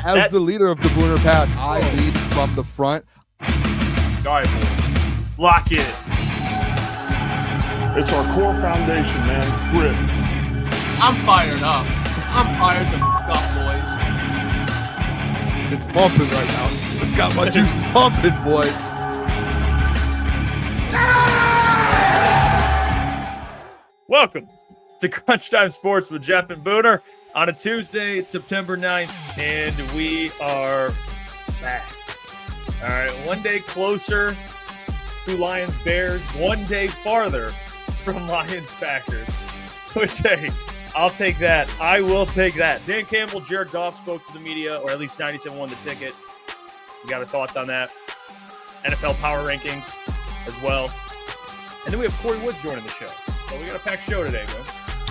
As the leader of the Booner Pack, I lead from the front. All right, boys. Lock in. It's our core foundation, man. Grit. I'm fired up. I'm fired the f*** up, boys. It's pumping right now. It's got my juices pumping, boys. Welcome to Crunch Time Sports with Jeff and Booner on a Tuesday. It's September 9th, and we are back. All right, one day closer to Lions-Bears, one day farther from Lions-Packers. Which, hey, I'll take that. I will take that. Dan Campbell, Jared Goff spoke to the media, or at least 97 won the ticket. You got our thoughts on that. NFL power rankings as well. And then we have Kory Woods joining the show. So we got a packed show today, man.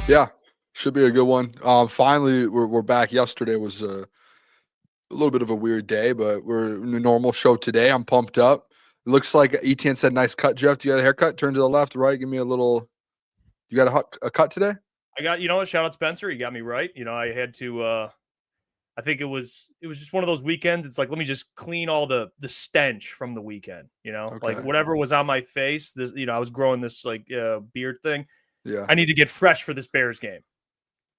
Yeah, should be a good one. Finally, we're back. Yesterday was a little bit of a weird day, but we're in a normal show today. I'm pumped up. It looks like ETN said, nice cut, Jeff. Do you got a haircut? Turn to the left, right. Give me a little. You got a cut today? I got, you know what? Shout out Spencer. He got me right. You know, I had to, I think it was just one of those weekends. It's like, let me just clean all the stench from the weekend, you know, Okay. like whatever was on my face. This, you know, I was growing this like beard thing. Yeah. I need to get fresh for this Bears game.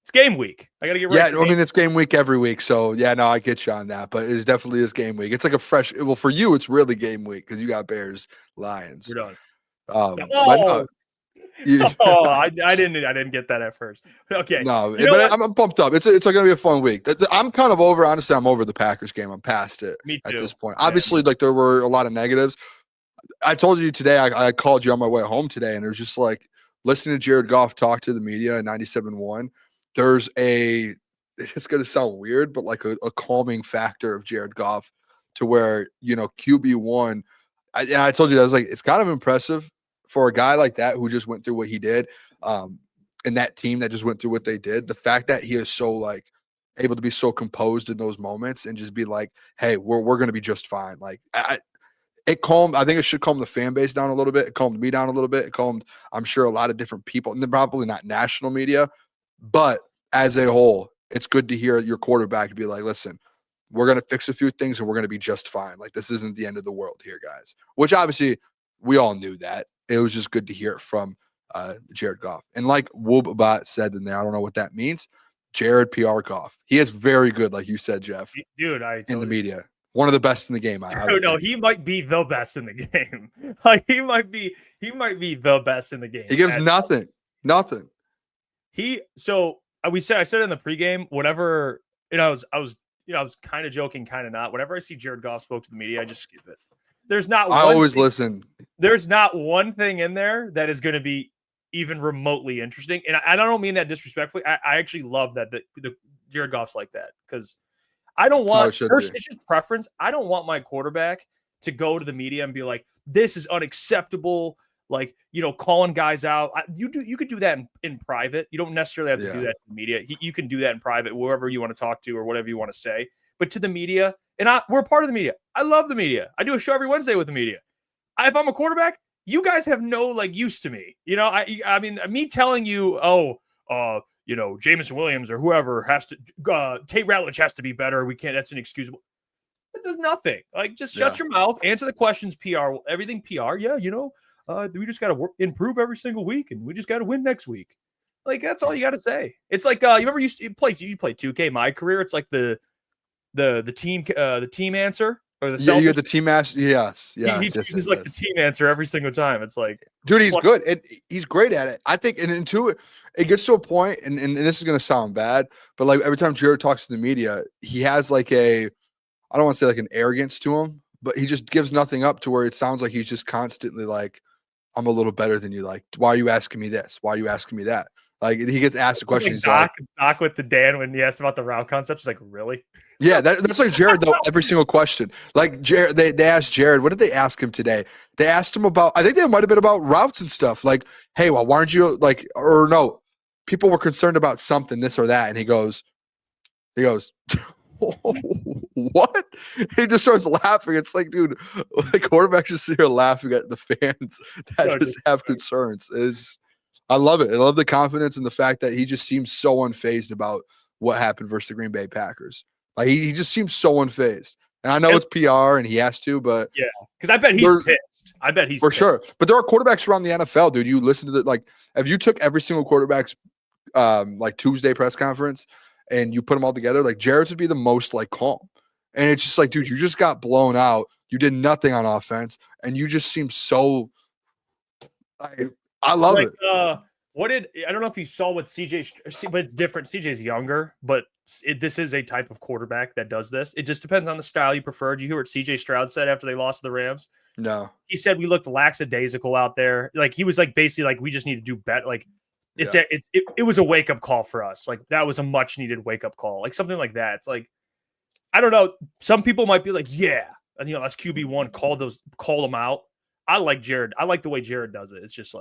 It's game week. I got to get ready. Yeah, I mean, it's game week every week. So, yeah, no, I get you on that. But it definitely is game week. It's like a fresh – well, for you, it's really game week because you got Bears, Lions. We're done. But no, I didn't get that at first. Okay. No, but I'm pumped up. It's going to be a fun week. I'm kind of over – honestly, I'm over the Packers game. I'm past it at this point. Yeah. Obviously, like there were a lot of negatives. I told you today, I called you on my way home today, and it was just like listening to Jared Goff talk to the media in 97.1. There's it's going to sound weird, but like a calming factor of Jared Goff to where, you know, QB1. I told you that I was like, it's kind of impressive for a guy like that who just went through what he did, and that team that just went through what they did. The fact that he is so like able to be so composed in those moments and just be like, hey, we're going to be just fine. Like it calmed. I think it should calm the fan base down a little bit. It calmed me down a little bit. It calmed, I'm sure, a lot of different people, and probably not national media. But as a whole, it's good to hear your quarterback be like, listen, we're going to fix a few things and we're going to be just fine. Like, this isn't the end of the world here, guys. Which obviously we all knew that. It was just good to hear it from Jared Goff. And like Woobabot said in there, I don't know what that means. Jared PR Goff. He is very good, like you said, Jeff. Dude, in the media. One of the best in the game. No, he might be the best in the game. Like he might be the best in the game. He gives nothing. I said in the pregame, whatever, you know, I was kind of joking, kind of not. Whenever I see Jared Goff spoke to the media, I just skip it. I always listen. There's not one thing in there that is going to be even remotely interesting. And I don't mean that disrespectfully. I actually love that the Jared Goff's like that because I don't want, it's just preference. I don't want my quarterback to go to the media and be like, this is unacceptable. Like, you know, calling guys out. You could do that in private. You don't necessarily have to do that to the media. You can do that in private, whoever you want to talk to or whatever you want to say. But to the media, and we're part of the media. I love the media. I do a show every Wednesday with the media. If I'm a quarterback, you guys have no like use to me. You know, I mean, me telling you, you know, Jameson Williams or whoever has to, Tate Ratledge has to be better. We can't. That's inexcusable. It does nothing. Like, just shut your mouth. Answer the questions. PR. Everything PR. Yeah, you know. We just got to improve every single week, and we just got to win next week. Like, that's all you got to say. It's like you remember you played 2K. My career, it's like the team answer or the you had the team answer. Yes, he's like the team answer every single time. It's like, dude, he's good. He's great at it. I think, and into it gets to a point, and this is gonna sound bad, but like every time Jared talks to the media, he has like I don't want to say like an arrogance to him, but he just gives nothing up to where it sounds like he's just constantly like, I'm a little better than you. Like, why are you asking me this? Why are you asking me that? Like, he gets asked a question. Like Doc with the Dan when he asked about the route concepts. He's like, really? Yeah, that's like Jared, though, every single question. Like, Jared, they asked Jared, what did they ask him today? They asked him about, I think they might have been about routes and stuff. Like, hey, well, why aren't you, like, or no, people were concerned about something, this or that. And he goes, what? He just starts laughing. It's like, dude, like quarterbacks just sit here laughing at the fans that just have concerns. I love it. I love the confidence and the fact that he just seems so unfazed about what happened versus the Green Bay Packers. Like he just seems so unfazed. And I know it's PR and he has to, but yeah, because I bet he's pissed. I bet he's for pissed. Sure. But there are quarterbacks around the NFL, dude. You listen to if you took every single quarterback's Tuesday press conference and you put them all together, like Jared's would be the most calm. And it's just dude, you just got blown out. You did nothing on offense, and you just seem so. I love it. I don't know if you saw what CJ, but it's different. CJ's younger, but this is a type of quarterback that does this. It just depends on the style you prefer. Did you hear what CJ Stroud said after they lost to the Rams? No. He said we looked lackadaisical out there. He was basically we just need to do better. It was a wake up call for us. That was a much needed wake up call. Something like that. It's I don't know. Some people might be yeah, that's QB1. Call them out. I like Jared. I like the way Jared does it. It's just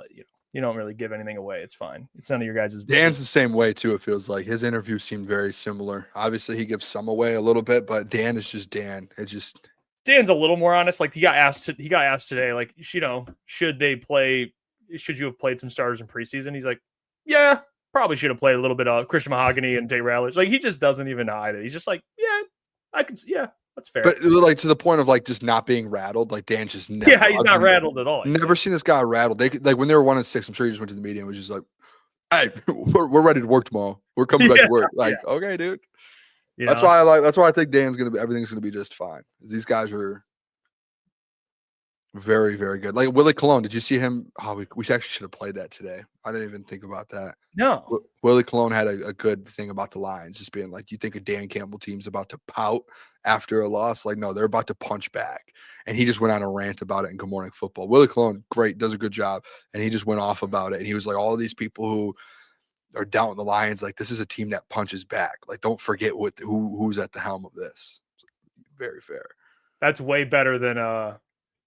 you don't really give anything away. It's fine. It's none of your guys' Dan's the same way too. It feels like his interview seemed very similar. Obviously, he gives some away a little bit, but Dan is just Dan. It's just Dan's a little more honest. He got asked today, should you have played some starters in preseason? He's like, yeah, probably should have played a little bit of Christian Mahogany and Jay Rowledge. He just doesn't even hide it. He's just yeah, I can, yeah. That's fair. But to the point of just not being rattled, Dan just never. Yeah, he's not rattled at all. Never seen this guy rattled. They when they were 1-6, I'm sure he just went to the media and was just hey, we're ready to work tomorrow. We're coming back to work. Okay, dude. That's why I think everything's gonna be just fine. These guys are very, very good. Willie Colon, did you see him? Oh, we actually should have played that today. I didn't even think about that. No. Willie Colon had a good thing about the Lions, just being you think a Dan Campbell team's about to pout after a loss? No, they're about to punch back. And he just went on a rant about it in Good Morning Football. Willie Colon, great, does a good job. And he just went off about it. And he was all of these people who are down with the Lions, this is a team that punches back. Don't forget who's at the helm of this. Very fair. That's way better than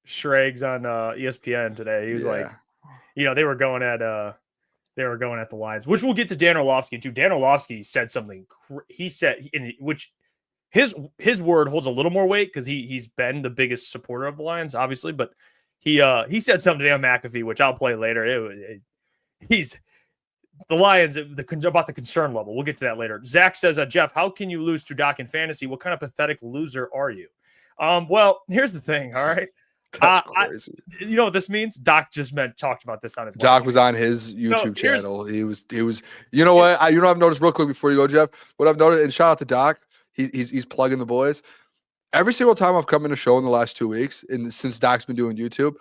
Schrags on ESPN today. He was they were going at the Lions, which we'll get to Dan Orlovsky too. Dan Orlovsky said something. He said, which his word holds a little more weight because he's been the biggest supporter of the Lions, obviously. But he said something to Dan McAfee, which I'll play later. He's the Lions about the concern level. We'll get to that later. Zach says, Jeff, how can you lose to Doc in fantasy? What kind of pathetic loser are you? Well, here's the thing. All right. That's crazy. You know what this means? Doc talked about this on his. Doc was on his YouTube channel. He was. You know what? I've noticed real quick before you go, Jeff. What I've noticed, and shout out to Doc. He's plugging the boys. Every single time I've come in a show in the last 2 weeks, and since Doc's been doing YouTube,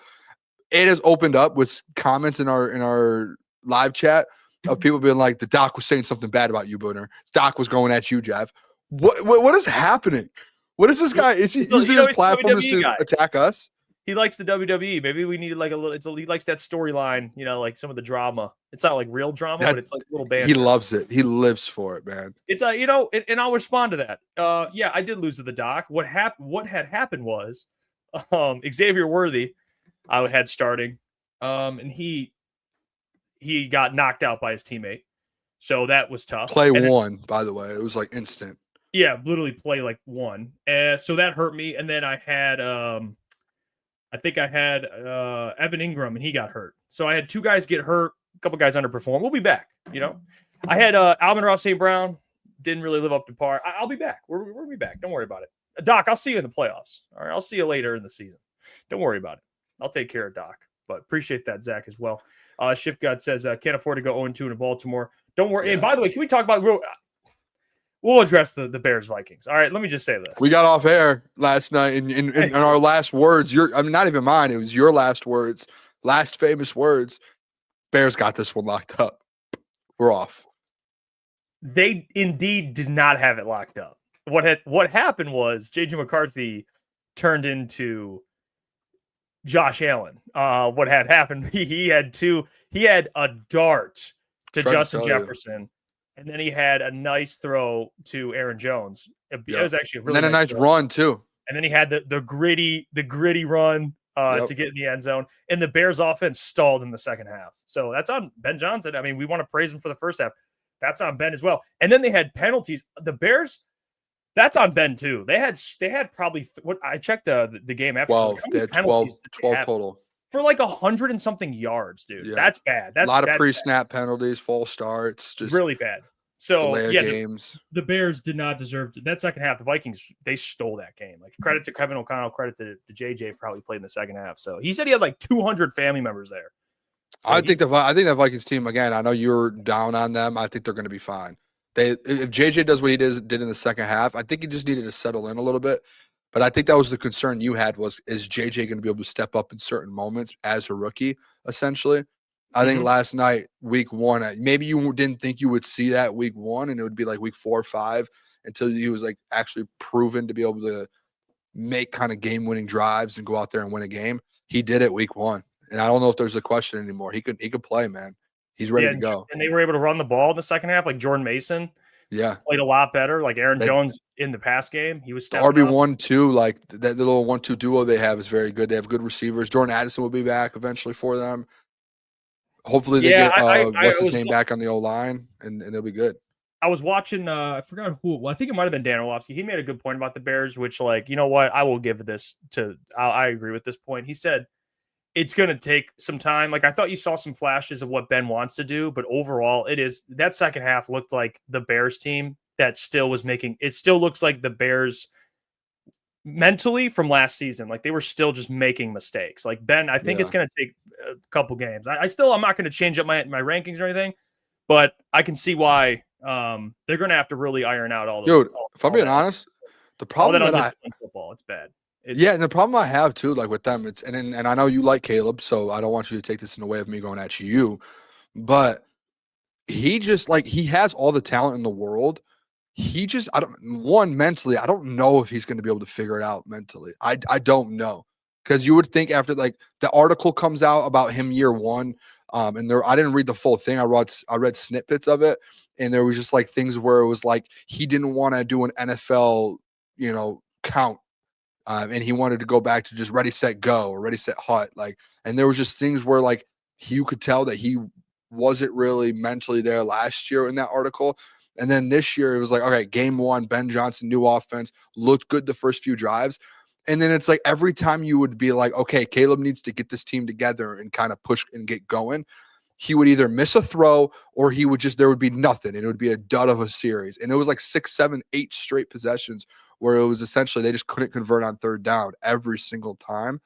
it has opened up with comments in our live chat of people being the Doc was saying something bad about you, Booner. Doc was going at you, Jeff. What is happening? What is this guy? Is he using his platform to attack us? He likes the WWE. Maybe we needed a little. He likes that storyline. Some of the drama. It's not real drama, but it's a little band. He loves it. He lives for it, man. It's and I'll respond to that. Yeah, I did lose to the Doc. What had happened was, Xavier Worthy, I had starting, and he got knocked out by his teammate, so that was tough. Play one, by the way, it was instant. Yeah, literally play one, so that hurt me. And then I had I think I had Evan Ingram, and he got hurt. So I had two guys get hurt, a couple guys underperform. We'll be back. I had Alvin-Ross St. Brown, didn't really live up to par. I'll be back. We'll be back. Don't worry about it. Doc, I'll see you in the playoffs. All right, I'll see you later in the season. Don't worry about it. I'll take care of Doc. But appreciate that, Zach, as well. Shift God says, can't afford to go 0-2 in Baltimore. Don't worry. Yeah. And by the way, can we talk about we'll address the Bears-Vikings. All right, let me just say this. We got off air last night in our last words. Not even mine. It was your last words, last famous words. Bears got this one locked up. We're off. They indeed did not have it locked up. What happened was J.J. McCarthy turned into Josh Allen. What had happened, he had a dart to Justin Jefferson. And then he had a nice throw to Aaron Jones. It was actually a really nice run too. And then he had the gritty run to get in the end zone. And the Bears offense stalled in the second half. So that's on Ben Johnson. I mean, we want to praise him for the first half. That's on Ben as well. And then they had penalties. The Bears, that's on Ben too. They had probably what I checked the game after. 12. They had 12 total. For 100 and something yards, dude. Yeah. That's bad. That's a lot of pre-snap penalties, false starts. Just really bad. So delay games. The Bears did not deserve that second half. The Vikings, they stole that game. Like credit to Kevin O'Connell, credit to JJ for how he played in the second half. So he said he had like 200 family members there. So I think that Vikings team, again, I know you're down on them. I think they're going to be fine. If JJ does what he did in the second half, I think he just needed to settle in a little bit. But I think that was the concern you had is JJ going to be able to step up in certain moments as a rookie, essentially? I think last night, week 1, maybe you didn't think you would see that week 1, and it would be like week 4 or 5 until he was like actually proven to be able to make kind of game-winning drives and go out there and win a game. He did it week 1. And I don't know if there's a question anymore. He could play, man. He's ready to go. And they were able to run the ball in the second half, like Jordan Mason. Yeah. Played a lot better. Like Aaron Jones in the pass game. He was RB1, 2, like that little 1-2 duo they have is very good. They have good receivers. Jordan Addison will be back eventually for them. Hopefully they get what's his name back on the O-line, and they'll be good. I was watching, I forgot who. Well, I think it might have been Dan Orlovsky. He made a good point about the Bears, which, like, you know what? I will give this to – I agree with this point. He said – it's going to take some time. Like, I thought you saw some flashes of what Ben wants to do, but overall that second half looked like the Bears team that still was making, it still looks like the Bears mentally from last season. Like they were still just making mistakes. Like Ben, I think it's going to take a couple games. I'm not going to change up my rankings or anything, but I can see why they're going to have to really iron out all those. Dude, if I'm being honest, the problem football, it's bad. And the problem I have too, like with them, it's and I know you like Caleb, so I don't want you to take this in a way of me going at you, but he just he has all the talent in the world. He just mentally, I don't know if he's going to be able to figure it out mentally. I don't know, because you would think after like the article comes out about him year 1, and I didn't read the full thing. I read snippets of it, and there was just like things where it was like he didn't want to do an NFL count. And he wanted to go back to just ready, set, go, or ready, set, hut. And there was just things where you could tell that he wasn't really mentally there last year in that article. And then this year it was like, okay, game 1, Ben Johnson, new offense, looked good the first few drives. And then it's like every time you would be like, okay, Caleb needs to get this team together and kind of push and get going, he would either miss a throw or there would be nothing. And it would be a dud of a series. And it was like 6, 7, 8 straight possessions where it was essentially they just couldn't convert on third down every single time.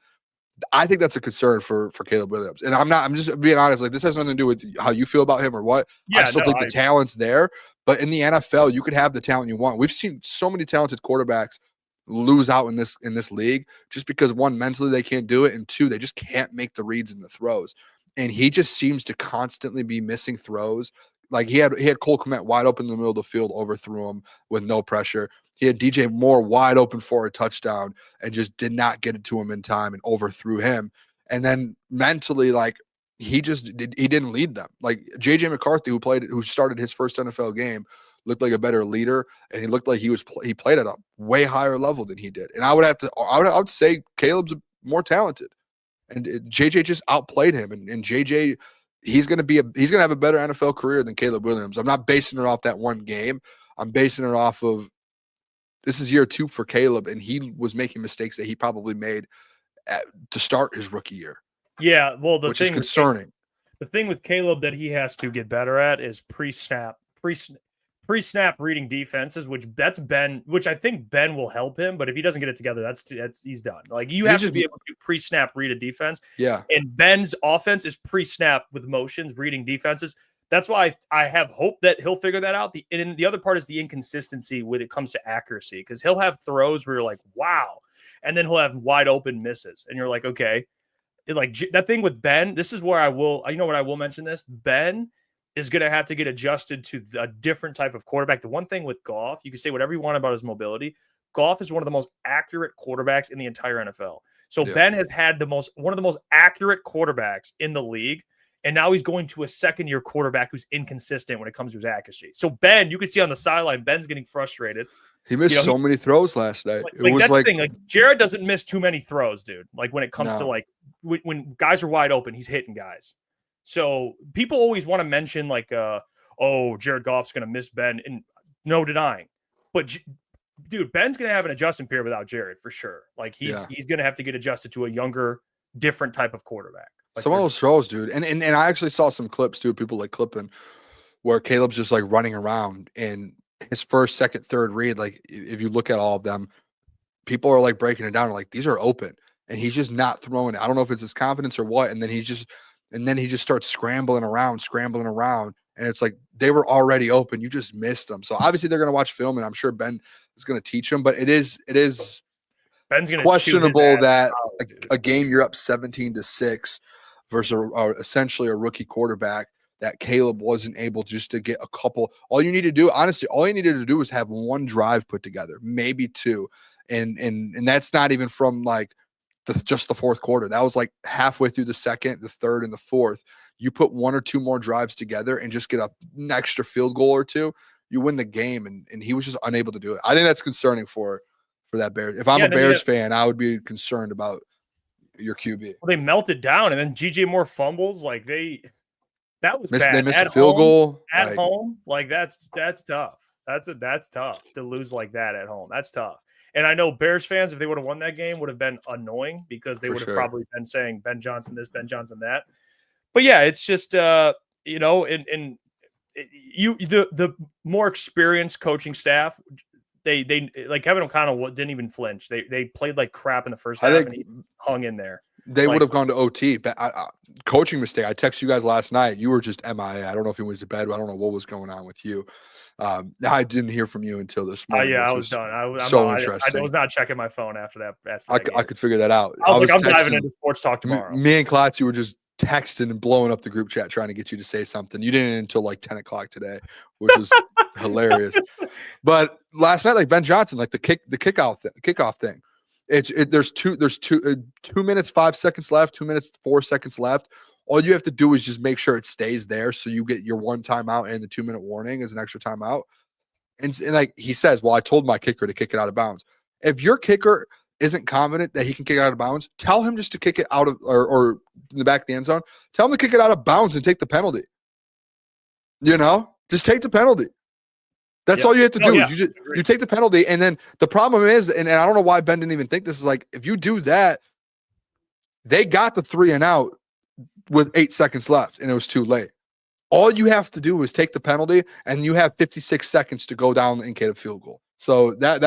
I think that's a concern for Caleb Williams. And I'm just being honest, this has nothing to do with how you feel about him or what. I still think the talent's there. But in the NFL, you could have the talent you want. We've seen so many talented quarterbacks lose out in this league just because, 1, mentally they can't do it, and 2, they just can't make the reads and the throws. And he just seems to constantly be missing throws. Like he had Cole Kmet wide open in the middle of the field, overthrew him with no pressure. He had DJ Moore wide open for a touchdown and just did not get it to him in time and overthrew him. And then mentally, he didn't lead them. Like JJ McCarthy, who started his first NFL game, looked like a better leader, and he looked like he played at a way higher level than he did. And I would say Caleb's more talented, and JJ just outplayed him. And JJ, he's gonna have a better NFL career than Caleb Williams. I'm not basing it off that one game. I'm basing it off of this is year 2 for Caleb, and he was making mistakes that he probably made to start his rookie year. Yeah, well, which is concerning. The thing with Caleb that he has to get better at is pre-snap reading defenses, which I think Ben will help him. But if he doesn't get it together, that's he's done. You have to be able to pre-snap read a defense. Yeah, and Ben's offense is pre-snap with motions, reading defenses. That's why I have hope that he'll figure that out. And the other part is the inconsistency when it comes to accuracy, because he'll have throws where you're like, wow. And then he'll have wide open misses. And you're like, okay. That thing with Ben, this is where I will mention this. Ben is going to have to get adjusted to a different type of quarterback. The one thing with Goff, you can say whatever you want about his mobility. Goff is one of the most accurate quarterbacks in the entire NFL. So Ben has had one of the most accurate quarterbacks in the league. And now he's going to a second-year quarterback who's inconsistent when it comes to his accuracy. So Ben, you can see on the sideline, Ben's getting frustrated. He missed so many throws last night. That's the thing. Jared doesn't miss too many throws, dude. When it comes to when guys are wide open, he's hitting guys. So people always want to mention Jared Goff's going to miss Ben, and no denying. But dude, Ben's going to have an adjustment period without Jared for sure. He's going to have to get adjusted to a younger, different type of quarterback. Some of those throws, dude. And I actually saw some clips, too, people clipping where Caleb's just like running around, and his first, second, third read, like if you look at all of them, people are like breaking it down, like these are open, and he's just not throwing it. I don't know if it's his confidence or what, and then he just starts scrambling around, and it's like they were already open. You just missed them. So obviously they're going to watch film, and I'm sure Ben is going to teach them. But it is Ben's gonna questionable that a game you're up 17-6 versus essentially a rookie quarterback, that Caleb wasn't able just to get a couple. All you need to do, honestly, all you needed to do was have one drive put together, maybe two, and that's not even from like just the fourth quarter. That was like halfway through the second, the third, and the fourth. You put one or two more drives together and just get an extra field goal or two, you win the game. And he was just unable to do it. I think that's concerning for that Bears. If I'm a Bears fan, I would be concerned about your QB. Well, they melted down, and then DJ Moore fumbles. Like that was bad. They missed a field goal at home. Like that's tough. That's tough to lose like that at home. That's tough. And I know Bears fans, if they would have won that game, would have been annoying because they would have probably been saying Ben Johnson this, Ben Johnson that. But yeah, it's just the more experienced coaching staff, they like Kevin O'Connell didn't even flinch. They played like crap in the first half, and he hung in there. They would have gone to OT. But coaching mistake. I texted you guys last night. You were just MIA. I don't know if you went to bed. I don't know what was going on with you. I didn't hear from you until this morning. Yeah, I was done. Interesting. I was not checking my phone after that. I could figure that out. I'm diving into sports talk tomorrow. Me and Klotz, you were just texting and blowing up the group chat trying to get you to say something. You didn't until like 10 o'clock today, which was hilarious. But last night, like Ben Johnson, like the kickoff thing. There's 2 minutes 5 seconds left, 2 minutes 4 seconds left. All you have to do is just make sure it stays there, so you get your 1 timeout and the 2-minute warning as an extra timeout. And like he says, well, I told my kicker to kick it out of bounds. If your kicker isn't confident that he can kick it out of bounds, tell him just to kick it out of or in the back of the end zone. Tell him to kick it out of bounds and take the penalty. Just take the penalty. That's all you have to do. You take the penalty, and then the problem is, and I don't know why Ben didn't even think this, is like if you do that, they got the 3 and out with 8 seconds left, and it was too late. All you have to do is take the penalty, and you have 56 seconds to go down and get a field goal. So I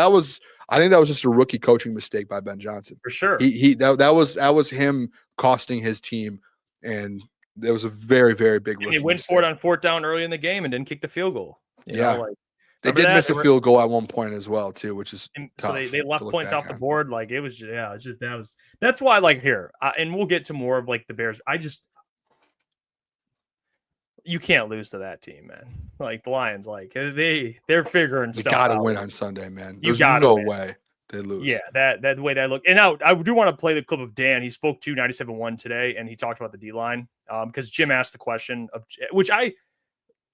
think that was just a rookie coaching mistake by Ben Johnson. For sure. That was him costing his team, and that was a very, very big rookie mistake. He went for it on 4th down early in the game and didn't kick the field goal. They did miss a field goal at one point as well, too, which is tough. So they left points off the board. Like it was, that's why, like here, and we'll get to more of like the Bears. You can't lose to that team, man. Like the Lions, like they're figuring stuff out. You got to win on Sunday, man. There's no way they lose. Yeah, that the way that look. And now I do want to play the clip of Dan. He spoke to 97.1 today, and he talked about the D-line because Jim asked the question of which let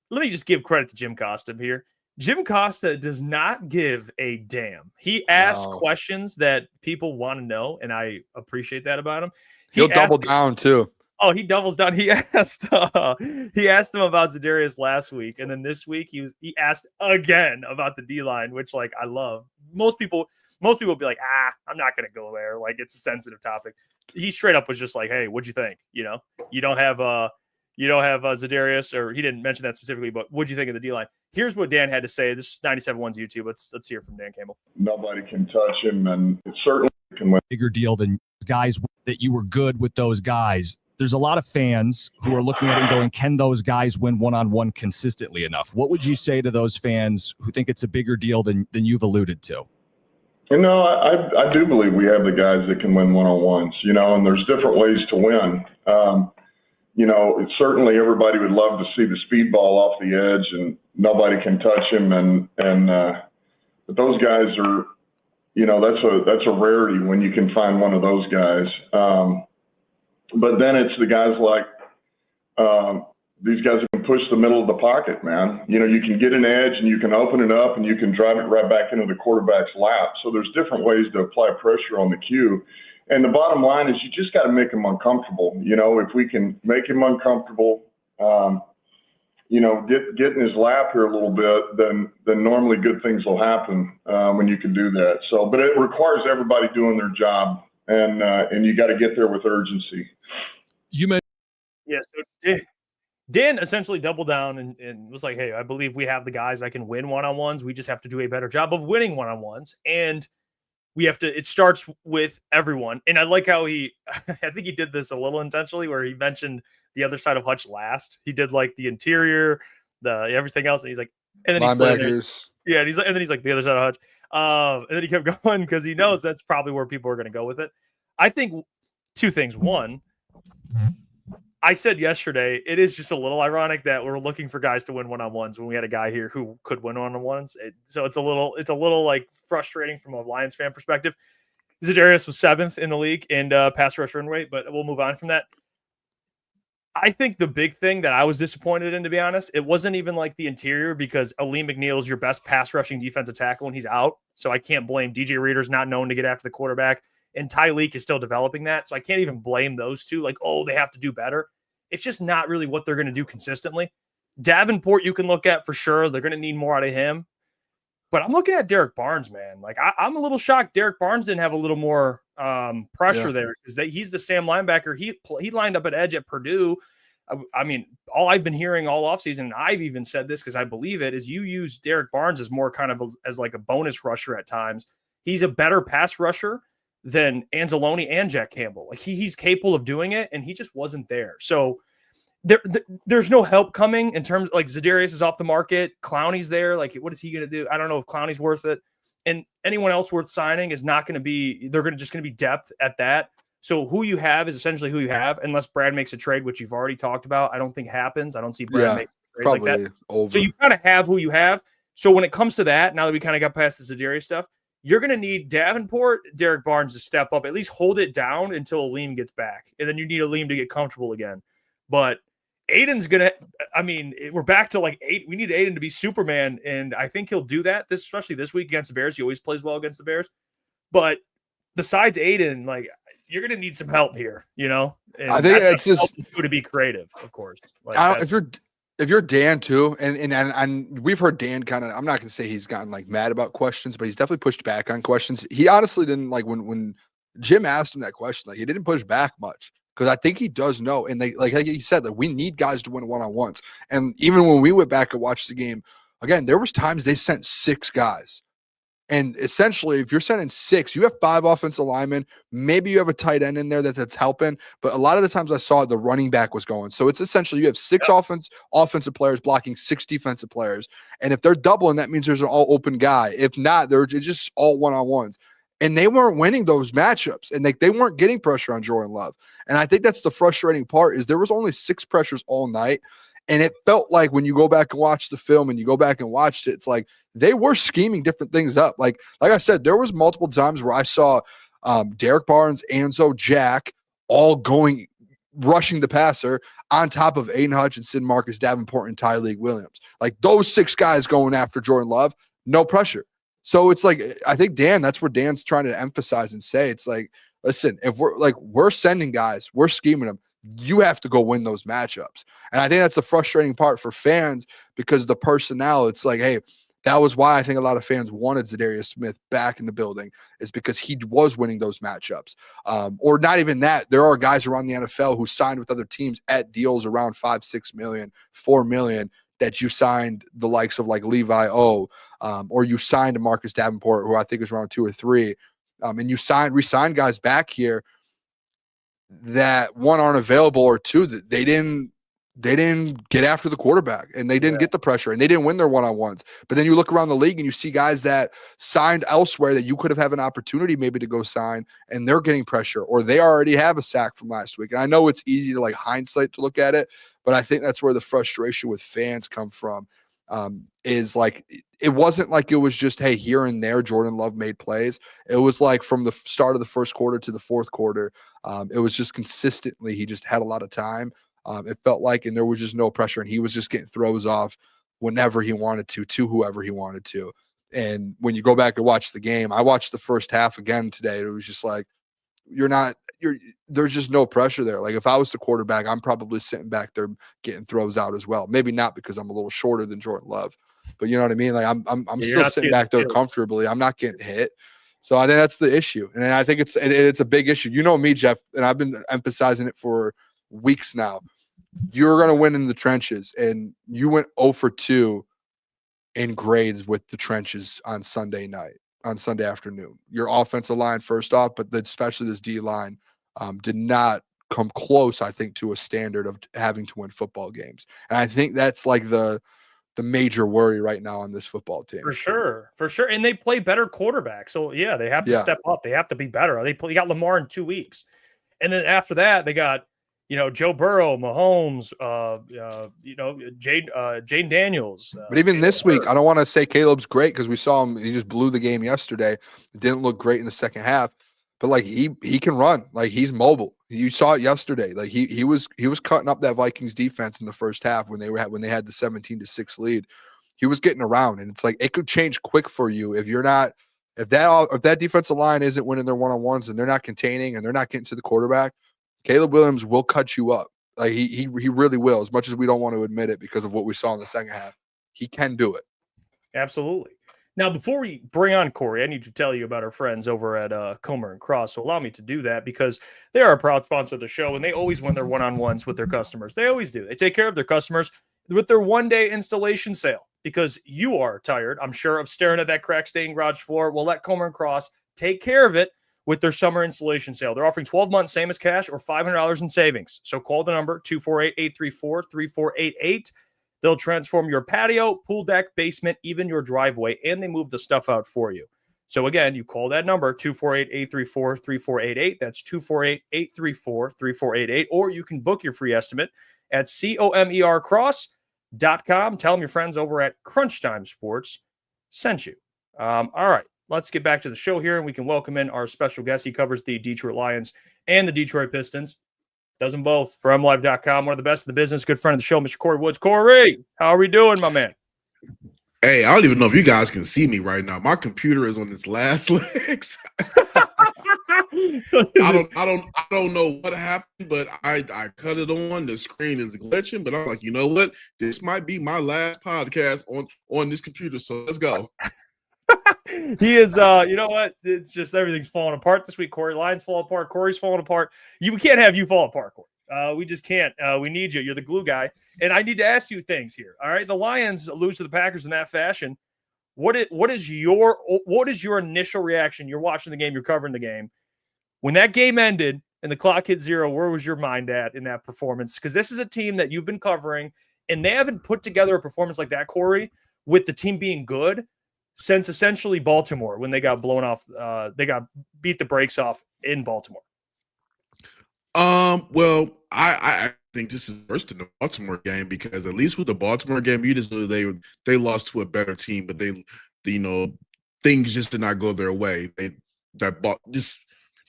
me just give credit to Jim Costa here. Jim Costa does not give a damn. He asks questions that people want to know, and I appreciate that about him. He'll double down too. Oh, he doubles down. He asked him about Za'Darius last week, and then this week he asked again about the D-line, which like I love. Most people be like, I'm not gonna go there. Like it's a sensitive topic. He straight up was just like, hey, what'd you think? You don't have Za'Darius, or he didn't mention that specifically, but what'd you think of the D-line? Here's what Dan had to say. This is 97.1's YouTube. Let's hear from Dan Campbell. Nobody can touch him, and it certainly can win. Bigger deal than guys that you were good with those guys. There's a lot of fans who are looking at it and going, can those guys win one-on-one consistently enough? What would you say to those fans who think it's a bigger deal than you've alluded to? I do believe we have the guys that can win one-on-ones, and there's different ways to win. It's certainly everybody would love to see the speed ball off the edge and nobody can touch him. But those guys are, that's a rarity when you can find one of those guys. But then it's the guys like these guys who can push the middle of the pocket, man. You can get an edge and you can open it up and you can drive it right back into the quarterback's lap. So there's different ways to apply pressure on the Q. And the bottom line is you just got to make him uncomfortable. If we can make him uncomfortable, get in his lap here a little bit, then normally good things will happen when you can do that. So, but it requires everybody doing their job, and you got to get there with urgency. You mentioned, yeah. So Dan essentially doubled down and was like, hey, I believe we have the guys that can win one-on-ones. We just have to do a better job of winning one-on-ones. And we have to, it starts with everyone. And I like how I think he did this a little intentionally where he mentioned the other side of Hutch last. He did like the interior, the everything else. And he's like, and then he's like, yeah. And then he's like the other side of Hutch. And then he kept going because he knows that's probably where people are going to go with it. I think two things. One, I said yesterday, it is just a little ironic that we're looking for guys to win one-on-ones when we had a guy here who could win one-on-ones. So it's a little like frustrating from a Lions fan perspective. Za'Darius was 7th in the league in pass rush run rate, but we'll move on from that. I think the big thing that I was disappointed in, to be honest, it wasn't even like the interior because Aleem McNeil is your best pass rushing defensive tackle and he's out. So I can't blame DJ Reader's not known to get after the quarterback. And Tyleek is still developing that. So I can't even blame those two. Like, oh, they have to do better. It's just not really what they're going to do consistently. Davenport, you can look at for sure. They're going to need more out of him. But I'm looking at Derek Barnes, man. Like, I'm a little shocked Derek Barnes didn't have a little more pressure there because he's the Sam linebacker. He lined up at edge at Purdue. I mean, all I've been hearing all offseason, and I've even said this because I believe it, is you use Derek Barnes as more kind of as like a bonus rusher at times. He's a better pass rusher than Anzalone and Jack Campbell. Like he's capable of doing it, and he just wasn't there. So there's no help coming in terms of, like, Za'Darius is off the market. Clowney's there. Like, what is he going to do? I don't know if Clowney's worth it. And anyone else worth signing is not going to be, they're just going to be depth at that. So who you have is essentially who you have, unless Brad makes a trade, which you've already talked about. I don't think happens. I don't see Brad make a trade like that. Over. So you kind of have who you have. So when it comes to that, now that we kind of got past the Za'Darius stuff, you're going to need Davenport, Derek Barnes to step up, at least hold it down until Aleem gets back. And then you need Aleem to get comfortable again. But Aiden's going to, I mean, we're back to like 8. We need Aiden to be Superman. And I think he'll do that, especially this week against the Bears. He always plays well against the Bears. But besides Aiden, like, you're going to need some help here, you know? And I think it's just to be creative, of course. Like, if you're Dan too, and we've heard Dan kind of, I'm not gonna say he's gotten like mad about questions, but he's definitely pushed back on questions. He honestly didn't, like, when Jim asked him that question, like, he didn't push back much because I think he does know. And they, like he said, that we need guys to win one-on-ones. And even when we went back and watched the game again, there was times they sent 6 guys. And essentially, if you're sending 6, you have 5 offensive linemen. Maybe you have a tight end in there that's helping. But a lot of the times I saw the running back was going. So it's essentially you have 6 offensive players blocking 6 defensive players. And if they're doubling, that means there's an all-open guy. If not, they're just all one-on-ones. And they weren't winning those matchups. And they weren't getting pressure on Jordan Love. And I think that's the frustrating part is there was only 6 pressures all night. And it felt like when you go back and watch the film and you go back and watched it, it's like they were scheming different things up. Like I said, there was multiple times where I saw Derek Barnes, Anzo, Jack all rushing the passer on top of Aiden Hutchinson, Marcus Davenport, and Tyleek Williams. Like those 6 guys going after Jordan Love, no pressure. So it's like, I think that's where Dan's trying to emphasize and say, it's like, listen, if we're sending guys, we're scheming them. You have to go win those matchups. And I think that's the frustrating part for fans because the personnel, it's like, hey, that was why I think a lot of fans wanted Za'Darius Smith back in the building is because he was winning those matchups. Or not even that. There are guys around the NFL who signed with other teams at deals around $5-6 million, $4 million that you signed the likes of like Levi O, or you signed a Marcus Davenport, who I think is around 2 or 3. And you re-signed guys back here that one aren't available or two that they didn't get after the quarterback and they didn't get the pressure and they didn't win their one-on-ones. But then you look around the league and you see guys that signed elsewhere that you could have an opportunity maybe to go sign and they're getting pressure or they already have a sack from last week. And I know it's easy to like hindsight to look at it, but I think that's where the frustration with fans come from. Is like, it wasn't like it was just, hey, here and there, Jordan Love made plays. It was like from the start of the first quarter to the fourth quarter, it was just consistently, he just had a lot of time. It felt like, and there was just no pressure, and he was just getting throws off whenever he wanted to whoever he wanted to. And when you go back and watch the game, I watched the first half again today. It was just like, there's just no pressure there. Like if I was the quarterback, I'm probably sitting back there getting throws out as well. Maybe not because I'm a little shorter than Jordan Love, but you know what I mean? Like I'm still sitting back there comfortably. I'm not getting hit. So I think that's the issue. And I think it's a big issue. You know me, Jeff, and I've been emphasizing it for weeks now. you're going to win in the trenches, and you went 0 for 2 in grades with the trenches on Sunday afternoon. Your offensive line, first off, but especially this D line, did not come close, I think, to a standard of having to win football games. And I think that's like the major worry right now on this football team. For sure. And they play better quarterbacks. So yeah, they have to step up. They have to be better. They got Lamar in 2 weeks. And then after that, they got, Joe Burrow, Mahomes, Jaden Daniels. But even this week, I don't want to say Caleb's great because we saw him. He just blew the game yesterday. It didn't look great in the second half, but like he can run. Like he's mobile. You saw it yesterday. Like he was cutting up that Vikings defense in the first half when they had the 17-6 lead. He was getting around, and it's like it could change quick for you if that defensive line isn't winning their one-on-ones and they're not containing and they're not getting to the quarterback. Caleb Williams will cut you up. Like he really will, as much as we don't want to admit it because of what we saw in the second half. He can do it. Absolutely. Now, before we bring on Kory, I need to tell you about our friends over at Comer and Cross. So allow me to do that because they are a proud sponsor of the show, and they always win their one-on-ones with their customers. They always do. They take care of their customers with their one-day installation sale because you are tired, I'm sure, of staring at that crack-stained garage floor. Well, let Comer and Cross take care of it with their summer installation sale. They're offering 12 months, same as cash, or $500 in savings. So call the number 248-834-3488. They'll transform your patio, pool deck, basement, even your driveway, and they move the stuff out for you. So again, you call that number, 248-834-3488. That's 248-834-3488. Or you can book your free estimate at comercross.com. Tell them your friends over at Crunch Time Sports sent you. All right, let's get back to the show here, and we can welcome in our special guest. He covers the Detroit Lions and the Detroit Pistons. Does them both for MLive.com. One of the best in the business. Good friend of the show, Mr. Kory Woods. Kory, how are we doing, my man? Hey, I don't even know if you guys can see me right now. My computer is on its last legs. I don't know what happened, but I cut it on. The screen is glitching, but I'm like, you know what? This might be my last podcast on this computer, so let's go. He is, you know what? It's just everything's falling apart this week, Kory. Lions fall apart. Kory's falling apart. We can't have you fall apart, Kory. We just can't. We need you. You're the glue guy. And I need to ask you things here. All right. The Lions lose to the Packers in that fashion. What is your initial reaction? You're watching the game. You're covering the game. When that game ended and the clock hit 0, where was your mind at in that performance? Because this is a team that you've been covering, and they haven't put together a performance like that, Kory, with the team being good since essentially Baltimore when they got blown off. They got beat the brakes off in Baltimore. Well, I think this is worse than the Baltimore game because at least with the Baltimore game, you just knew they lost to a better team, but things just did not go their way.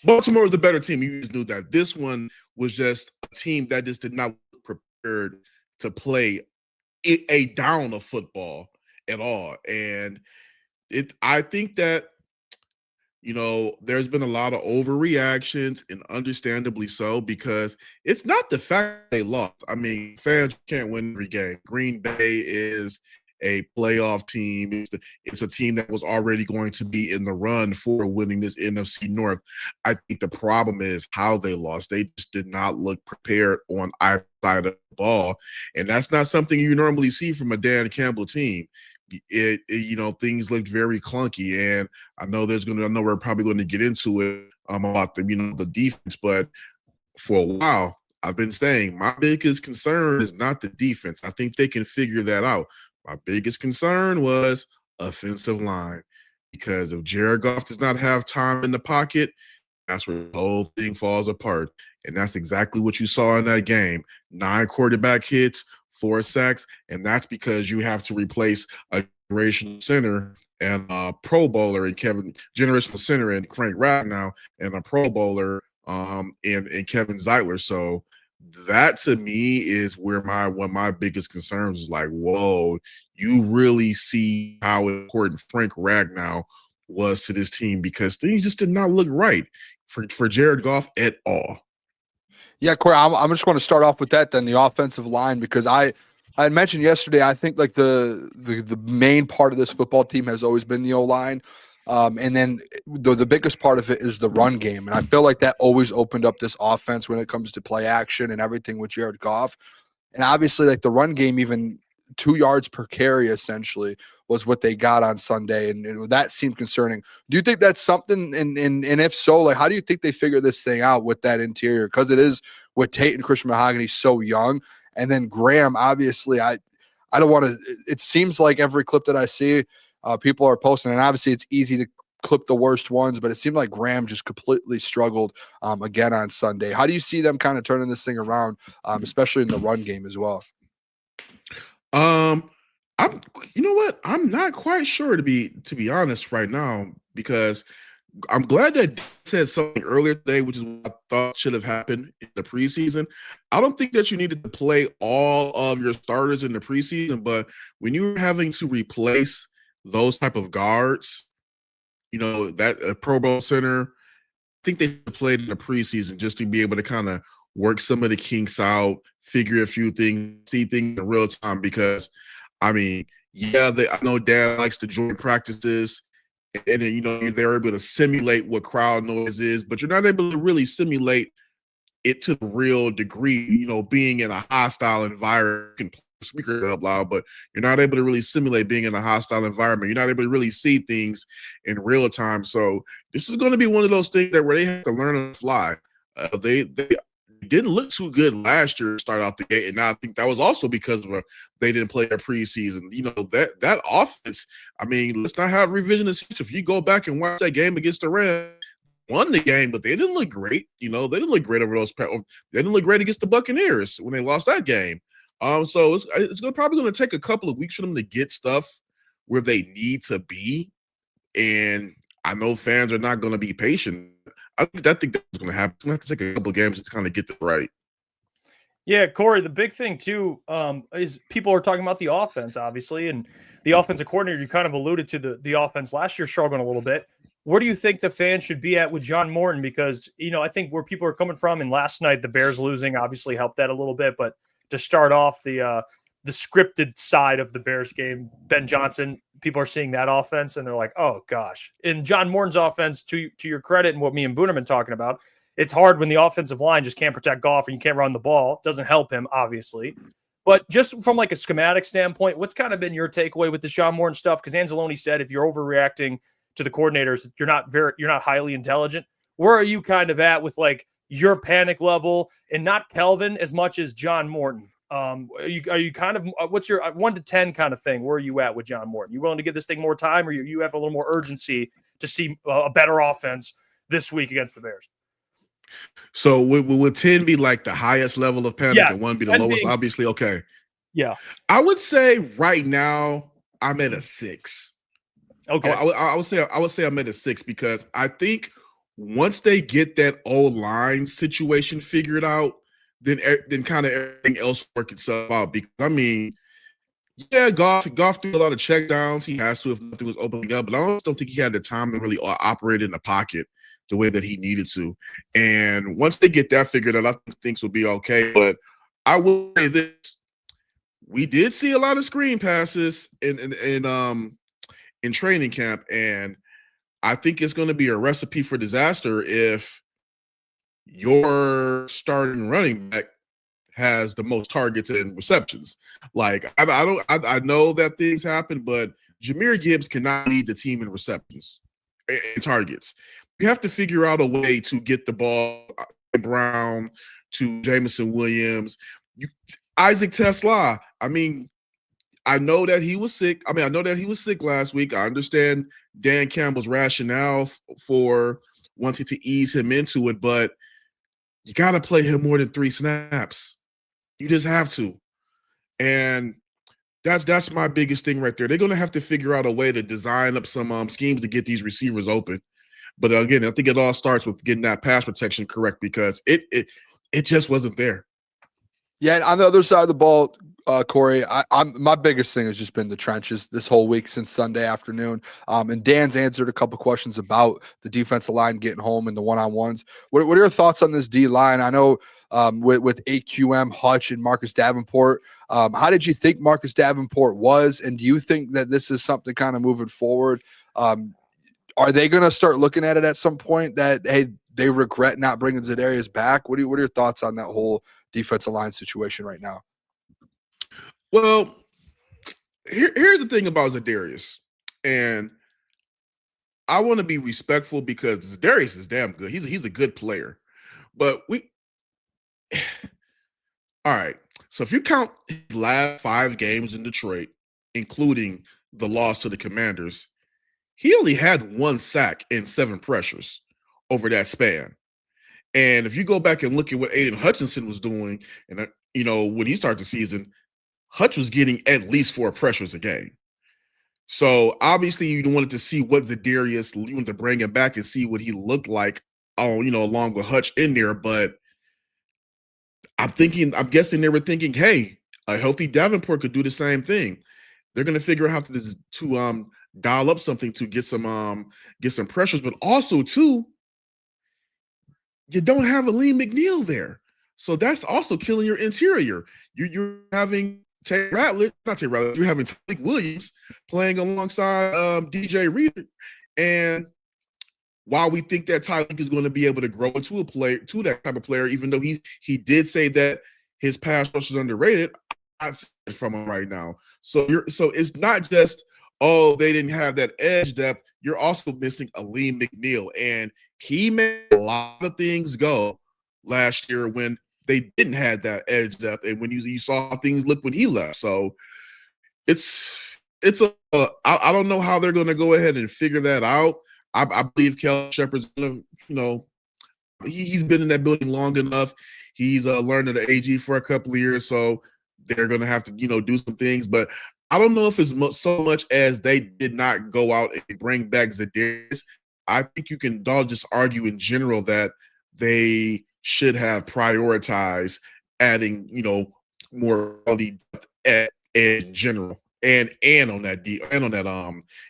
Baltimore was the better team. You just knew that. This one was just a team that just did not prepared to play a down of football at all, and I think that, there's been a lot of overreactions, and understandably so, because it's not the fact they lost. I mean, fans can't win every game. Green Bay is a playoff team. It's a team that was already going to be in the run for winning this NFC North. I think the problem is how they lost. They just did not look prepared on either side of the ball, and that's not something you normally see from a Dan Campbell team. Things looked very clunky, and I know we're probably going to get into it about the defense, but for a while I've been saying my biggest concern is not the defense. I think they can figure that out. My biggest concern was offensive line, because if Jared Goff does not have time in the pocket, that's where the whole thing falls apart, and that's exactly what you saw in that game. 9 quarterback hits, 4 sacks, and that's because you have to replace a generational center and a Pro Bowler and generational center and Frank Ragnow and a Pro Bowler and Kevin Zeitler. So that to me is where one of my biggest concerns is like, whoa, you really see how important Frank Ragnow was to this team, because things just did not look right for Jared Goff at all. Yeah, Kory, I'm just going to start off with that then, the offensive line, because I had mentioned yesterday, I think like the main part of this football team has always been the O-line. And then the biggest part of it is the run game. And I feel like that always opened up this offense when it comes to play action and everything with Jared Goff. And obviously, like the run game, even 2 yards per carry essentially was what they got on Sunday. And that seemed concerning. Do you think that's something? And if so, like, how do you think they figure this thing out with that interior? Because it is with Tate and Christian Mahogany so young. And then Graham, obviously, I don't want to, it seems like every clip that I see, people are posting, and obviously it's easy to clip the worst ones, but it seemed like Graham just completely struggled again on Sunday. How do you see them kind of turning this thing around, especially in the run game as well? You know what? I'm not quite sure to be honest right now, because I'm glad that Dan said something earlier today, which is what I thought should have happened in the preseason. I don't think that you needed to play all of your starters in the preseason, but when you're having to replace those type of guards, you know, that a Pro Bowl center, I think they played in the preseason just to be able to kind of work some of the kinks out, figure a few things, see things in real time. Because, I mean, yeah, I know Dan likes to join practices, and then, you know, they're able to simulate what crowd noise is, but you're not able to really simulate it to the real degree, you know, being in a hostile environment. You can play the speaker up loud, but you're not able to really simulate being in a hostile environment. You're not able to really see things in real time. So this is going to be one of those things that where they have to learn on the fly. They didn't look too good last year to start out the gate, and I think that was also because of they didn't play their preseason. You know, that offense, I mean, let's not have revisionist history. If you go back and watch that game against the Rams, won the game, but they didn't look great. You know, they didn't look great over those. They didn't look great against the Buccaneers when they lost that game. So it's probably going to take a couple of weeks for them to get stuff where they need to be, and I know fans are not going to be patient. I think that's going to happen. It's going to have to take a couple of games to kind of get this right. Yeah, Kory, the big thing too is people are talking about the offense, obviously, and the offensive coordinator. You kind of alluded to the offense last year struggling a little bit. Where do you think the fans should be at with John Morton? Because, you know, I think where people are coming from, and last night the Bears losing obviously helped that a little bit, but to start off the scripted side of the Bears game, Ben Johnson, people are seeing that offense and they're like, oh gosh. In John Morton's offense, to your credit, and what me and Booner have been talking about, it's hard when the offensive line just can't protect Goff and you can't run the ball. It doesn't help him, obviously. But just from like a schematic standpoint, what's kind of been your takeaway with the John Morton stuff? Because Anzalone said if you're overreacting to the coordinators, you're not highly intelligent. Where are you kind of at with like your panic level, and not Kelvin as much as John Morton? Are you kind of, what's your 1 to 10 kind of thing? Where are you at with John Morton? You willing to give this thing more time, or you have a little more urgency to see a better offense this week against the Bears? So would 10 be like the highest level of panic, yes, and 1 be the lowest? Obviously, okay. Yeah. I would say right now I'm at a 6. Okay. I would say I'm at a 6, because I think once they get that O-line situation figured out, then kind of everything else work itself out. Because, I mean, yeah, Goff threw a lot of checkdowns. He has to if nothing was opening up, but I don't think he had the time to really operate in the pocket the way that he needed to. And once they get that figured out, I think things will be okay. But I will say this: we did see a lot of screen passes in training camp, and I think it's going to be a recipe for disaster if your starting running back has the most targets and receptions. Like, I know that things happen, but Jahmyr Gibbs cannot lead the team in receptions and targets. We have to figure out a way to get the ball Brown to Jameson Williams, Isaac Tesla. I mean, I know that he was sick. I know that he was sick last week. I understand Dan Campbell's rationale for wanting to ease him into it, but you got to play him more than 3 snaps. You just have to. And that's my biggest thing right there. They're going to have to figure out a way to design up some schemes to get these receivers open. But again, I think it all starts with getting that pass protection correct, because it just wasn't there. Yeah, and on the other side of the ball, Kory, my biggest thing has just been the trenches this whole week since Sunday afternoon. And Dan's answered a couple questions about the defensive line getting home and the one-on-ones. What are your thoughts on this D line? I know with AQM, Hutch, and Marcus Davenport, how did you think Marcus Davenport was? And do you think that this is something kind of moving forward? Are they going to start looking at it at some point that, hey, they regret not bringing Za'Darius back? What are your thoughts on that whole defensive line situation right now? Well, here's the thing about Zadarius, and I want to be respectful because Zadarius is damn good. He's a good player, but all right. So if you count his last 5 games in Detroit, including the loss to the Commanders, he only had 1 sack and 7 pressures over that span. And if you go back and look at what Aiden Hutchinson was doing, and when he started the season, Hutch was getting at least 4 pressures a game. So obviously you wanted to see what Zadarius, you wanted to bring him back and see what he looked like, along with Hutch in there. But I'm guessing they were thinking, hey, a healthy Davenport could do the same thing. They're going to figure out how to dial up something to get some pressures, but also too, you don't have Aleem McNeil there, so that's also killing your interior. You're having you're having Tyreek Williams playing alongside DJ Reader, and while we think that Tyreek is going to be able to grow into that type of player, even though he did say that his pass rush is underrated, I see it from him right now. So it's not just, they didn't have that edge depth. You're also missing Aleem McNeil, and he made a lot of things go last year when they didn't have that edge depth, and when you saw how things look when he left. So I don't know how they're going to go ahead and figure that out. I believe Kel Shepard's going to, he's been in that building long enough. He's learned at the AG for a couple of years, so they're going to have to, do some things. But I don't know if it's so much as they did not go out and bring back Zadarius. I think you can just argue in general that they should have prioritized adding, more quality depth in general. And on that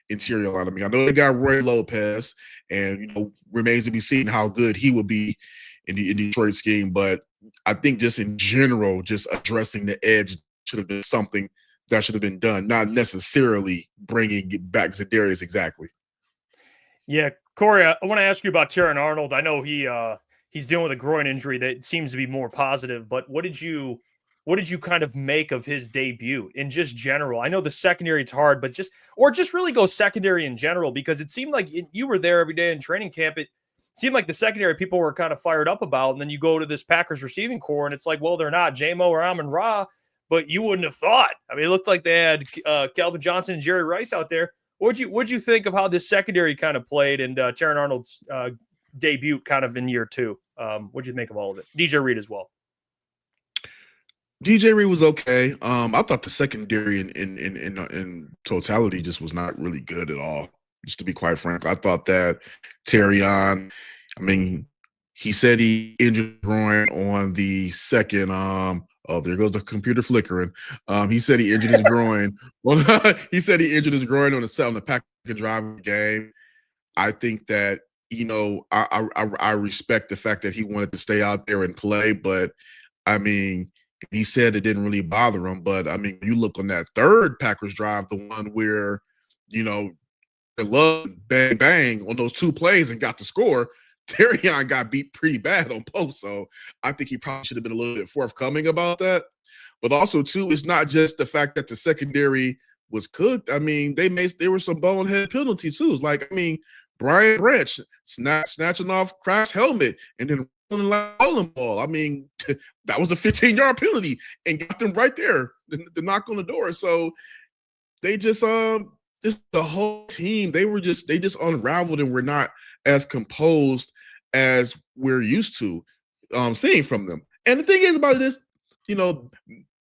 interior line. I mean, I know they got Roy Lopez, and remains to be seen how good he will be in the Detroit scheme. But I think just in general, just addressing the edge should have been something that should have been done, not necessarily bringing back Zadarius exactly. Yeah, Kory, I want to ask you about Terran Arnold. I know he's dealing with a groin injury that seems to be more positive, but what did you kind of make of his debut in just general? I know the secondary is hard, but just really go secondary in general, because it seemed like you were there every day in training camp. It seemed like the secondary people were kind of fired up about, and then you go to this Packers receiving core, and it's like, well, they're not J-Mo or Amon-Ra, but you wouldn't have thought. I mean, it looked like they had Calvin Johnson and Jerry Rice out there. What'd you think of how this secondary kind of played, and Terran Arnold's debut kind of in year 2? What'd you think of all of it? DJ Reed as well. DJ Reed was okay. I thought the secondary in totality just was not really good at all, just to be quite frank. I thought that Terrion, he said he injured his groin on the second. There goes the computer flickering. He said he injured his groin. He said he injured his groin on the Packers drive game. I think that, I respect the fact that he wanted to stay out there and play, but he said it didn't really bother him. But you look on that third Packers drive, the one where, they loved bang bang on those 2 plays and got the score. Terrion got beat pretty bad on both. So I think he probably should have been a little bit forthcoming about that. But also too, it's not just the fact that the secondary was cooked. There were some bonehead penalties too. It's like, Brian Branch snatching off Kraft's helmet and then rolling ball. That was a 15-yard penalty and got them right there, the knock on the door. So they just the whole team, they just unraveled and were not as composed as we're used to seeing from them. And the thing is about this,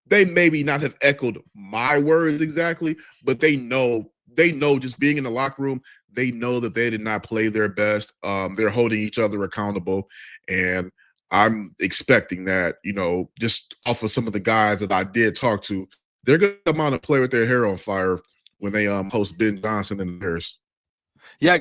they maybe not have echoed my words exactly, but they know just being in the locker room, they know that they did not play their best. They're holding each other accountable. And I'm expecting that, just off of some of the guys that I did talk to, they're going to come out and play with their hair on fire when they host Ben Johnson and the Bears. Yeah,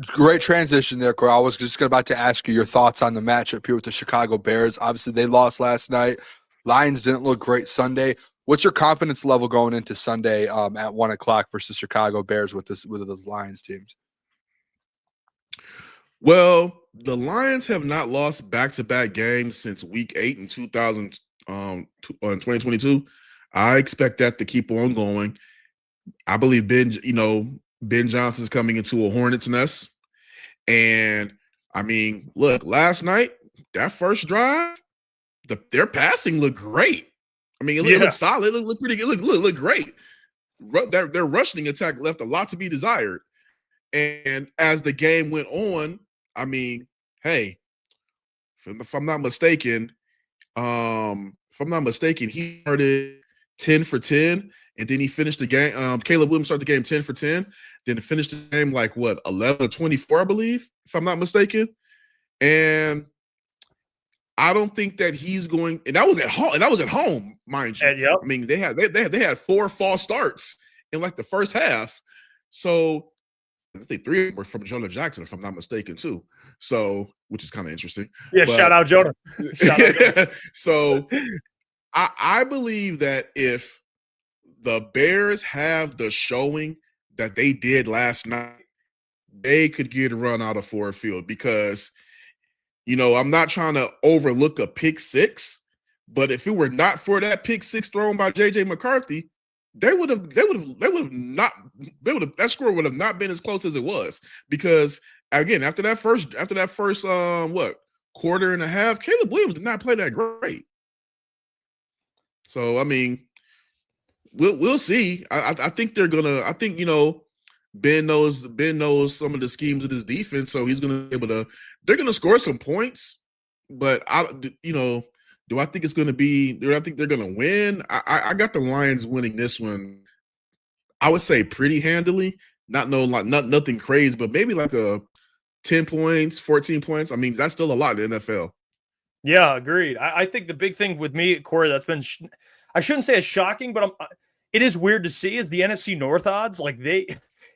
great transition there, Kory. I was just about to ask you your thoughts on the matchup here with the Chicago Bears. Obviously, they lost last night. Lions didn't look great Sunday. What's your confidence level going into Sunday at 1:00 versus Chicago Bears with those Lions teams? Well, the Lions have not lost back-to-back games since Week 8 in 2022. I expect that to keep on going. I believe Ben Johnson's coming into a hornet's nest. And I mean, look, last night, that first drive, their passing looked great. I mean, it looked solid. It looked pretty good. It looked great. Their rushing attack left a lot to be desired. And as the game went on, I mean, hey, if I'm not mistaken, he started 10 for 10, and then he finished the game. Caleb Williams started the game 10 for 10, then finished the game like 11 or 24, I believe, if I'm not mistaken. And I don't think that he's going, and that was at home. And that was at home, mind you. Yep. I mean, they had 4 false starts in like the first half. So I think 3 were from Jonah Jackson, if I'm not mistaken, too. So, which is kind of interesting. Yeah, shout out Jonah. So I believe that if the Bears have the showing that they did last night, they could get a run out of Ford Field because, I'm not trying to overlook a pick six, but if it were not for that pick six thrown by J.J. McCarthy, that score would have not been as close as it was. Because again, after that first quarter and a half, Caleb Williams did not play that great. So I mean, we'll see. I think they're gonna. I think Ben knows some of the schemes of this defense, so he's gonna be able to. They're gonna score some points, but do I think it's gonna be? Do I think they're gonna win? I got the Lions winning this one. I would say pretty handily. Nothing crazy, but maybe like a 10 points, 14 points. I mean, that's still a lot in the NFL. Yeah, agreed. I think the big thing with me, Kory, that's been I shouldn't say it's shocking, but it is weird to see is the NFC North odds. Like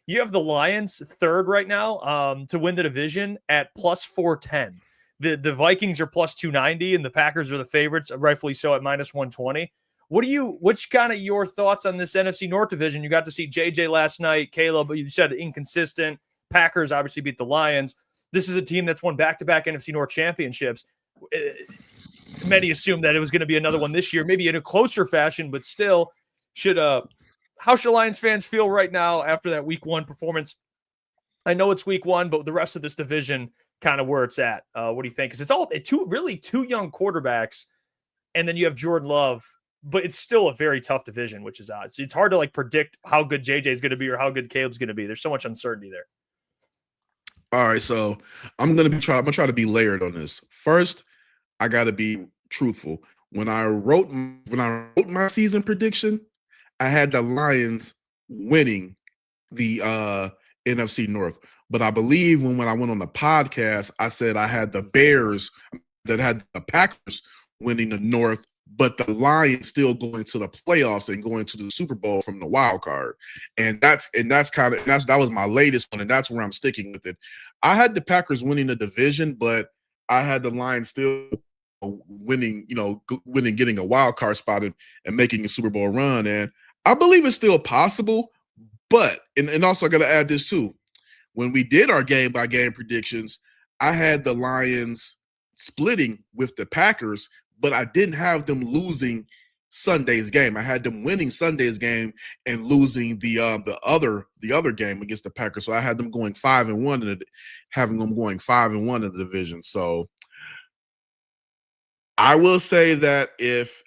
you have the Lions third right now to win the division at plus 410. The Vikings are plus 290 and the Packers are the favorites, rightfully so, at minus 120. What's kind of your thoughts on this NFC North division? You got to see JJ last night. Caleb, you said inconsistent. Packers obviously beat the Lions. This is a team that's won back-to-back NFC North championships. Many assume that it was going to be another one this year, maybe in a closer fashion, but still, how should Lions fans feel right now after that week 1 performance? I know it's week 1, but the rest of this division kind of where it's at. What do you think? Because it's all two young quarterbacks, and then you have Jordan Love, but it's still a very tough division, which is odd. So it's hard to predict how good JJ is going to be or how good Caleb's going to be. There's so much uncertainty there. All right, so I'm gonna try to be layered on this. First, I got to be truthful. When I wrote my season prediction, I had the Lions winning the NFC North. But I believe when I went on the podcast, I said I had the Bears that had the Packers winning the North, but the Lions still going to the playoffs and going to the Super Bowl from the wild card. And that was my latest one, and that's where I'm sticking with it. I had the Packers winning the division, but I had the Lions still winning, getting a wild card spot and making a Super Bowl run. And I believe it's still possible, but and also I got to add this too. When we did our game by game predictions, I had the Lions splitting with the Packers, but I didn't have them losing Sunday's game. I had them winning Sunday's game and losing the other game against the Packers. So I had them going 5-1 and having them going 5-1 in the division. So I will say that if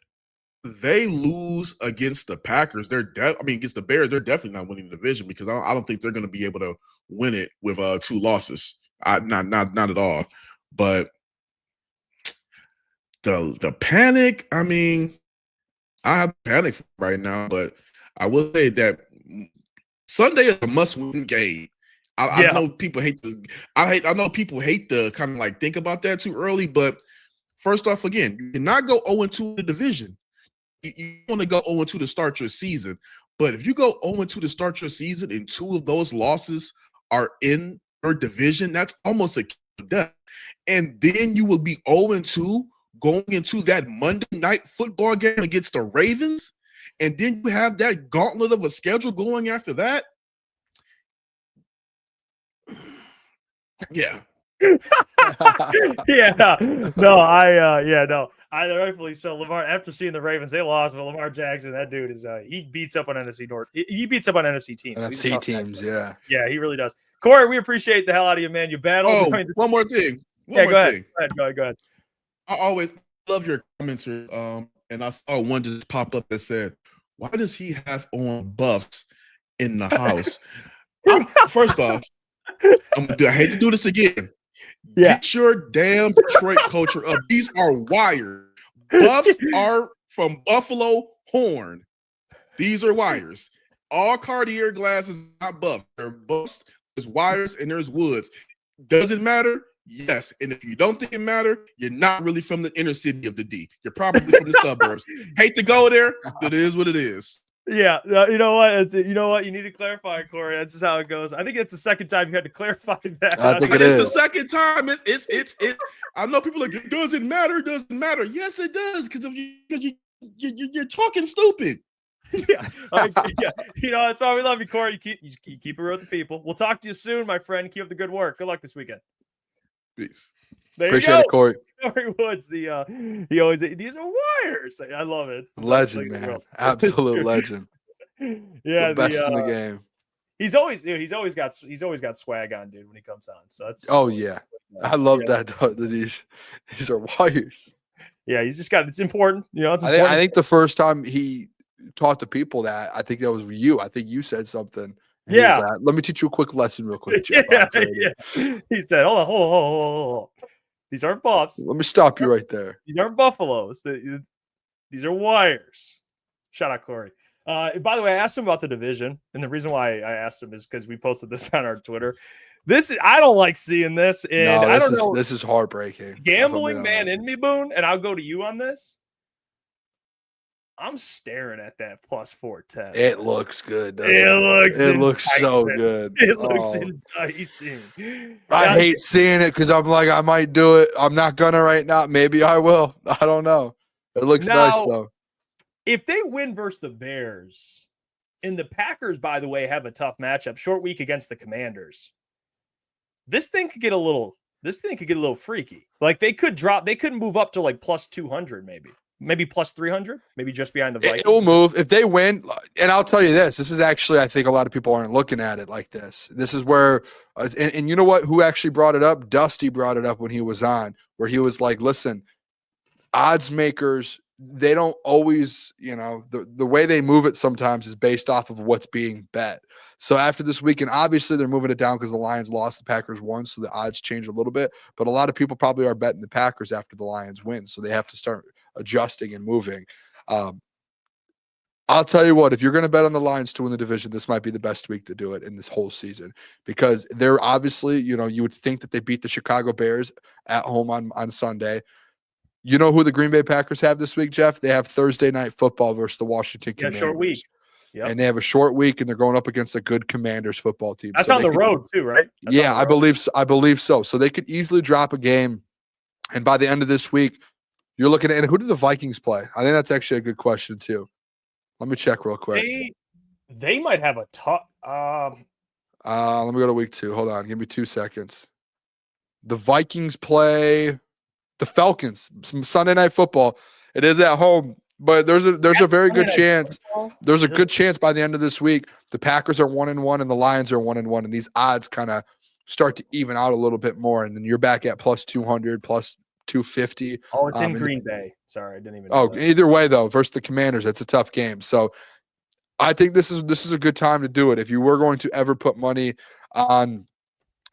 they lose against the Packers, against the Bears, they're definitely not winning the division because I don't think they're going to be able to win it with 2 losses. Not at all. But the panic, I mean, I have panic right now, but I will say that Sunday is a must-win game. I know people hate I know people hate to kind of think about that too early, but first off, again, you cannot go 0-2 in the division. You want to go 0-2 to start your season. But if you go 0-2 to start your season and 2 of those losses are in your division, that's almost a death. And then you will be 0-2 going into that Monday night football game against the Ravens. And then you have that gauntlet of a schedule going after that. Yeah. I rightfully so. Lamar, after seeing the Ravens, they lost, but Lamar Jackson, that dude is he beats up on NFC North. He beats up on NFC teams. NFC teams, yeah. Yeah, he really does. Kory, we appreciate the hell out of you, man. You battled. Oh, one more thing. Go ahead. Go ahead. I always love your comments. And I saw one just pop up that said, "Why does he have on buffs in the house?" First off, I hate to do this again. Yeah. Get your damn Detroit culture up. These are wires. Buffs are from Buffalo Horn. These are wires. All Cartier glasses not buffs. They're buffs. There's wires and there's woods. Does it matter? Yes. And if you don't think it matter, you're not really from the inner city of the D. You're probably from the suburbs. Hate to go there, but it is what it is. Yeah, you know what? You need to clarify, Kory. That's just how it goes. I think it's the second time you had to clarify that. I think it's the second time. It's. I know people are like, does it matter? Doesn't matter. Yes, it does. Because you're talking stupid. Yeah. That's why we love you, Kory. You keep it real with the people. We'll talk to you soon, my friend. Keep up the good work. Good luck this weekend. Peace. There Appreciate it, Kory. Kory Woods, these are wires. I love it. Legend, man. Absolute legend. Yeah, the best in the game. He's always got swag on, dude, when he comes on. So that's yeah. I love that though. These are wires. Yeah, he's just got it's important. It's important. I think the first time he taught the people that, I think that was you. I think you said something. Yeah. Let me teach you a quick lesson real quick, Jeff. Yeah. He said, hold on. These aren't buffs. Let me stop you right there. These aren't buffaloes. These are wires. Shout out, Kory. By the way, I asked him about the division, and the reason why I asked him is because we posted this on our Twitter. I don't like seeing this, and I don't know. This is heartbreaking. Gambling man in me, Boone, and I'll go to you on this. I'm staring at that plus 410. It looks good. It looks so good. It looks enticing. I hate seeing it because I'm like, I might do it. I'm not gonna right now. Maybe I will. I don't know. It looks nice though. If they win versus the Bears, and the Packers, by the way, have a tough matchup, short week against the Commanders. This thing could get a little freaky. Like they could move up to like plus 200, maybe plus 300, maybe just behind the Vikings. It will move if they win. And I'll tell you this is actually, I think a lot of people aren't looking at it like this. This is where, and you know what, who actually brought it up? Dusty brought it up when he was on, where he was like, listen, odds makers, they don't always, the way they move it sometimes is based off of what's being bet. So after this weekend, obviously they're moving it down because the Lions lost, the Packers won, so the odds change a little bit. But a lot of people probably are betting the Packers after the Lions win, so they have to start adjusting and moving. I'll tell you what, if you're going to bet on the Lions to win the division, this might be the best week to do it in this whole season, because they're obviously, you would think that they beat the Chicago Bears at home on Sunday. You know who the Green Bay Packers have this week, Jeff? They have Thursday Night Football versus the Washington Commanders. Short week. Yep. And they have a short week, and they're going up against a good Commanders football team. That's on the road too, right? I believe so. So they could easily drop a game, and by the end of this week, you're looking at, and who do the Vikings play? I think that's actually a good question too. Let me check real quick. They might have a tough. Let me go to week 2. Hold on, give me 2 seconds. The Vikings play the Falcons. Some Sunday Night Football. It is at home, but there's a very good chance. There's a good chance by the end of this week, the Packers are 1-1 and the Lions are 1-1, and these odds kind of start to even out a little bit more, and then you're back at plus 200, plus 250. Oh, it's in Green Bay. Sorry, I didn't even know that. Either way though, versus the Commanders, it's a tough game. So I think this is a good time to do it. If you were going to ever put money on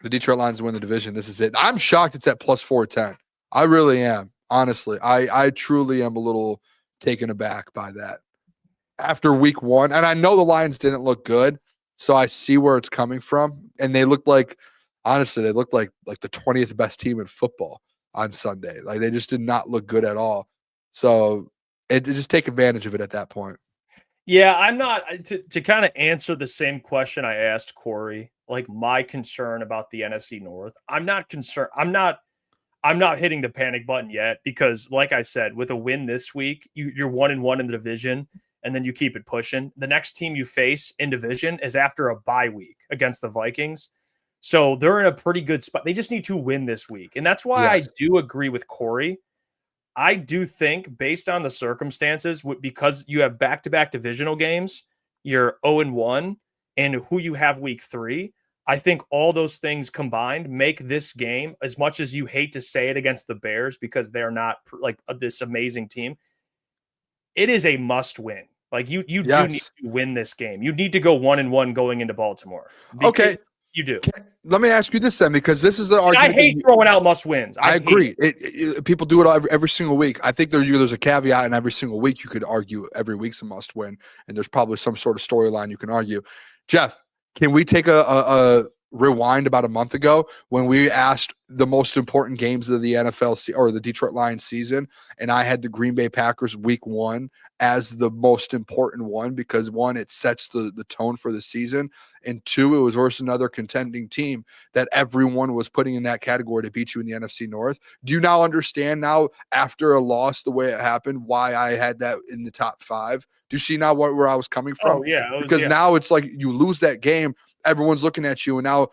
the Detroit Lions to win the division, this is it. I'm shocked it's at plus 410. I really am. Honestly, I truly am a little taken aback by that after week 1. And I know the Lions didn't look good, so I see where it's coming from. And they looked like, honestly, the 20th best team in football on Sunday. Like, they just did not look good at all. So just take advantage of it at that point. Yeah, I'm not to kind of answer the same question I asked Kory, like my concern about the NFC North. I'm not concerned. I'm not hitting the panic button yet, because like I said, with a win this week, you're 1-1 in the division, and then you keep it pushing. The next team you face in division is after a bye week against the Vikings. So they're in a pretty good spot. They just need to win this week. And that's why I do agree with Kory. I do think, based on the circumstances, because you have back-to-back divisional games, you're 0-1, and who you have week 3, I think all those things combined make this game, as much as you hate to say it against the Bears because they're not like this amazing team, it is a must-win. Like you do need to win this game. You need to go 1-1 going into Baltimore. Okay. You do. Let me ask you this then, because this is the argument. I hate throwing out must wins. I agree. People do it every single week. I think there's a caveat in every single week. You could argue every week's a must win, and there's probably some sort of storyline you can argue. Jeff, can we take a rewind about a month ago when we asked the most important games of the NFL or the Detroit Lions season, and I had the Green Bay Packers week 1 as the most important one because 1, it sets the tone for the season, and 2, it was versus another contending team that everyone was putting in that category to beat you in the NFC North. Do you now understand now after a loss the way it happened why I had that in the top 5? Do you see now where I was coming from? Oh, yeah. Because now it's like you lose that game, everyone's looking at you, and now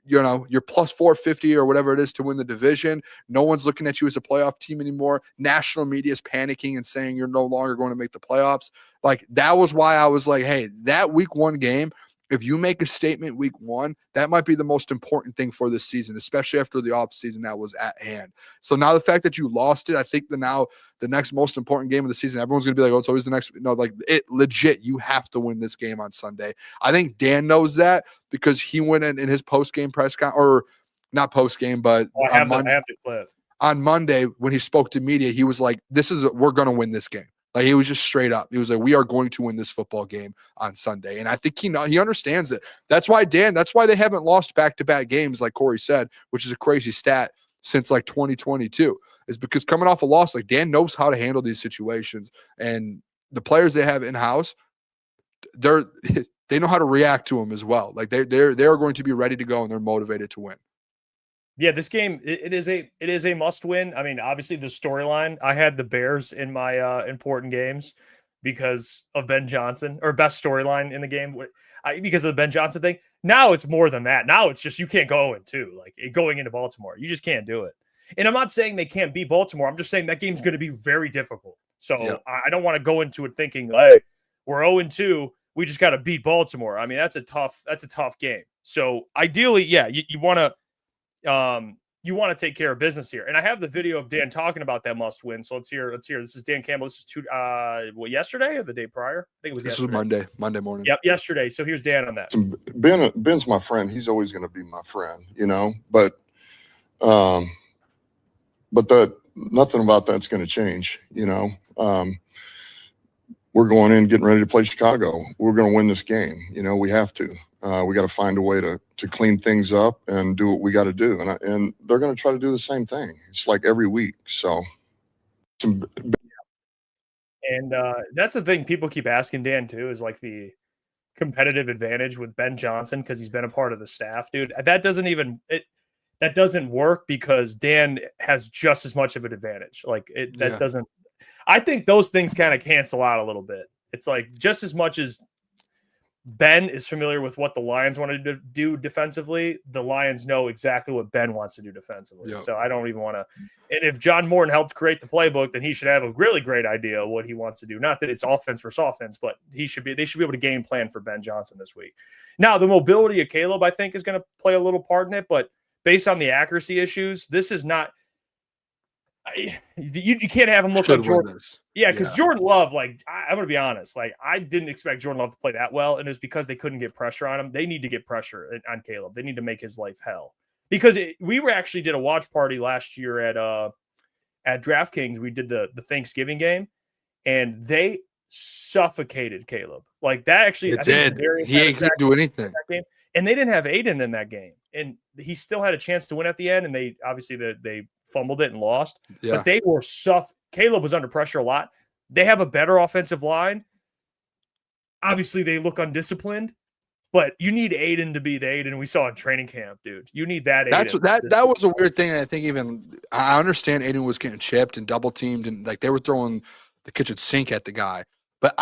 you're plus 450 or whatever it is to win the division. No one's looking at you as a playoff team anymore. National media is panicking and saying you're no longer going to make the playoffs. Like, that was why I was like, hey, that week 1 game, if you make a statement week 1, that might be the most important thing for this season, especially after the offseason that was at hand. So now the fact that you lost it, I think the next most important game of the season, everyone's going to be like, oh, it's always the next. No, like, it legit, you have to win this game on Sunday. I think Dan knows that because he went in his post-game press conference, or not post-game, but I have the clip. On Monday when he spoke to media, he was like, we're going to win this game. Like, he was just straight up. He was like, we are going to win this football game on Sunday. And I think he understands it. That's why they haven't lost back-to-back games, like Kory said, which is a crazy stat since like 2022, is because coming off a loss, like, Dan knows how to handle these situations. And the players they have in-house, they know how to react to them as well. Like, they're going to be ready to go, and they're motivated to win. Yeah, this game, it is a must win. I mean, obviously the storyline, I had the Bears in my important games because of Ben Johnson, or best storyline in the game because of the Ben Johnson thing. Now it's more than that. Now it's just, you can't go 0-2, like going into Baltimore. You just can't do it. And I'm not saying they can't beat Baltimore. I'm just saying that game's going to be very difficult. So I don't want to go into it thinking, hey, we're 0-2. We just got to beat Baltimore. I mean, that's a tough game. So ideally, you want to take care of business here. And I have the video of Dan talking about that must win. So let's hear. This is Dan Campbell. This is yesterday or the day prior? I think it was yesterday. This was Monday morning. Yep, yesterday. So here's Dan on that. Ben's my friend. He's always going to be my friend, but nothing about that's going to change, we're going in getting ready to play Chicago. We're going to win this game. We have to. We got to find a way to clean things up and do what we got to do. And they're going to try to do the same thing. It's like every week. So. And that's the thing people keep asking Dan too, is like the competitive advantage with Ben Johnson, because he's been a part of the staff, dude. That doesn't work because Dan has just as much of an advantage. Doesn't. I think those things kind of cancel out a little bit. It's like, just as much as Ben is familiar with what the Lions want to do defensively, the Lions know exactly what Ben wants to do defensively. Yep. So I don't even want to. And if John Morton helped create the playbook, then he should have a really great idea of what he wants to do. Not that it's offense versus offense, but they should be able to game plan for Ben Johnson this week. Now, the mobility of Caleb, I think, is going to play a little part in it, but based on the accuracy issues, this is not. You can't have him look like Jordan. Yeah, because Jordan Love, I'm going to be honest, I didn't expect Jordan Love to play that well, and it was because they couldn't get pressure on him. They need to get pressure on Caleb. They need to make his life hell. Because we actually did a watch party last year at DraftKings. We did the Thanksgiving game, and they suffocated Caleb. Like, that actually, it did. He ain't do anything. And they didn't have Aiden in that game, and he still had a chance to win at the end. And they fumbled it and lost. Yeah. But they were Caleb was under pressure a lot. They have a better offensive line. Obviously, they look undisciplined, but you need Aiden to be the Aiden we saw in training camp, dude. You need that. That was a weird thing. I think I understand Aiden was getting chipped and double teamed, and they were throwing the kitchen sink at the guy. But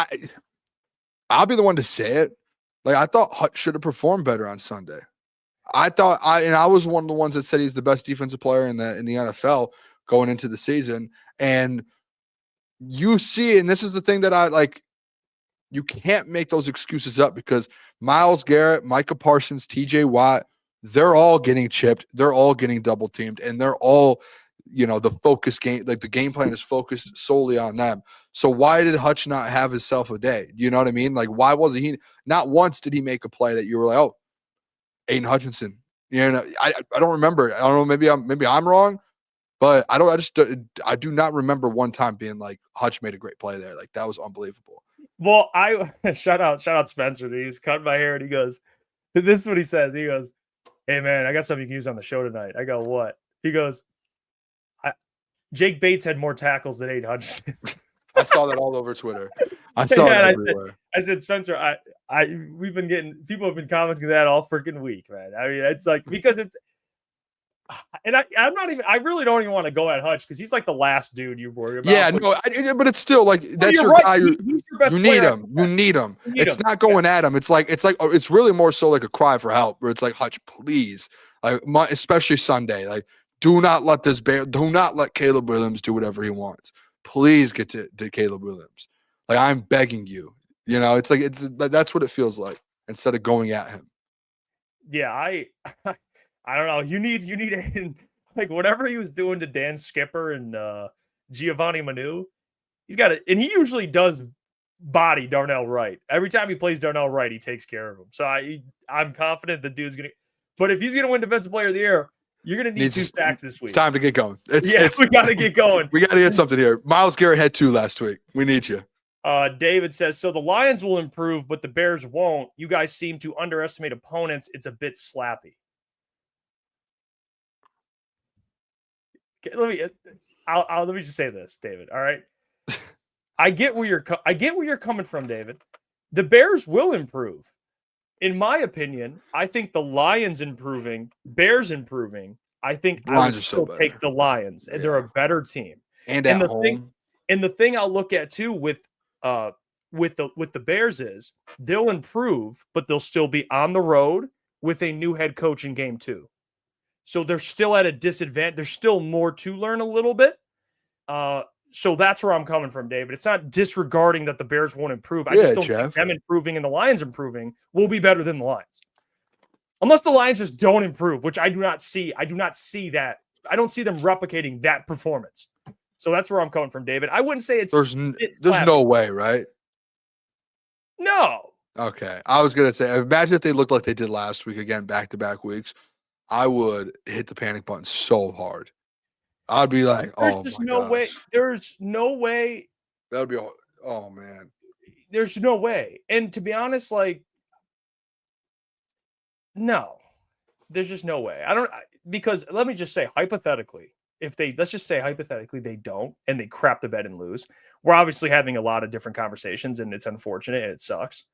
I'll be the one to say it. I thought Hut should have performed better on Sunday. I was one of the ones that said he's the best defensive player in the NFL going into the season. And you see, and this is the thing that I like, you can't make those excuses up because Myles Garrett, Micah Parsons, TJ Watt, they're all getting chipped. They're all getting double teamed, and they're all, the focus game, like the game plan is focused solely on them. So why did Hutch not have himself a day? You know what I mean? Like, why wasn't he? Not once did he make a play that you were like, oh, Aiden Hutchinson. I don't remember. I don't know. Maybe I'm wrong, but I do not remember one time being like Hutch made a great play there. Like that was unbelievable. Well, shout out Spencer. He's cutting my hair and he goes, this is what he says. He goes, hey man, I got something you can use on the show tonight. I go, what? He goes, Jake Bates had more tackles than Aiden Hutchinson. I saw that all over Twitter. I saw it everywhere. I said, Spencer, we've been getting, people have been commenting that all freaking week, man. I mean, it's like, because it's, and I really don't even want to go at Hutch because he's like the last dude you worry about. Yeah, but it's still like, that's your right. guy. He's your best you need him. You need him. It's not going at him. It's really more so like a cry for help where it's like, Hutch, please, like, especially Sunday, like, do not let Caleb Williams do whatever he wants. Please get to Caleb Williams. Like, I'm begging you. It's like that's what it feels like instead of going at him. Yeah, I don't know. You need Aiden, like whatever he was doing to Dan Skipper and Giovanni Manu. He's got it, and he usually does body Darnell Wright. Every time he plays Darnell Wright, he takes care of him. So I'm confident the dude's gonna. But if he's gonna win Defensive Player of the Year, you're going to need 2 sacks this week. It's time to get going. We got to get going. We got to get something here. Myles Garrett had 2 last week. We need you. David says, so the Lions will improve, but the Bears won't. You guys seem to underestimate opponents. It's a bit slappy. Okay, let me just say this, David. All right. I get where you're coming from, David. The Bears will improve. In my opinion, I think the Lions improving, Bears improving. I think I would still take the Lions, and they're a better team. And at home. The thing I'll look at too with the Bears is they'll improve, but they'll still be on the road with a new head coach in game 2. So they're still at a disadvantage. There's still more to learn a little bit. So that's where I'm coming from, David. It's not disregarding that the Bears won't improve. I just don't think them improving and the Lions improving will be better than the Lions. Unless the Lions just don't improve, which I do not see. I do not see that. I don't see them replicating that performance. So that's where I'm coming from, David. I wouldn't say there's no way, right? No. Okay. I was going to say, imagine if they looked like they did last week, again, back-to-back weeks. I would hit the panic button so hard. I'd be like, there's just no way. There's no way. That would be, oh, man. There's no way. And to be honest, like, no. There's just no way. Because let me just say, hypothetically, let's just say hypothetically they don't and they crap the bed and lose. We're obviously having a lot of different conversations and it's unfortunate and it sucks.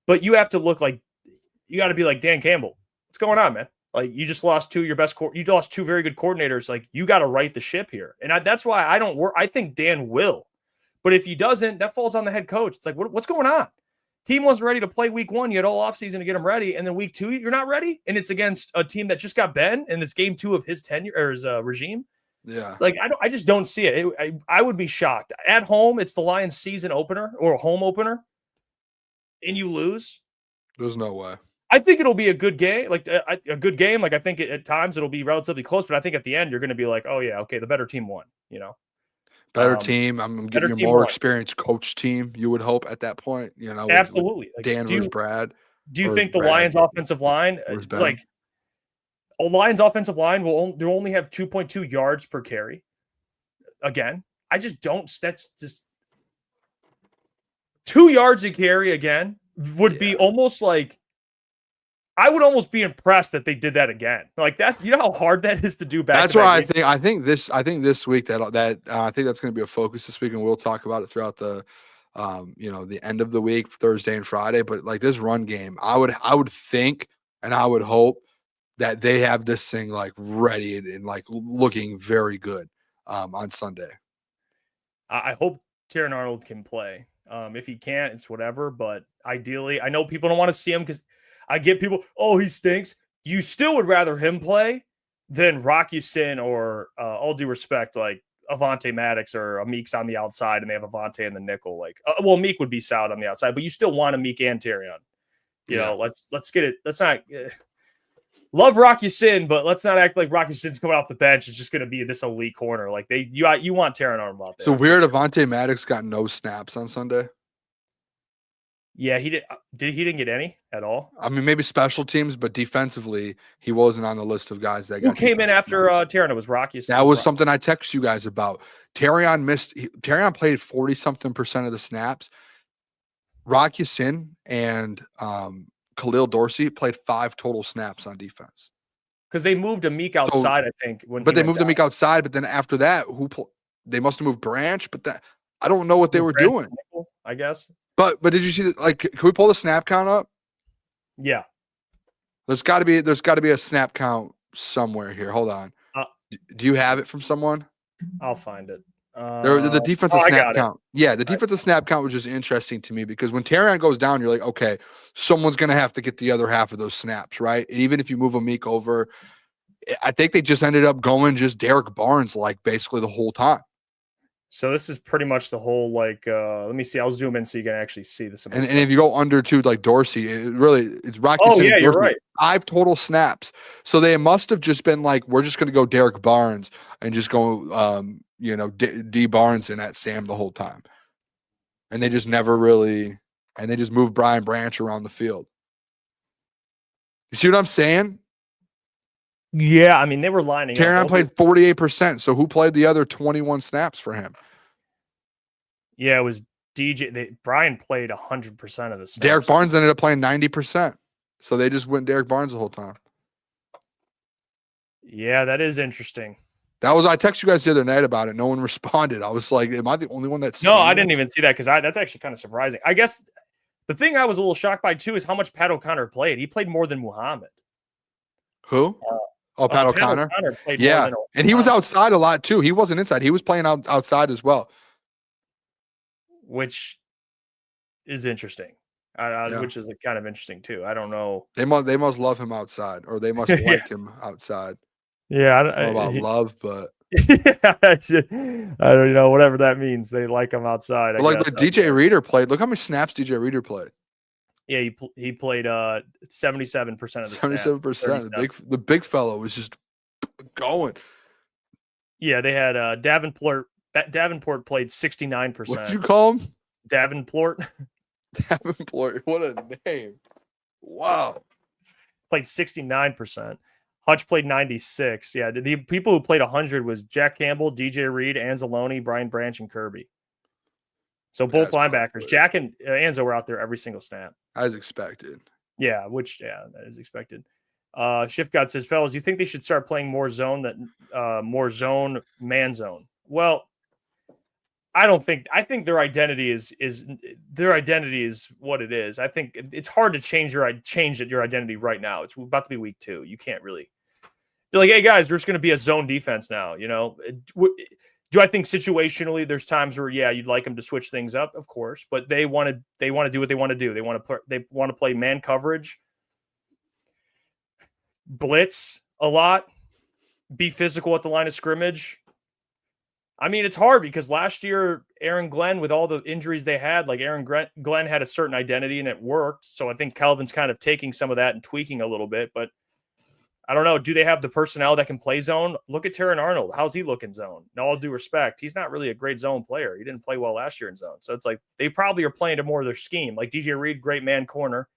But you have to look like, you got to be like Dan Campbell. What's going on, man? Like, you just lost 2 of your best you lost 2 very good coordinators. Like, you got to right the ship here. And that's why I don't work. I think Dan will. But if he doesn't, that falls on the head coach. It's like, what's going on? Team wasn't ready to play week 1. You had all offseason to get them ready. And then week 2, you're not ready. And it's against a team that just got Ben in this game 2 of his tenure or his regime. Yeah. It's like, I just don't see it. I would be shocked. At home, it's the Lions season opener or home opener. And you lose. There's no way. I think it'll be a good game, like a good game. Like, I think at times it'll be relatively close, but I think at the end you're going to be like, oh yeah, okay, the better team won. Better team. I'm getting a more experienced coach team. You would hope at that point. Absolutely. With Dan versus Brad. Do you think the Lions' offensive line, like a Lions' offensive line, will only have 2.2 yards per carry? Again, I just don't. That's just 2 yards a carry again would be almost like. I would almost be impressed that they did that again. Like, that's, how hard that is to do back. That's why I think this week that I think that's going to be a focus this week, and we'll talk about it throughout the the end of the week, Thursday and Friday. But like this run game, I would think and I would hope that they have this thing like ready and like looking very good on Sunday. I hope Terran Arnold can play. If he can't, it's whatever. But ideally, I know people don't want to see him because I get people, oh, he stinks. you still would rather him play than Rocky Sin or all due respect, like Avonte Maddox or Meek's on the outside and they have Avonte in the nickel. Like, Meek would be solid on the outside, but you still want a Meek and Terrion. You know, let's get it. Let's not love Rocky Sin, but let's not act like Rocky Sin's coming off the bench. It's just going to be this elite corner. Like you want Terrion Arnold out there. So weird. Avonte Maddox got no snaps on Sunday. Yeah, he did. He didn't get any at all? I mean, maybe special teams, but defensively, he wasn't on the list of guys that Who came in after Terrion? It was Rocky. That was something I texted you guys about. Terrion played 40-something% of the snaps. Rocky Sin and Khalil Dorsey played 5 total snaps on defense. Because they moved a Meek outside, I think. But they moved a Meek outside, but then after that, they must have moved Branch, but I don't know what they were doing. I guess. But did you see that? Like, can we pull the snap count up? Yeah. There's got to be a snap count somewhere here. Hold on. Do you have it from someone? I'll find it. The defensive snap count. Yeah, the defensive snap count was just interesting to me because when Terrion goes down, you're like, okay, someone's going to have to get the other half of those snaps, right? And even if you move a Meek over, I think they just ended up going just Derek Barnes like basically the whole time. So this is pretty much the whole, like, let me see. I'll zoom in so you can actually see this. And if you go under to like Dorsey, it's Rocky. Oh, yeah, you're right. 5 total snaps. So they must have just been like, we're just going to go Derek Barnes and just go, D Barnes in at Sam the whole time. And they just never really, and they just moved Brian Branch around the field. You see what I'm saying? Yeah, I mean, they were lining Terrion up. played 48%. So who played the other 21 snaps for him? Yeah, it was DJ. Brian played 100% of the snaps. Derek Barnes ended up playing 90%. So they just went Derek Barnes the whole time. Yeah, that is interesting. I texted you guys the other night about it. No one responded. I was like, am I the only one that's No, I didn't even see that because that's actually kind of surprising. I guess the thing I was a little shocked by too is how much Pat O'Connor played. He played more than Muhammad. Who? Pat O'Connor? Played yeah, more than and he was outside a lot too. He wasn't inside. He was playing outside as well. Which is interesting. Which is kind of interesting too. I don't know. They must love him outside, or they must like him outside. Yeah, I don't know about love, but I don't know. Whatever that means, they like him outside. Like DJ Reader played. Look how many snaps DJ Reader played. Yeah, he played 77% of the 77%. The big fellow was just going. Yeah, they had Davenport. Davenport played 69%. What did you call him? Davenport. Davenport. What a name! Wow. Played 69%. Hutch played 96. Yeah, the people who played 100 was Jack Campbell, DJ Reed, Anzalone, Brian Branch, and Kirby. So both linebackers, Jack and Anzo, were out there every single snap. As expected. Yeah, that is expected. Shift God says, fellas, you think they should start playing more zone, man zone? Well, I think their identity is what it is. I think it's hard to change your identity right now. It's about to be week 2. You can't really be like, hey guys, there's going to be a zone defense now. You know, do I think situationally there's times where you'd like them to switch things up, of course, but they want to do what they want to do. They want to play man coverage, blitz a lot, be physical at the line of scrimmage. I mean, it's hard because last year, Aaron Glenn, with all the injuries they had, like Glenn had a certain identity and it worked. So I think Kelvin's kind of taking some of that and tweaking a little bit. But I don't know. Do they have the personnel that can play zone? Look at Terrion Arnold. How's he look in zone? In all due respect, he's not really a great zone player. He didn't play well last year in zone. So it's like they probably are playing to more of their scheme. Like DJ Reed, great man corner.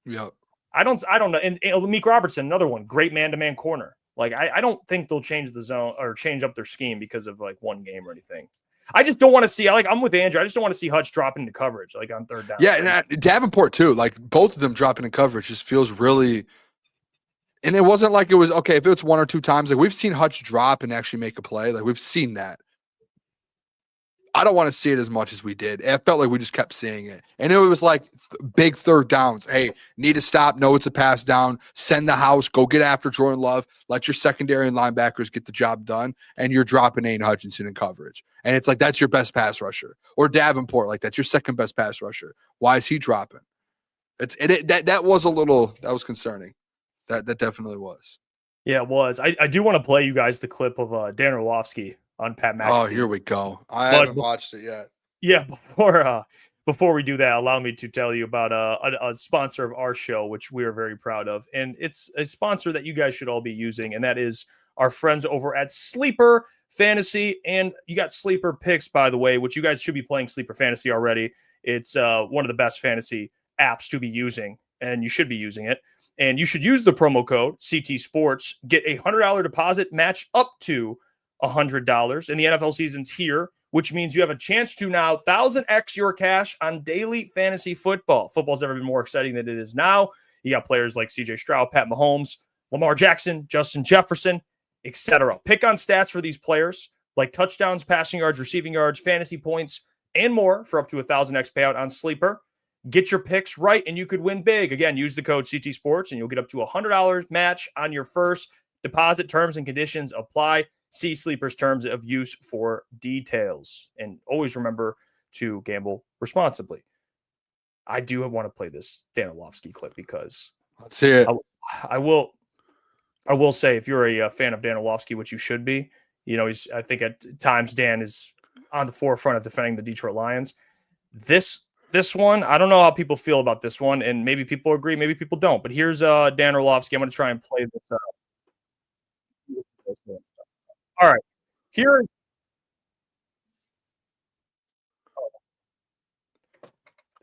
Yeah. I don't know. And Meek Robertson, another one, great man-to-man corner. Like, I don't think they'll change the zone or change up their scheme because of like one game or anything. I just don't want to see, I'm with Andrew. I just don't want to see Hutch dropping into coverage, like on third down. Yeah, and Davenport too. Like both of them dropping in coverage just feels really. And it wasn't like it was okay if it's 1 or 2 times. Like we've seen Hutch drop and actually make a play. Like we've seen that. I don't want to see it as much as we did. It felt like we just kept seeing it. And it was like big third downs. Hey, need to stop. No, it's a pass down. Send the house. Go get after Jordan Love. Let your secondary and linebackers get the job done. And you're dropping Aiden Hutchinson in coverage. And it's like, that's your best pass rusher. Or Davenport, like that's your second best pass rusher. Why is he dropping? That was concerning. That definitely was. Yeah, it was. I do want to play you guys the clip of Dan Orlovsky on Pat McAfee. Oh, here we go. I haven't watched it yet. Yeah, before we do that, allow me to tell you about a sponsor of our show, which we are very proud of. And it's a sponsor that you guys should all be using, and that is our friends over at Sleeper Fantasy. And you got Sleeper Picks, by the way, which you guys should be playing Sleeper Fantasy already. It's one of the best fantasy apps to be using, and you should be using it. And you should use the promo code CT Sports. Get a $100 deposit match up to $100. And the NFL season's here, which means you have a chance to now 1,000x your cash on daily fantasy football. Football's never been more exciting than it is now. You got players like CJ Stroud, Pat Mahomes, Lamar Jackson, Justin Jefferson, etc. Pick on stats for these players like touchdowns, passing yards, receiving yards, fantasy points, and more for up to 1,000x payout on Sleeper. Get your picks right, and you could win big. Again, use the code CT Sports, and you'll get up to a $100 match on your first deposit. Terms and conditions apply. See Sleeper's terms of use for details. And always remember to gamble responsibly. I do want to play this Dan Orlovsky clip because let's hear it. I will say, if you're a fan of Dan Orlovsky, which you should be, I think at times Dan is on the forefront of defending the Detroit Lions. This one, I don't know how people feel about this one, and maybe people agree, maybe people don't. But here's Dan Orlovsky. I'm going to try and play this. All right, here.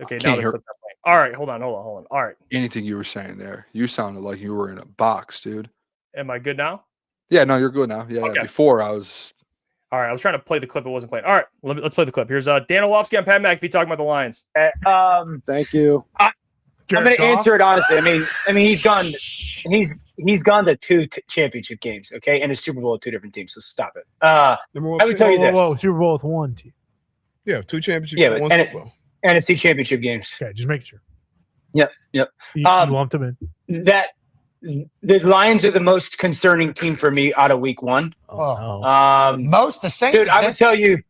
Okay, now they're playing. All right, hold on. All right. Anything you were saying there, you sounded like you were in a box, dude. Am I good now? Yeah, no, you're good now. Yeah, okay. Before I was. All right, I was trying to play the clip. It wasn't playing. All right, let's play the clip. Here's Dan Orlovsky on Pat McAfee talking about the Lions. Thank you. I'm going to answer it honestly. I mean, he's gone to two championship games, okay, and a Super Bowl with two different teams. So stop it. I would tell you this: Super Bowl with one team. Yeah, two championships. Yeah, one Super Bowl. NFC championship games. Okay, just make sure. Yep. You lumped them in. That the Lions are the most concerning team for me out of week one. Most the Saints. Dude, I would tell you.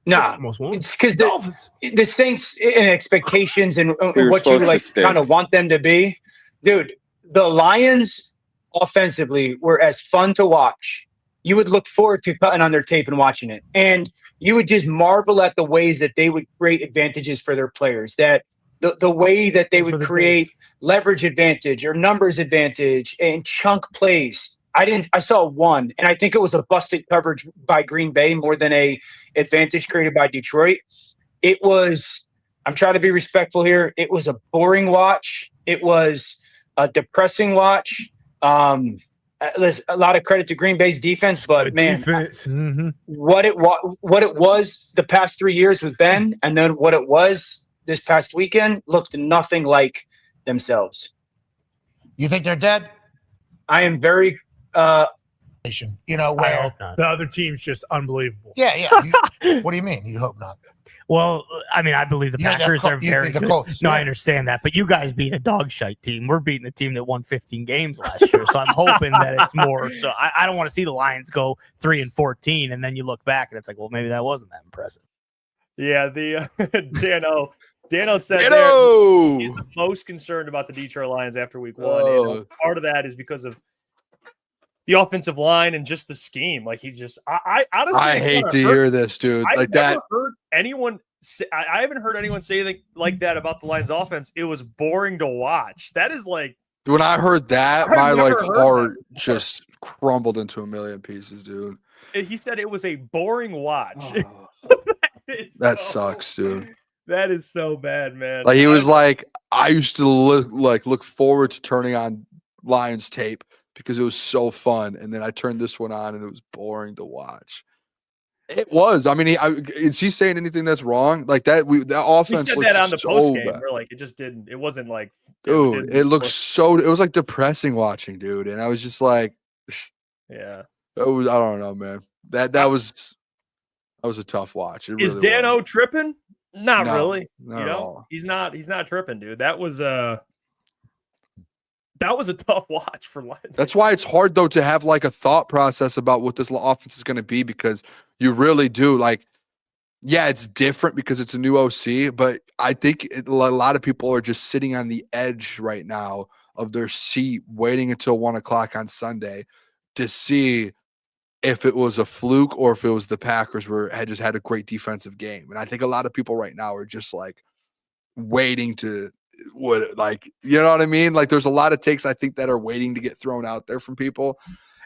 No, because the Saints and expectations and what you kind of want them to be. Dude, the Lions offensively were as fun to watch. You would look forward to cutting on their tape and watching it. And you would just marvel at the ways that they would create advantages for their players, that the way that they would create leverage advantage or numbers advantage and chunk plays. I saw one, and I think it was a busted coverage by Green Bay more than a advantage created by Detroit. It was, I'm trying to be respectful here, it was a boring watch. It was a depressing watch. There's a lot of credit to Green Bay's defense, but man, what it was the past 3 years with Ben, and then what it was this past weekend looked nothing like themselves. You think they're dead? I am very where the other team's just unbelievable. Yeah. What do you mean? You hope not. Well, I mean, I believe the Packers are very good. Colts, no, I understand that. But you guys beat a dog shite team. We're beating a team that won 15 games last year. So I'm hoping that it's more. So I don't want to see the Lions go 3-14, and then you look back and it's like, well, maybe that wasn't that impressive. Yeah, the Dano said he's the most concerned about the Detroit Lions after week one. And part of that is because of the offensive line and just the scheme. Like I honestly, I hate to hear this, dude. I haven't heard anyone say anything like that about the Lions offense. It was boring to watch. That is like, when I heard that, my heart just crumbled into a million pieces, dude. He said it was a boring watch. That sucks, dude. That is so bad, man. Like he was like, I used to look forward to turning on Lions tape because it was so fun, and then I turned this one on and it was boring to watch. It was. I mean, is he saying anything that's wrong? Like that offense. He said that on the post game. Where like it just didn't. It wasn't like. Dude, it looked so. It was like depressing watching, dude, and I was just like, yeah. It was. I don't know, man. That was a tough watch. Is really Dano tripping? Not really. Not at all. He's not tripping, dude. That was a tough watch for Lions. That's why it's hard though to have like a thought process about what this offense is going to be, because you really do yeah, it's different because it's a new OC, but I think a lot of people are just sitting on the edge right now of their seat waiting until 1 o'clock on Sunday to see if it was a fluke or if it was the Packers had just had a great defensive game. And I think a lot of people right now are just like waiting to you know what I mean? Like there's a lot of takes I think that are waiting to get thrown out there from people.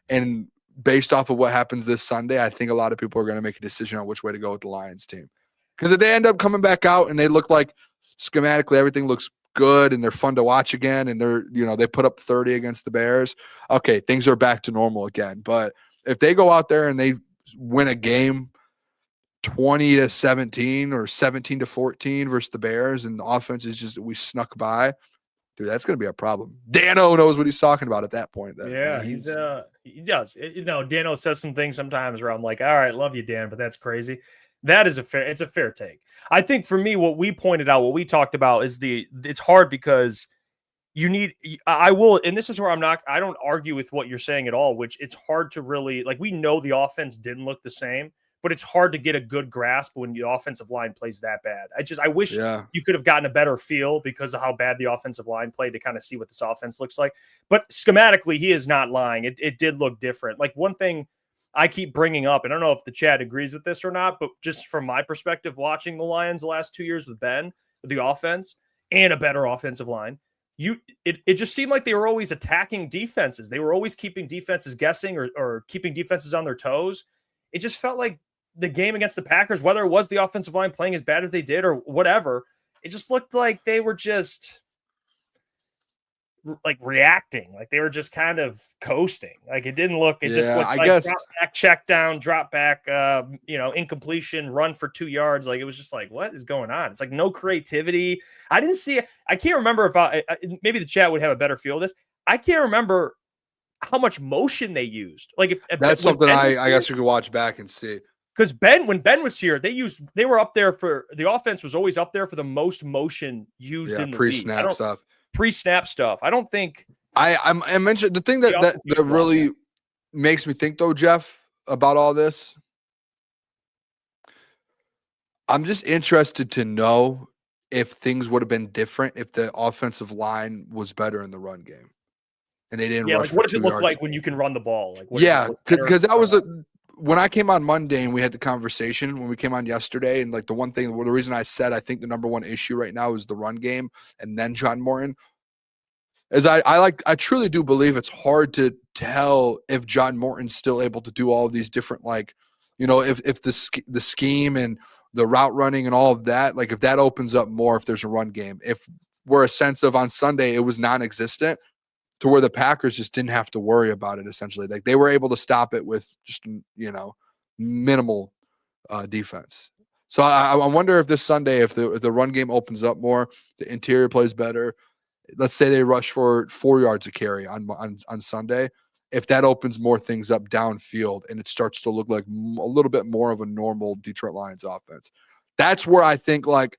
And based off of what happens this Sunday, I think a lot of people are going to make a decision on which way to go with the Lions team. Because if they end up coming back out and they look like schematically everything looks good and they're fun to watch again and they put up 30 against the Bears, okay, things are back to normal again. But if they go out there and they win a game 20-17 or 17-14 versus the Bears and the offense is just we snuck by, dude, that's going to be a problem. Dano knows what he's talking about at that point. Yeah, he does. Dano says some things sometimes where I'm like, all right, love you, Dan, but that's crazy. That is it's a fair take. I think for me, what we pointed out, what we talked about is it's hard because and this is where I don't argue with what you're saying at all, which it's hard to really, like, we know the offense didn't look the same, but it's hard to get a good grasp when the offensive line plays that bad. I wish you could have gotten a better feel because of how bad the offensive line played to kind of see what this offense looks like. But schematically, he is not lying. It did look different. Like one thing I keep bringing up, and I don't know if the chat agrees with this or not, but just from my perspective, watching the Lions the last 2 years with Ben, with the offense and a better offensive line, it just seemed like they were always attacking defenses. They were always keeping defenses guessing or keeping defenses on their toes. It just felt like the game against the Packers, whether it was the offensive line playing as bad as they did or whatever, it just looked like they were just like reacting, like they were just kind of coasting. Like it didn't look, it just looked like drop back, check down, drop back, incompletion, run for 2 yards. Like it was just like, what is going on? It's like no creativity. I didn't see it. I can't remember if maybe the chat would have a better feel of this. I can't remember how much motion they used. Like if that's something I guess you could watch back and see. Because when Ben was here, they were up there for the offense was always up there for the most motion used in the pre-snap stuff. Pre-snap stuff. I don't think I mentioned the thing that really makes me think though, Jeff, about all this. I'm just interested to know if things would have been different if the offensive line was better in the run game and they didn't rush. Like what does it look like when you can run the ball? Like because that was when I came on Monday and we had the conversation when we came on yesterday, and like the reason I said I think the number one issue right now is the run game and then John Morton is I truly do believe it's hard to tell if John Morton's still able to do all of these different, like, if the scheme and the route running and all of that, like if that opens up more, if there's a run game, if we're a sense of on Sunday, it was non-existent to where the Packers just didn't have to worry about it. Essentially, like they were able to stop it with just, minimal defense. So I wonder if this Sunday, if the run game opens up more, the interior plays better. Let's say they rush for 4 yards a carry on Sunday. If that opens more things up downfield and it starts to look like a little bit more of a normal Detroit Lions offense, that's where I think like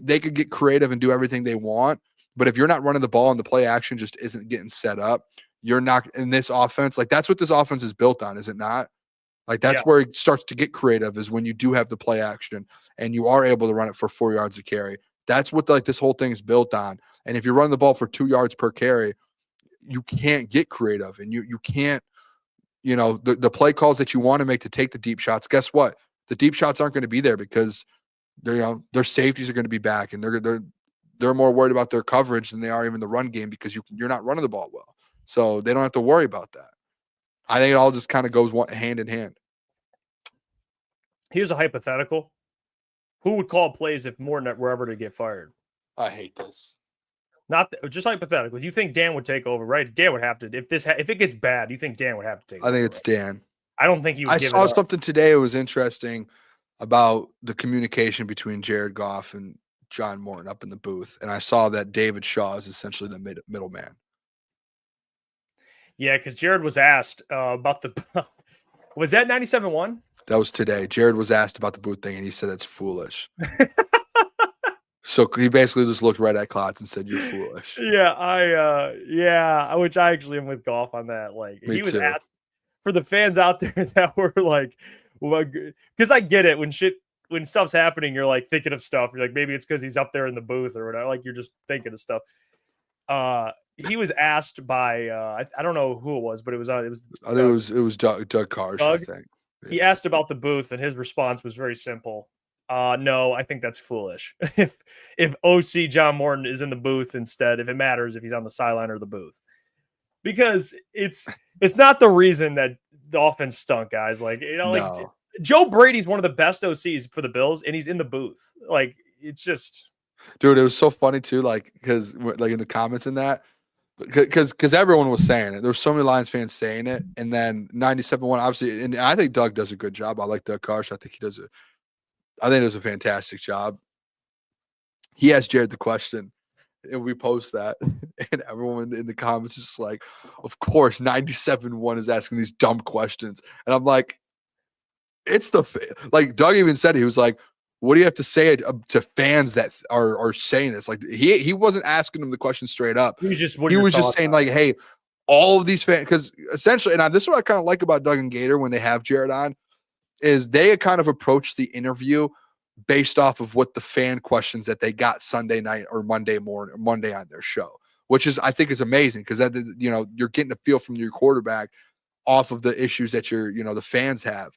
they could get creative and do everything they want. But if you're not running the ball and the play action just isn't getting set up, you're not in this offense. Like that's what this offense is built on, is it not? Like that's where it starts to get creative, is when you do have the play action and you are able to run it for 4 yards a carry. That's what this whole thing is built on. And if you run the ball for 2 yards per carry, you can't get creative, and you can't, the play calls that you want to make to take the deep shots. Guess what? The deep shots aren't going to be there because their safeties are going to be back, and they're more worried about their coverage than they are even the run game, because you're not running the ball well. So they don't have to worry about that. I think it all just kind of goes hand in hand. Here's a hypothetical. Who would call plays if Morton were ever to get fired? I hate this. Just hypothetical. Do you think Dan would take over? Right? Dan would have to. If it gets bad, do you think Dan would have to take over? I think it's Dan. I don't think he would. I saw something today. It was interesting about the communication between Jared Goff and John Morton up in the booth, and I saw that David Shaw is essentially the middleman. Yeah, because Jared was asked about the. Was that 97.1? That was today. Jared was asked about the booth thing, and he said that's foolish. So he basically just looked right at Klotz and said, "You're foolish." Yeah, which I actually am with Goff on that. Like he was asked, for the fans out there that were like, because I get it when stuff's happening, you're like thinking of stuff. You're like, maybe it's because he's up there in the booth or whatever. Like you're just thinking of stuff. he was asked by I don't know who it was, but it was I think it was Doug Karsh. I think he asked about the booth, and his response was very simple. No, I think that's foolish. if OC John Morton is in the booth instead, if it matters if he's on the sideline or the booth, because it's not the reason that the offense stunk, guys. Like like Joe Brady's one of the best OCs for the Bills, and he's in the booth. Like it's just, dude, it was so funny too. Like because like in the comments in that, because everyone was saying it. There were so many Lions fans saying it, and then 97-1 obviously, and I think Doug does a good job. I like Doug Karsh. I think he does a fantastic job. He asked Jared the question, and we post that, and everyone in the comments is just like, of course, 97-1 is asking these dumb questions. And I'm like, it's like Doug even said, he was like, what do you have to say to fans that are saying this? Like he wasn't asking them the question straight up. He was just saying like, hey, all of these fans, because essentially, and this is what I kind of like about Doug and Gator when they have Jared on, is they kind of approach the interview based off of what the fan questions that they got Sunday night or Monday on their show, which is, I think is amazing. Cause that, you're getting a feel from your quarterback off of the issues that the fans have.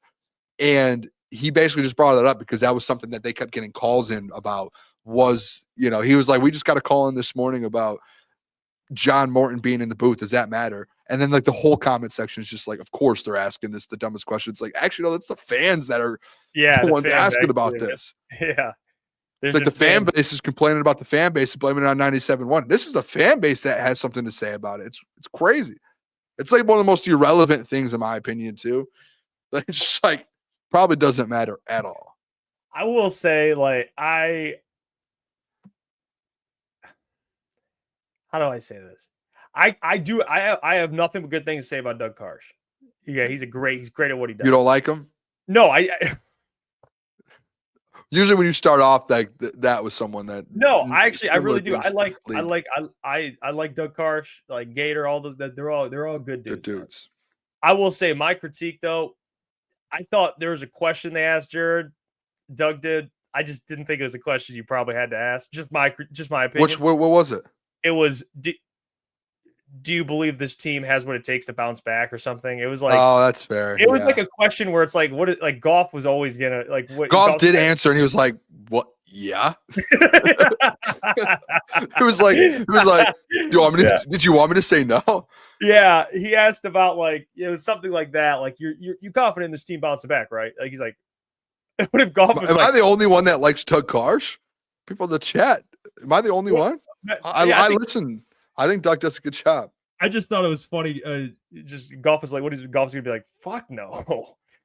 And he basically just brought it up because that was something that they kept getting calls in about was, he was like, we just got a call in this morning about John Morton being in the booth. Does that matter? And then like the whole comment section is just like, of course they're asking this the dumbest question. It's like, actually, no, that's the fans that are the ones asking about this. Yeah. It's like the fan base is complaining about the fan base and blaming it on 97-1. This is the fan base that has something to say about it. It's crazy. It's like one of the most irrelevant things in my opinion too. Like, it's just like probably doesn't matter at all. I will say, like, how do I say this? I have nothing but good things to say about Doug Karsh. Yeah, he's great at what he does. You don't like him? No, I usually when you start off that was someone that I really do. I like Doug Karsh, like Gator, all those they're all good dudes. Good dudes. I will say my critique though, I thought there was a question they asked Jared. Doug did. I just didn't think it was a question you probably had to ask. Just my opinion. What was it? It was, do you believe this team has what it takes to bounce back or something? It was like, oh, that's fair. It was like a question where it's like, like Goff was always gonna like what Goff did answer, and he was like, what? Yeah. It was like, did you want me to say no? Yeah. He asked about like, it was something like that. Like you're confident in this team bouncing back, right? Like he's like, what if Goff was Am I the only one that likes Doug Karsh? People in the chat. Am I the only one? I listen. I think Doug does a good job. I just thought it was funny. Just Goff was like, what is Goff's gonna be like? Fuck no.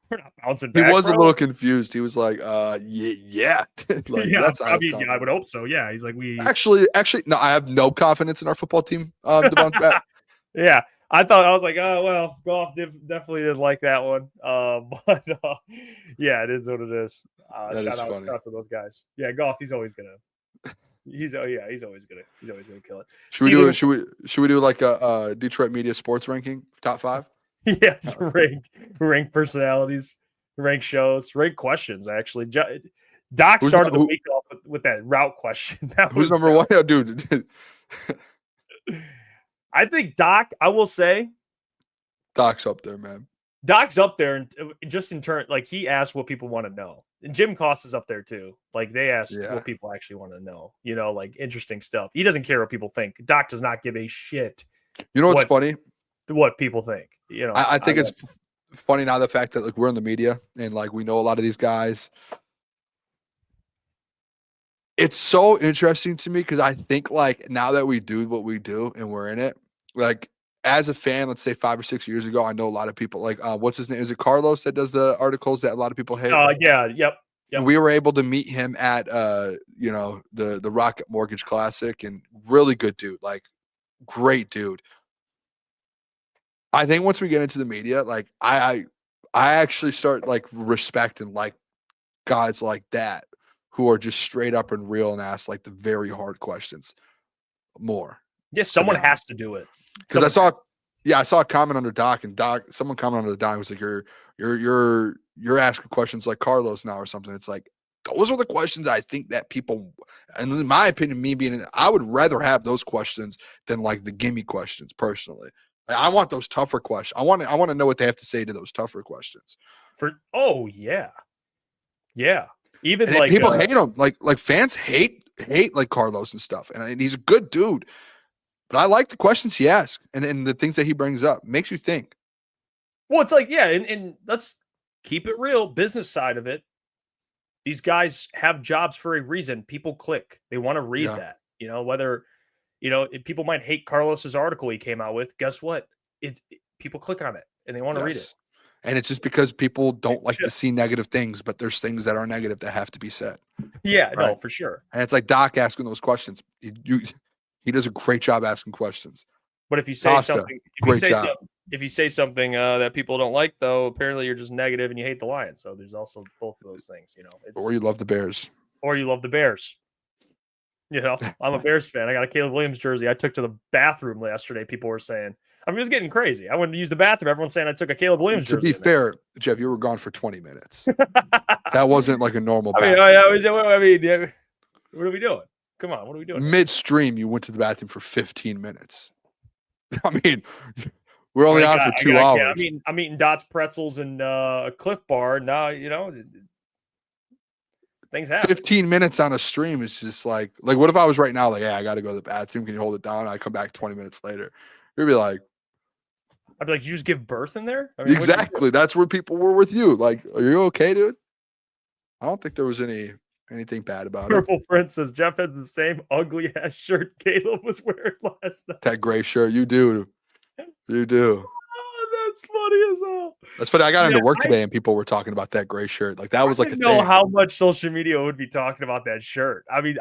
We're not bouncing back. He was a little confused. He was like, yeah. Like, yeah, I would hope so. Yeah. He's like, actually, no, I have no confidence in our football team to bounce back. Yeah. I was like, oh well, Goff definitely didn't like that one. But yeah, it is what it is. Shout out to those guys. Yeah, Goff, he's always gonna kill it. Should we do like a Detroit media sports ranking top 5? Yeah, rank personalities, rank shows, rank questions. Actually, Doc started the week off with that route question. Who's number one? Yeah, dude. I think Doc. I will say, Doc's up there, man. Doc's up there, and just in turn, like he asked what people want to know. And Jim Cost is up there too. Like they asked what people actually want to know. Like interesting stuff. He doesn't care what people think. Doc does not give a shit. You know what's funny? What people think. I think it's funny now the fact that like we're in the media and like we know a lot of these guys. It's so interesting to me because I think like now that we do what we do and we're in it, like as a fan, let's say 5 or 6 years ago, I know a lot of people like what's his name? Is it Carlos that does the articles that a lot of people hate? Yep. And we were able to meet him at the Rocket Mortgage Classic, and really good dude, like great dude. I think once we get into the media, like I actually start like respecting like guys like that who are just straight up and real and ask like the very hard questions more. Yeah, someone has to do it. Because I saw a comment under Doc, and someone commented under the Doc was like, you're asking questions like Carlos now or something. It's like those are the questions I think that people, and in my opinion, me being, I would rather have those questions than like the gimme questions personally. Like, I want those tougher questions. I want to know what they have to say to those tougher questions. Yeah. Even and like people hate him. Like fans hate like Carlos and stuff. And he's a good dude. But I like the questions he asks and the things that he brings up. Makes you think. Well, it's like, yeah, and let's keep it real. Business side of it. These guys have jobs for a reason. People click. They want to read that. You know, whether, you know, people might hate Carlos's article he came out with. Guess what? People click on it and they want to read it. And it's just because people don't like to see negative things, but there's things that are negative that have to be said. Yeah, right? No, for sure. And it's like Doc asking those questions. He does a great job asking questions. But if you say something, if you say something that people don't like, though, apparently you're just negative and you hate the Lions. So there's also both of those things, you know. Or you love the Bears. Or you love the Bears. You know, I'm a Bears fan. I got a Caleb Williams jersey I took to the bathroom yesterday. People were saying, I mean, it was getting crazy. I went to use the bathroom. Everyone's saying I took a Caleb Williams jersey. To be fair, Jeff, you were gone for 20 minutes. That wasn't like a normal bathroom. What are we doing? Come on, what are we doing? Midstream, you went to the bathroom for 15 minutes. I mean, we're only on for 2 hours. I'm eating Dots pretzels and a Cliff Bar. Now, you know, things happen. 15 minutes on a stream is just like what if I was right now, like, hey, I got to go to the bathroom. Can you hold it down? I come back 20 minutes later. You'd be like, I'd be like, did you just give birth in there? I mean, exactly. That's where people were with you. Like, are you okay, dude? I don't think there was anything bad about Purple it. Prince says Jeff has the same ugly ass shirt Caleb was wearing last night. That gray shirt, you do. You do. Oh, that's funny as hell. That's funny. I got into work today and people were talking about that gray shirt. Like that was like a know thing. How much social media would be talking about that shirt. I mean,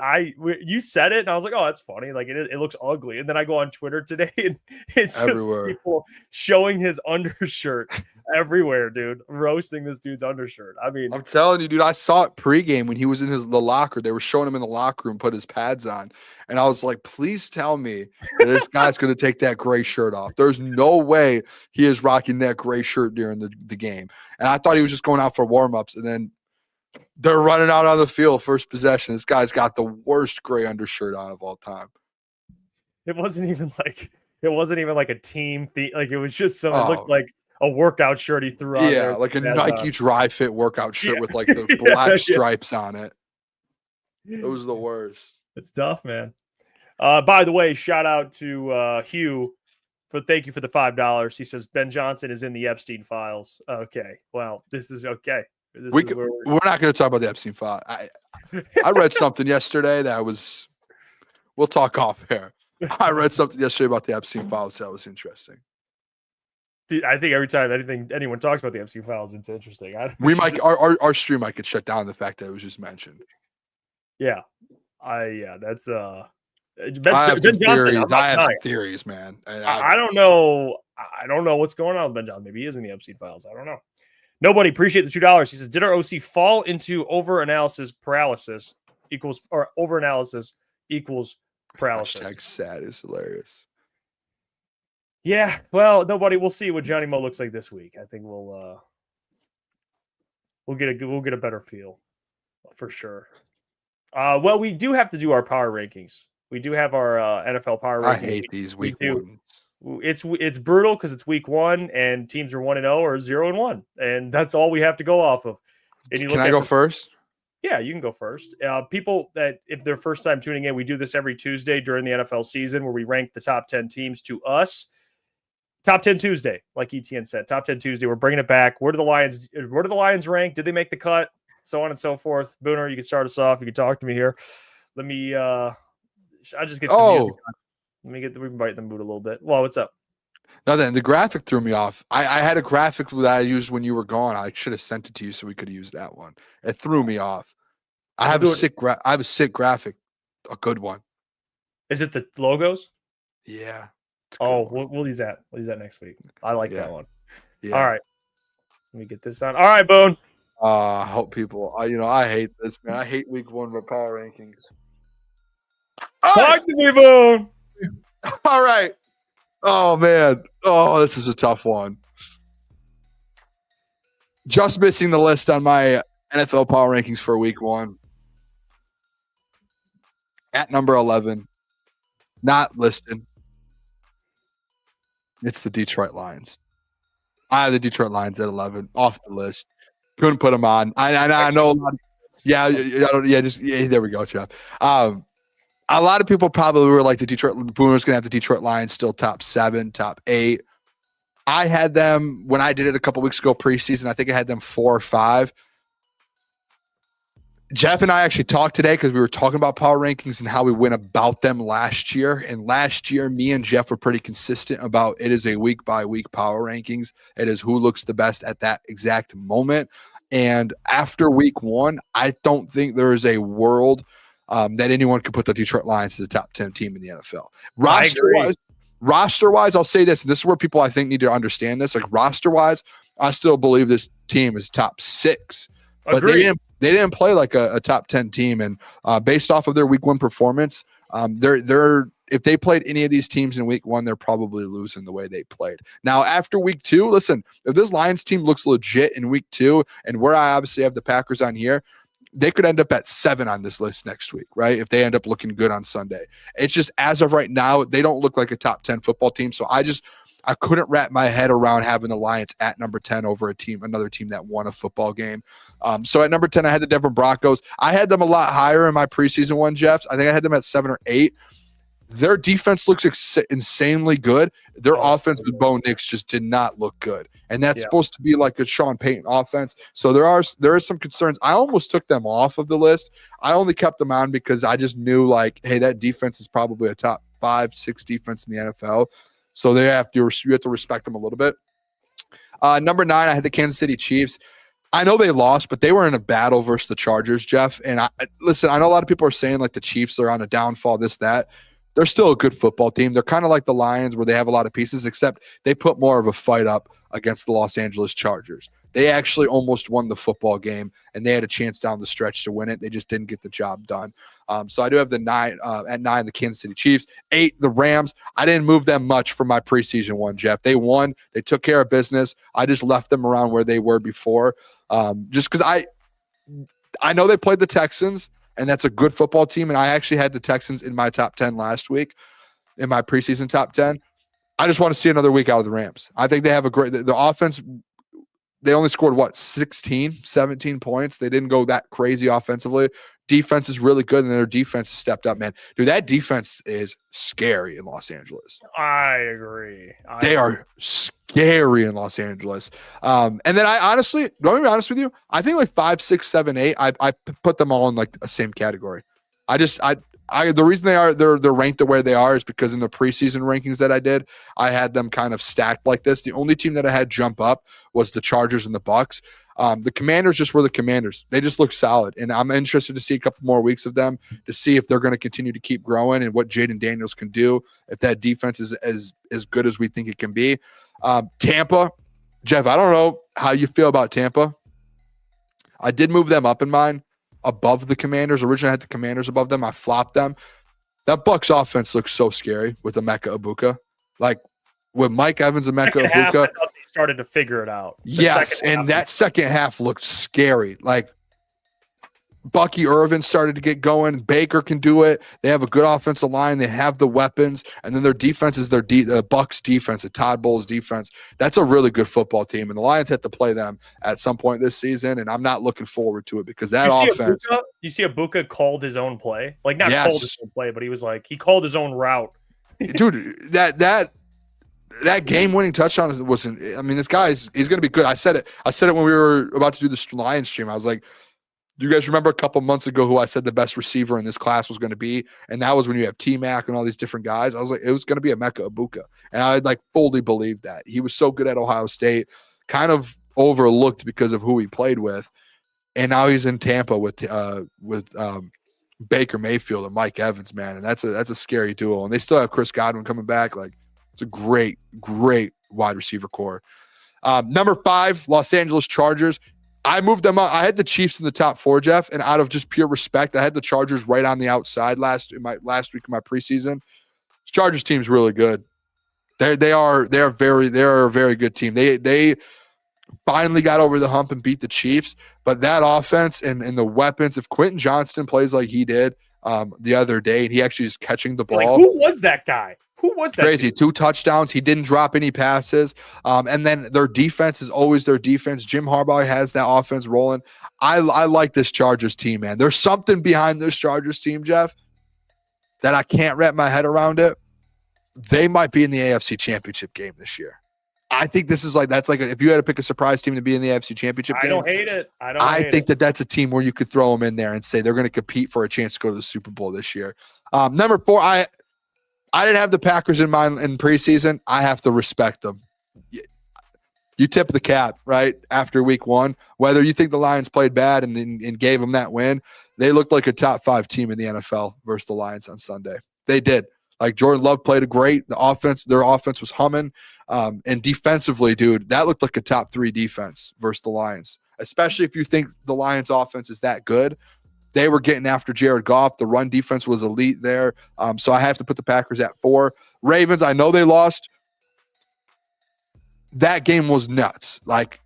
you said it and I was like, oh, that's funny. Like it looks ugly. And then I go on Twitter today and it's everywhere. Just people showing his undershirt everywhere, dude. Roasting this dude's undershirt. I mean, I'm telling you, dude, I saw it pregame when he was in the locker. They were showing him in the locker room, put his pads on. And I was like, please tell me that this guy's going to take that gray shirt off. There's no way he is rocking that gray shirt during the game. And I thought he was just going out for warm-ups. And then they're running out on the field, first possession. This guy's got the worst gray undershirt on of all time. It wasn't even like a team thing. Like it was just something that looked like a workout shirt he threw on. Yeah, there like a Nike Dry Fit workout shirt with like the black stripes on it. It was the worst. It's tough, man. By the way, shout out to Hugh thank you for the $5. He says Ben Johnson is in the Epstein files. Okay, well, this is okay. We're not going to talk about the Epstein file. I read something yesterday that was. We'll talk off air. I read something yesterday about the Epstein files that was interesting. Dude, I think every time anyone talks about the Epstein files, it's interesting. Our stream might get shut down the fact that it was just mentioned. Yeah, that's Ben Johnson. I have some theories, man. I don't know. I don't know what's going on with Ben Johnson. Maybe he is in the Epstein files. I don't know. Nobody appreciate the $2. He says, did our OC fall into overanalysis paralysis equals paralysis? Hashtag sad is hilarious. Yeah, well, we'll see what Johnny Mo looks like this week. I think we'll get a better feel for sure. Well, we do have to do our power rankings. We do have our NFL power rankings. I hate these week ones. It's brutal because it's week 1 and teams are 1-0 or 0-1, and that's all we have to go off of. And Can I go first? Yeah, you can go first. People that if they're first time tuning in, we do this every Tuesday during the NFL season where we rank the top 10 teams to us. Top 10 Tuesday, like ETN said. Top 10 Tuesday. We're bringing it back. Where do the Lions rank? Did they make the cut? So on and so forth. Booner, you can start us off. You can talk to me here. Let me. I just get some music. We can bite the mood a little bit. Well, what's up? Nothing. The graphic threw me off. I had a graphic that I used when you were gone. I should have sent it to you so we could have used that one. It threw me off. I have a sick graphic, a good one. Is it the logos? Yeah. We'll use that. We'll use that next week. I like that one. Yeah. All right. Let me get this on. All right, Boone. I hope people. I hate this, man. I hate week 1 of power rankings. Talk to me, Boone. All right. Oh man. Oh, this is a tough one. Just missing the list on my NFL power rankings for week 1. At number 11, not listed. It's the Detroit Lions. I have the Detroit Lions at 11, off the list. Couldn't put them on. I know a lot of, there we go, Jeff. A lot of people probably were like the Booners going to have the Detroit Lions still top 7, top 8. I had them when I did it a couple weeks ago preseason. I think I had them 4 or 5. Jeff and I actually talked today because we were talking about power rankings and how we went about them last year. And last year, me and Jeff were pretty consistent about it is a week-by-week power rankings. It is who looks the best at that exact moment. And after week 1, I don't think there is a world that anyone could put the Detroit Lions as the top 10 team in the NFL. Roster-wise, I'll say this, and this is where people I think need to understand this. Like roster-wise, I still believe this team is top 6. But they didn't play like a top 10 team, and based off of their week 1 performance, they're if they played any of these teams in week 1, they're probably losing the way they played. Now after week 2, listen, if this Lions team looks legit in week 2, and where I obviously have the Packers on here, they could end up at 7 on this list next week, right? If they end up looking good on Sunday. It's just as of right now, they don't look like a top 10 football team. So I couldn't wrap my head around having the Lions at number 10 over another team that won a football game. So at number 10, I had the Denver Broncos. I had them a lot higher in my preseason one, Jeff. I think I had them at 7 or 8. Their defense looks insanely good. Their offense with Bo Nix just did not look good. And that's supposed to be like a Sean Payton offense. So there is some concerns. I almost took them off of the list. I only kept them on because I just knew like, hey, that defense is probably a top 5, 6 defense in the NFL. So you have to respect them a little bit. Number 9, I had the Kansas City Chiefs. I know they lost, but they were in a battle versus the Chargers, Jeff. And I know a lot of people are saying like the Chiefs are on a downfall, this, that. They're still a good football team. They're kind of like the Lions where they have a lot of pieces, except they put more of a fight up against the Los Angeles Chargers. They actually almost won the football game, and they had a chance down the stretch to win it. They just didn't get the job done. So I do have the 9 at 9, the Kansas City Chiefs. 8, the Rams. I didn't move them much from my preseason one, Jeff. They won. They took care of business. I just left them around where they were before, just because I know they played the Texans, and that's a good football team. And I actually had the Texans in my top 10 last week, in my preseason top 10. I just want to see another week out of the Rams. I think they have the offense. They only scored 17 points. They didn't go that crazy offensively. Defense is really good, and their defense has stepped up, man. Dude, that defense is scary in Los Angeles. I agree. They are scary in Los Angeles. And then I honestly, let me be honest with you, I think like 5, 6, 7, 8, I put them all in like the same category. The reason they're ranked the way they are is because in the preseason rankings that I did, I had them kind of stacked like this. The only team that I had jump up was the Chargers and the Bucks. The Commanders just were the Commanders. They just look solid, and I'm interested to see a couple more weeks of them to see if they're going to continue to keep growing and what Jaden Daniels can do if that defense is as good as we think it can be. Tampa, Jeff, I don't know how you feel about Tampa. I did move them up in mine above the Commanders. Originally, I had the Commanders above them. I flopped them. That Bucs offense looks so scary with Emeka Egbuka. Like with Mike Evans and Emeka Egbuka. I thought they started to figure it out. Yes, and that second half looked scary. Like Bucky Irvin started to get going. Baker can do it. They have a good offensive line. They have the weapons, and then their defense is the Bucs defense, the Todd Bowles defense. That's a really good football team, and the Lions have to play them at some point this season. And I'm not looking forward to it because that offense. You see, Egbuka called his own play, like not called his own play, but he called his own route. Dude, that game-winning touchdown wasn't. I mean, this guy he's going to be good. I said it when we were about to do this Lions stream. I was like, do you guys remember a couple months ago who I said the best receiver in this class was going to be? And that was when you have T-Mac and all these different guys. I was like, it was going to be Emeka Egbuka. And I like fully believed that. He was so good at Ohio State, kind of overlooked because of who he played with. And now he's in Tampa with Baker Mayfield and Mike Evans, man. And that's a scary duo. And they still have Chris Godwin coming back. Like, it's a great, great wide receiver core. Number 5, Los Angeles Chargers. I moved them up. I had the Chiefs in the top 4, Jeff, and out of just pure respect, I had the Chargers right on the outside last week in my preseason. This Chargers team's really good. They are a very good team. They finally got over the hump and beat the Chiefs. But that offense and the weapons, if Quentin Johnston plays like he did the other day, and he actually is catching the ball. Like, who was that guy? Who was that? Crazy. Dude? 2 touchdowns. He didn't drop any passes. And then their defense is always their defense. Jim Harbaugh has that offense rolling. I like this Chargers team, man. There's something behind this Chargers team, Jeff, that I can't wrap my head around it. They might be in the AFC Championship game this year. I think this is if you had to pick a surprise team to be in the AFC Championship game. I don't hate it. I think that's a team where you could throw them in there and say they're going to compete for a chance to go to the Super Bowl this year. Number 4, I didn't have the Packers in mind in preseason. I have to respect them. You tip the cap, right, after week 1. Whether you think the Lions played bad and gave them that win, they looked like a top 5 team in the NFL versus the Lions on Sunday. They did. Like, Jordan Love played their offense was humming. And defensively, dude, that looked like a top 3 defense versus the Lions, especially if you think the Lions offense is that good. They were getting after Jared Goff. The run defense was elite there. So I have to put the Packers at 4. Ravens, I know they lost. That game was nuts. Like,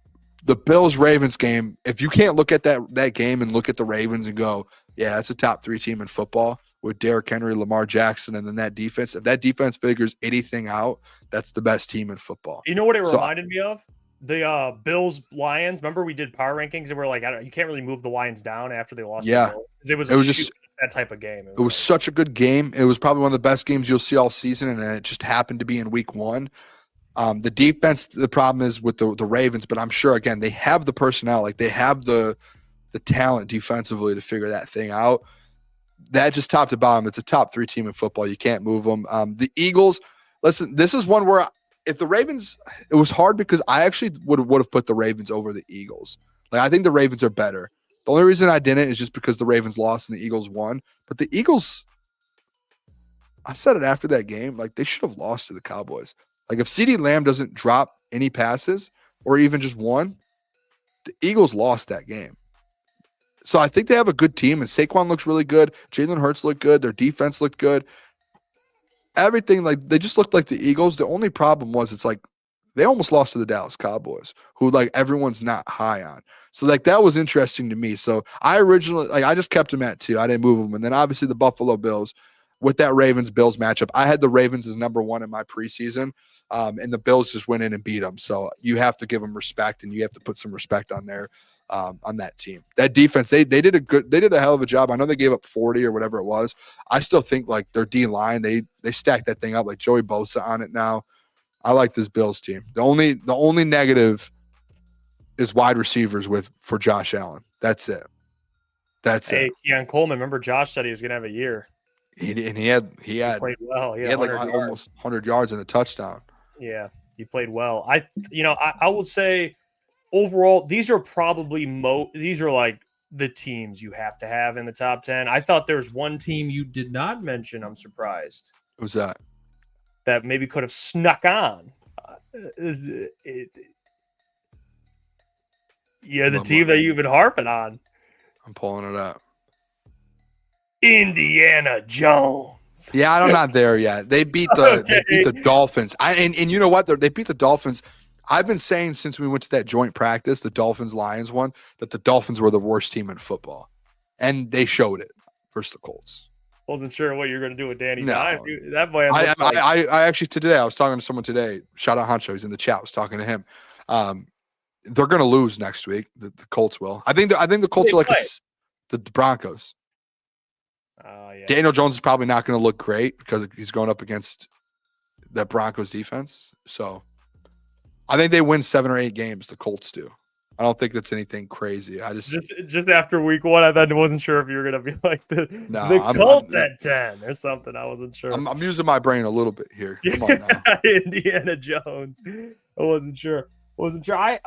the Bills-Ravens game, if you can't look at that game and look at the Ravens and go, yeah, that's a top 3 team in football with Derrick Henry, Lamar Jackson, and then that defense. If that defense figures anything out, that's the best team in football. You know what it reminded me of? The Bills-Lions. Remember we did power rankings and we're like, you can't really move the Lions down after they lost. Yeah. It was just that type of game. It was such a good game. It was probably one of the best games you'll see all season, and it just happened to be in week 1. The defense, the problem is with the Ravens, but I'm sure, again, they have the personnel. Like, they have the talent defensively to figure that thing out. That just top to bottom, it's a top 3 team in football. You can't move them. The Eagles, listen, this is one where if the Ravens, it was hard because I actually would have put the Ravens over the Eagles. Like, I think the Ravens are better. The only reason I didn't is just because the Ravens lost and the Eagles won. But the Eagles, I said it after that game, like, they should have lost to the Cowboys. Like, if CeeDee Lamb doesn't drop any passes or even just one, the Eagles lost that game. So I think they have a good team, and Saquon looks really good. Jalen Hurts looked good. Their defense looked good. Everything, like, they just looked like the Eagles. The only problem was it's like they almost lost to the Dallas Cowboys, who, like, everyone's not high on. So, like, that was interesting to me. So I originally, like, I just kept them at 2. I didn't move them. And then obviously the Buffalo Bills with that Ravens-Bills matchup. I had the Ravens as number 1 in my preseason, and the Bills just went in and beat them. So you have to give them respect, and you have to put some respect on there. On that team, that defense, they did a hell of a job. I know they gave up 40 or whatever it was. I still think, like, their D line, they stacked that thing up, like Joey Bosa on it now. I like this Bills team. The only negative is wide receivers for Josh Allen. That's it. Hey, Keon Coleman, remember Josh said he was gonna have a year. He played well. He had like almost 100 yards and a touchdown. Yeah, he played well. I will say, overall, these are probably these are like the teams you have to have in the top 10. I thought there's one team you did not mention. I'm surprised. Who's that? That maybe could have snuck on. The team that you've been harping on. I'm pulling it up. Indiana Jones. Yeah, I'm not there yet. They beat the Dolphins. And you know what? They beat the Dolphins. I've been saying since we went to that joint practice, the Dolphins-Lions one, that the Dolphins were the worst team in football. And they showed it versus the Colts. Wasn't sure what you were going to do with Danny. No. That boy. I actually today, I was talking to someone today. Shout out Honcho. He's in the chat. I was talking to him. They're going to lose next week. The Colts will. I think the Colts are like the Broncos. Yeah. Daniel Jones is probably not going to look great because he's going up against that Broncos defense. So I think they win 7 or 8 games. The Colts do. I don't think that's anything crazy. I just after week 1, I wasn't sure if you were going to be like the Colts at 10 or something. I wasn't sure. I'm using my brain a little bit here. Come on now. Indiana Jones. I wasn't sure. So I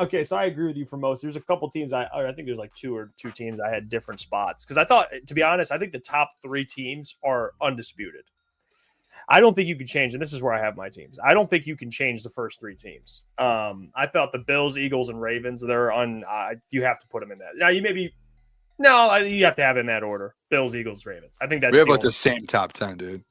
agree with you for most. There's a couple teams I think there's like two teams I had different spots because I thought, to be honest, I think the top 3 teams are undisputed. I don't think you can change, and this is where I have my teams. I don't think you can change the first 3 teams. I thought the Bills, Eagles, and Ravens, they're you have to put them in that. Now you have to have it in that order. Bills, Eagles, Ravens. I think that's we have like the same top 10, dude.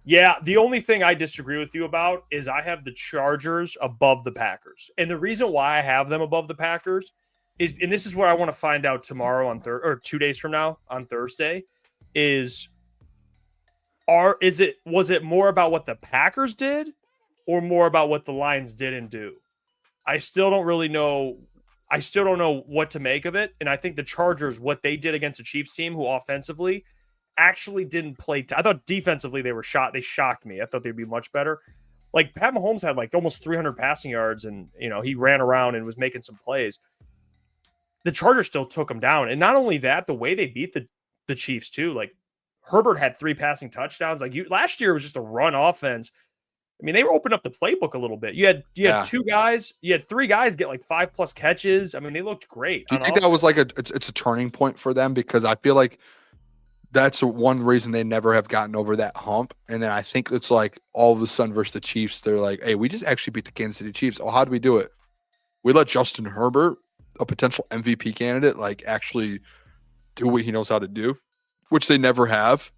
Yeah, the only thing I disagree with you about is I have the Chargers above the Packers. And the reason why I have them above the Packers is, and this is what I want to find out tomorrow or 2 days from now on Thursday, was it more about what the Packers did or more about what the Lions didn't do? I still don't really know. I still don't know what to make of it. And I think the Chargers, what they did against the Chiefs team, who offensively actually didn't play. I thought defensively they shocked me. I thought they'd be much better. Like Pat Mahomes had like almost 300 passing yards, and he ran around and was making some plays. The Chargers still took them down, and not only that, the way they beat the Chiefs too. Like Herbert had 3 passing touchdowns. Like last year was just a run offense. I mean, they were opening up the playbook a little bit. You had 3 guys get like 5+ catches. I mean, they looked great. Do you think that was like it's a turning point for them? Because I feel like that's one reason they never have gotten over that hump. And then I think it's like all of a sudden versus the Chiefs, they're like, hey, we just actually beat the Kansas City Chiefs. Oh, how do we do it? We let Justin Herbert, a potential MVP candidate, like actually do what he knows how to do, which they never have.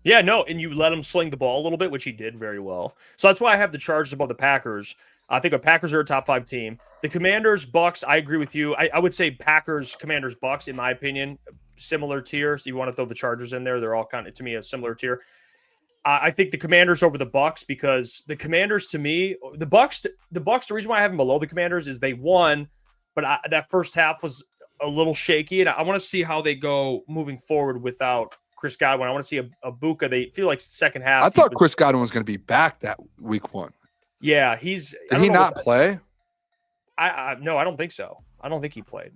Yeah, no, and you let him sling the ball a little bit, which he did very well. So that's why I have the Chargers above the Packers. I think the Packers are a top 5 team. The Commanders, Bucks, I agree with you. I would say Packers, Commanders, Bucks, in my opinion, similar tier. So you want to throw the Chargers in there. They're all kind of, to me, a similar tier. I think the Commanders over the Bucks because the Commanders, to me, the Bucks, the reason why I have them below the Commanders is they won, but that first half was a little shaky. And I want to see how they go moving forward without Chris Godwin. I want to see a Buka. They feel like second half. I thought Chris Godwin was going to be back that week 1. Yeah, Did he not play? No, I don't think so. I don't think he played.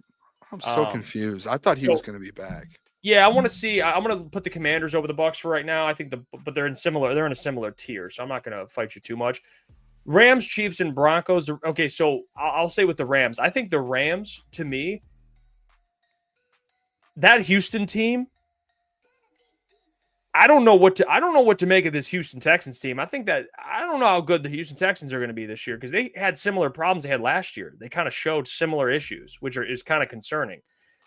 I'm so confused. I thought he was going to be back. Yeah, I want to see. I'm going to put the Commanders over the Bucks for right now. I think but they're in a similar tier, so I'm not going to fight you too much. Rams, Chiefs, and Broncos. Okay, so I'll say with the Rams. I think the Rams, to me, that Houston team. I don't know what to make of this Houston Texans team. I don't know how good the Houston Texans are going to be this year because they had similar problems they had last year. They kind of showed similar issues, which is kind of concerning.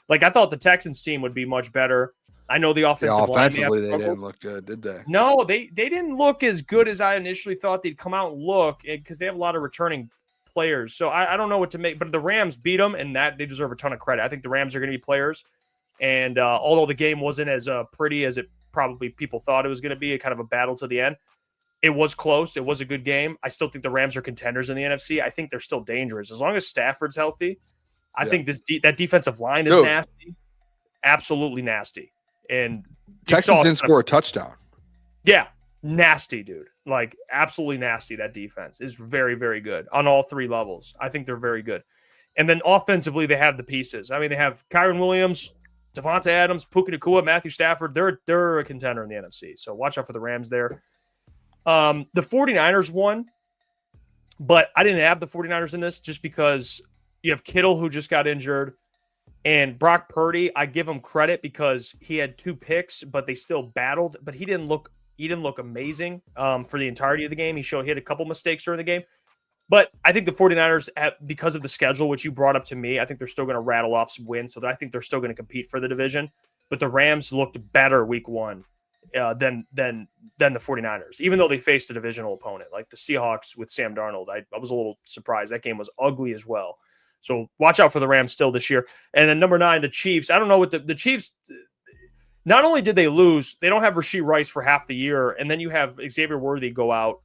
Like I thought the Texans team would be much better. I know the offensive line. Offensively, they didn't look good, did they? No, they didn't look as good as I initially thought they'd come out and look because they have a lot of returning players. So I don't know what to make. But the Rams beat them, and that they deserve a ton of credit. I think the Rams are going to be players. And although the game wasn't as pretty as it probably people thought it was going to be, a kind of a battle to the end, it was close. It was a good game. I still think the Rams are contenders in the NFC. I think they're still dangerous. As long as Stafford's healthy, I think that defensive line is nasty. Absolutely nasty. And Texans didn't score a touchdown. Yeah, nasty, dude. Like, absolutely nasty. That defense is very, very good on all 3 levels. I think they're very good. And then offensively, they have the pieces. I mean, they have Kyron Williams, Devonta Adams, Puka Nacua, Matthew Stafford. They're a contender in the NFC. So watch out for the Rams there. The 49ers won, but I didn't have the 49ers in this just because you have Kittle who just got injured. And Brock Purdy, I give him credit because he had 2 picks, but they still battled. But he didn't look amazing for the entirety of the game. He had a couple mistakes during the game. But I think the 49ers, because of the schedule, which you brought up to me, I think they're still going to rattle off some wins. So I think they're still going to compete for the division. But the Rams looked better week 1 than the 49ers, even though they faced a divisional opponent. Like the Seahawks with Sam Darnold, I was a little surprised. That game was ugly as well. So watch out for the Rams still this year. And then number 9, the Chiefs. I don't know what the Chiefs – not only did they lose, they don't have Rashee Rice for half the year. And then you have Xavier Worthy go out.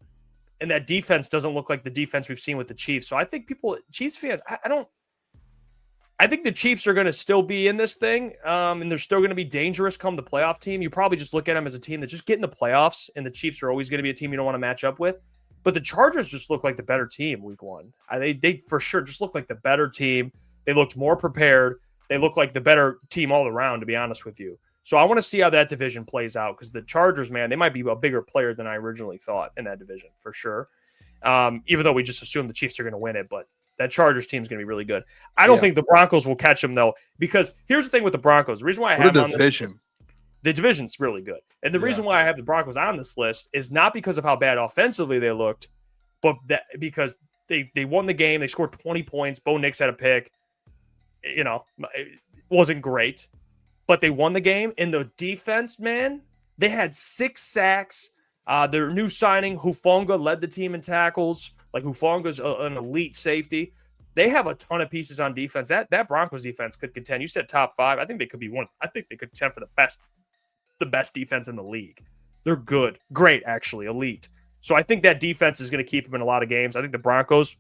And that defense doesn't look like the defense we've seen with the Chiefs. So I think Chiefs fans, I think the Chiefs are going to still be in this thing. And they're still going to be dangerous come the playoff team. You probably just look at them as a team that just get in the playoffs. And the Chiefs are always going to be a team you don't want to match up with. But the Chargers just look like the better team week 1. They for sure just look like the better team. They looked more prepared. They look like the better team all around, to be honest with you. So I want to see how that division plays out because the Chargers, man, they might be a bigger player than I originally thought in that division for sure. Even though we just assumed the Chiefs are going to win it, but that Chargers team is going to be really good. I don't think the Broncos will catch them though, because here's the thing with the Broncos. The reason why I have them on this list, the division's really good, and the reason why I have the Broncos on this list is not because of how bad offensively they looked, but because they won the game. They scored 20 points. Bo Nix had a pick. It wasn't great. But they won the game. And the defense, man, they had 6 sacks, Their new signing, Hufanga, led the team in tackles. Like Hufanga's an elite safety. They have a ton of pieces on defense. That Broncos defense could contend. You said top 5. I think they could be one. I think they could contend for the best defense in the league. They're good. Great, actually. Elite. So I think that defense is going to keep them in a lot of games. I think the Broncos,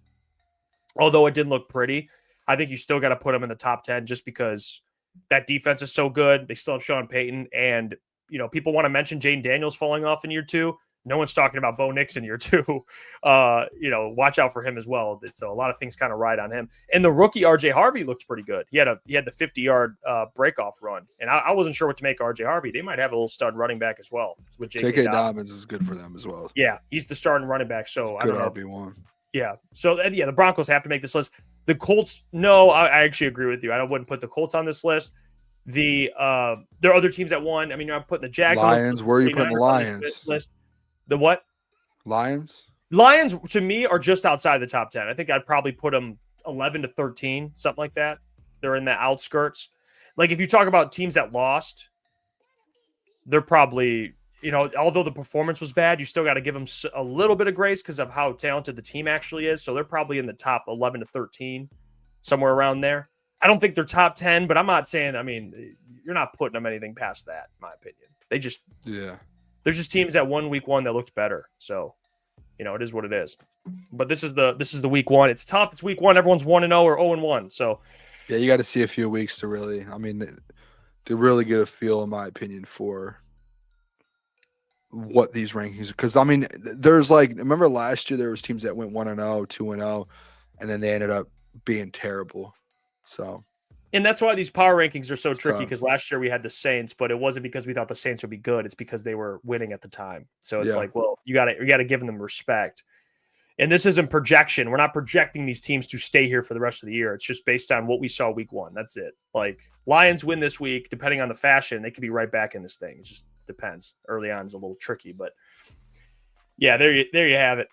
although it didn't look pretty, I think you still got to put them in the top 10 just because that defense is so good. They still have Sean Payton. And, people want to mention Jaden Daniels falling off in year 2. No one's talking about Bo Nix in year 2. Watch out for him as well. So a lot of things kind of ride on him. And the rookie RJ Harvey looks pretty good. He had the 50-yard breakoff run, and I wasn't sure what to make of RJ Harvey. They might have a little stud running back as well. With J.K. Dobbins is good for them as well. Yeah, he's the starting running back. So good I don't know. RB1. Yeah. So the Broncos have to make this list. The Colts, no, I actually agree with you. I wouldn't put the Colts on this list. There are other teams that won. I mean, you're not putting the Jags Lions. on this list. Where are you putting the Lions? The what? Lions to me are just outside the top 10. I think I'd probably put them 11 to 13, something like that. They're in the outskirts. Like if you talk about teams that lost, they're probably, although the performance was bad, you still got to give them a little bit of grace because of how talented the team actually is. So they're probably in the top 11 to 13, somewhere around there. I don't think they're top 10, but I'm not saying, you're not putting them anything past that, in my opinion. There's just teams that won week 1 that looked better. So, it is what it is. But this is the week 1. It's tough. It's week 1. Everyone's 1-0 or 0-1. So, yeah, you got to see a few weeks to really, to really get a feel, in my opinion, for what these rankings. Because there's remember last year there was teams that went 1-0, 2-0, and then they ended up being terrible. So. And that's why these power rankings are so tricky, because last year we had the Saints, but it wasn't because we thought the Saints would be good. It's because they were winning at the time. So it's you got to give them respect. And this isn't projection. We're not projecting these teams to stay here for the rest of the year. It's just based on what we saw week 1. That's it. Like Lions win this week, depending on the fashion, they could be right back in this thing. It just depends. Early on is a little tricky, but yeah, there you have it.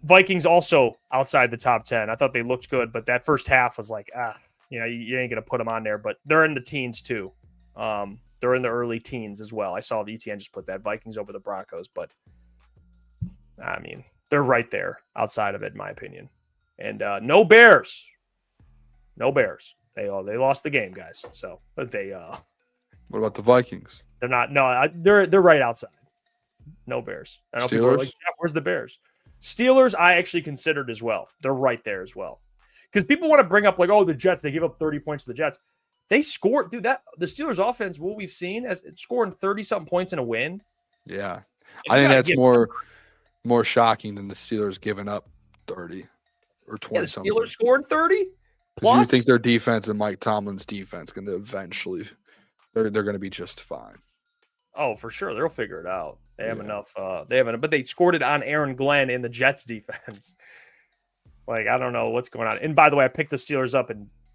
Vikings also outside the top 10. I thought they looked good, but that first half was like, you ain't going to put them on there, but they're in the teens too. They're in the early teens as well. I saw ETN just put that Vikings over the Broncos, but they're right there outside of it, in my opinion. And no Bears. They lost the game, guys. So they. What about the Vikings? They're not. No, they're right outside. No Bears. I know people are like, Jeff, where's the Bears? Steelers, I actually considered as well. They're right there as well. Because people want to bring up the Jets, they give up 30 points to the Jets. They scored, dude, the Steelers offense, what we've seen as scoring 30-something points in a win. Yeah. I think that's more shocking than the Steelers giving up 30 or 20 something. The Steelers scored 30? Because you think their defense and Mike Tomlin's defense going to eventually, they're going to be just fine. Oh, for sure. They'll figure it out. They have enough. But they scored it on Aaron Glenn in the Jets defense. I don't know what's going on. And by the way, I picked the Steelers up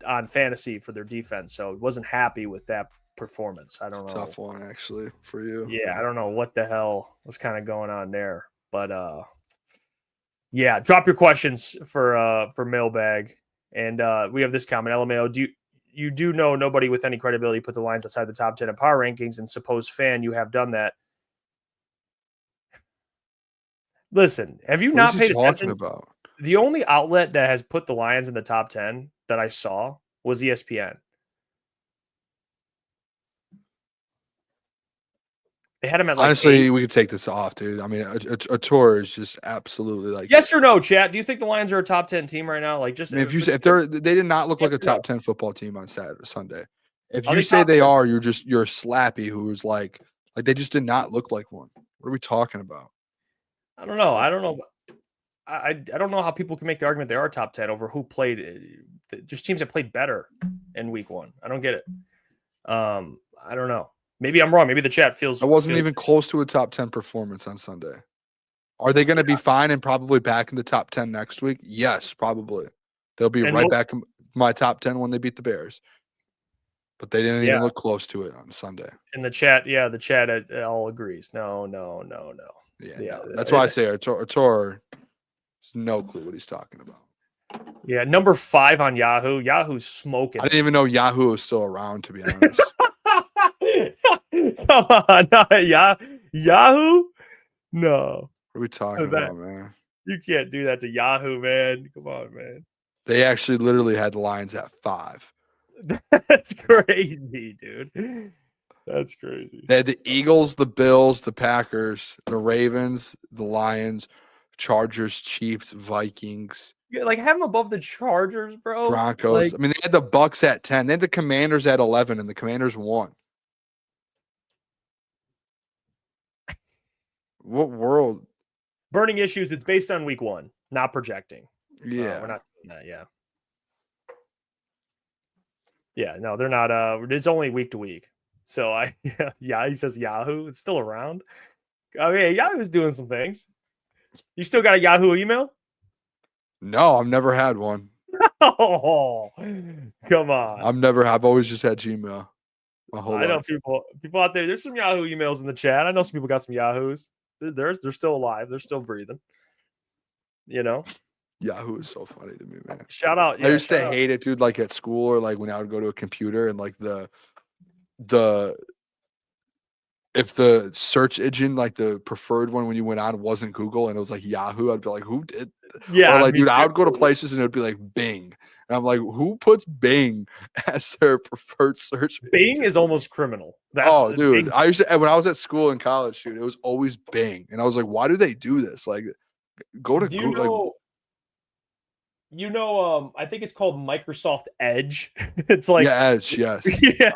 on fantasy for their defense, so I wasn't happy with that performance. I don't know. Tough one, actually, for you. Yeah, I don't know what the hell was kind of going on there. But, yeah, drop your questions for mailbag. And we have this comment. LMAO, you do know nobody with any credibility put the Lions outside the top 10 in power rankings, and suppose fan, you have done that. Listen, have you not paid attention? About? The only outlet that has put the Lions in the top 10 that I saw was ESPN. They had him at honestly, 8. We could take this off, dude. A tour is just absolutely yes or no, chat. Do you think the Lions are a top 10 team right now? They did not look like a top 10 football team on Sunday. If you say they are, you're slappy. Who's they just did not look like one. What are we talking about? I don't know. I don't know how people can make the argument they are top 10 over who played. There's teams that played better in week 1. I don't get it. I don't know. Maybe I'm wrong. Maybe the chat feels. I wasn't even close to a top 10 performance on Sunday. Are they going to be fine and probably back in the top 10 next week? Yes, probably. They'll be right back in my top 10 when they beat the Bears. But they didn't even look close to it on Sunday. In the chat, the chat all agrees. No. Yeah. That's why I say Artur has no clue what he's talking about. Yeah, number 5 on Yahoo. Yahoo's smoking. I didn't even know Yahoo was still around, to be honest. Come on, Yahoo. No. What are we talking about, man? You can't do that to Yahoo, man. Come on, man. They actually literally had the Lions at 5. That's crazy, dude. That's crazy. They had the Eagles, the Bills, the Packers, the Ravens, the Lions, Chargers, Chiefs, Vikings. Yeah, like have them above the Chargers, bro. Broncos. Like, I mean, they had the Bucks at 10. They had the Commanders at 11, and the Commanders won. What world? Burning issues. It's based on week 1, not projecting. Yeah, we're not doing that. Yeah. Yeah, no, they're not. It's only week to week. So he says Yahoo. It's still around. Oh yeah, Yahoo's doing some things. You still got a Yahoo email? No, I've never had one. Oh, come on. I've always just had Gmail. My whole I know life. people out there. There's some Yahoo emails in the chat. I know some people got some Yahoos. They're still alive. They're still breathing. You know. Yahoo is so funny to me, man. Shout out. I used to hate it, dude. Like at school or like when I would go to a computer and like if the search engine, like the preferred one when you went on wasn't Google and it was like Yahoo, I'd be like, who did? Yeah. Or like, dude, I would go to places and it would be like Bing. And I'm like, who puts Bing as their preferred search? Bing is almost criminal. Dude, I used to, when I was at school in college, dude, it was always Bing. And I was like, why do they do this? Like, go to Google. I think it's called Microsoft Edge. It's like Edge, yes. Yeah,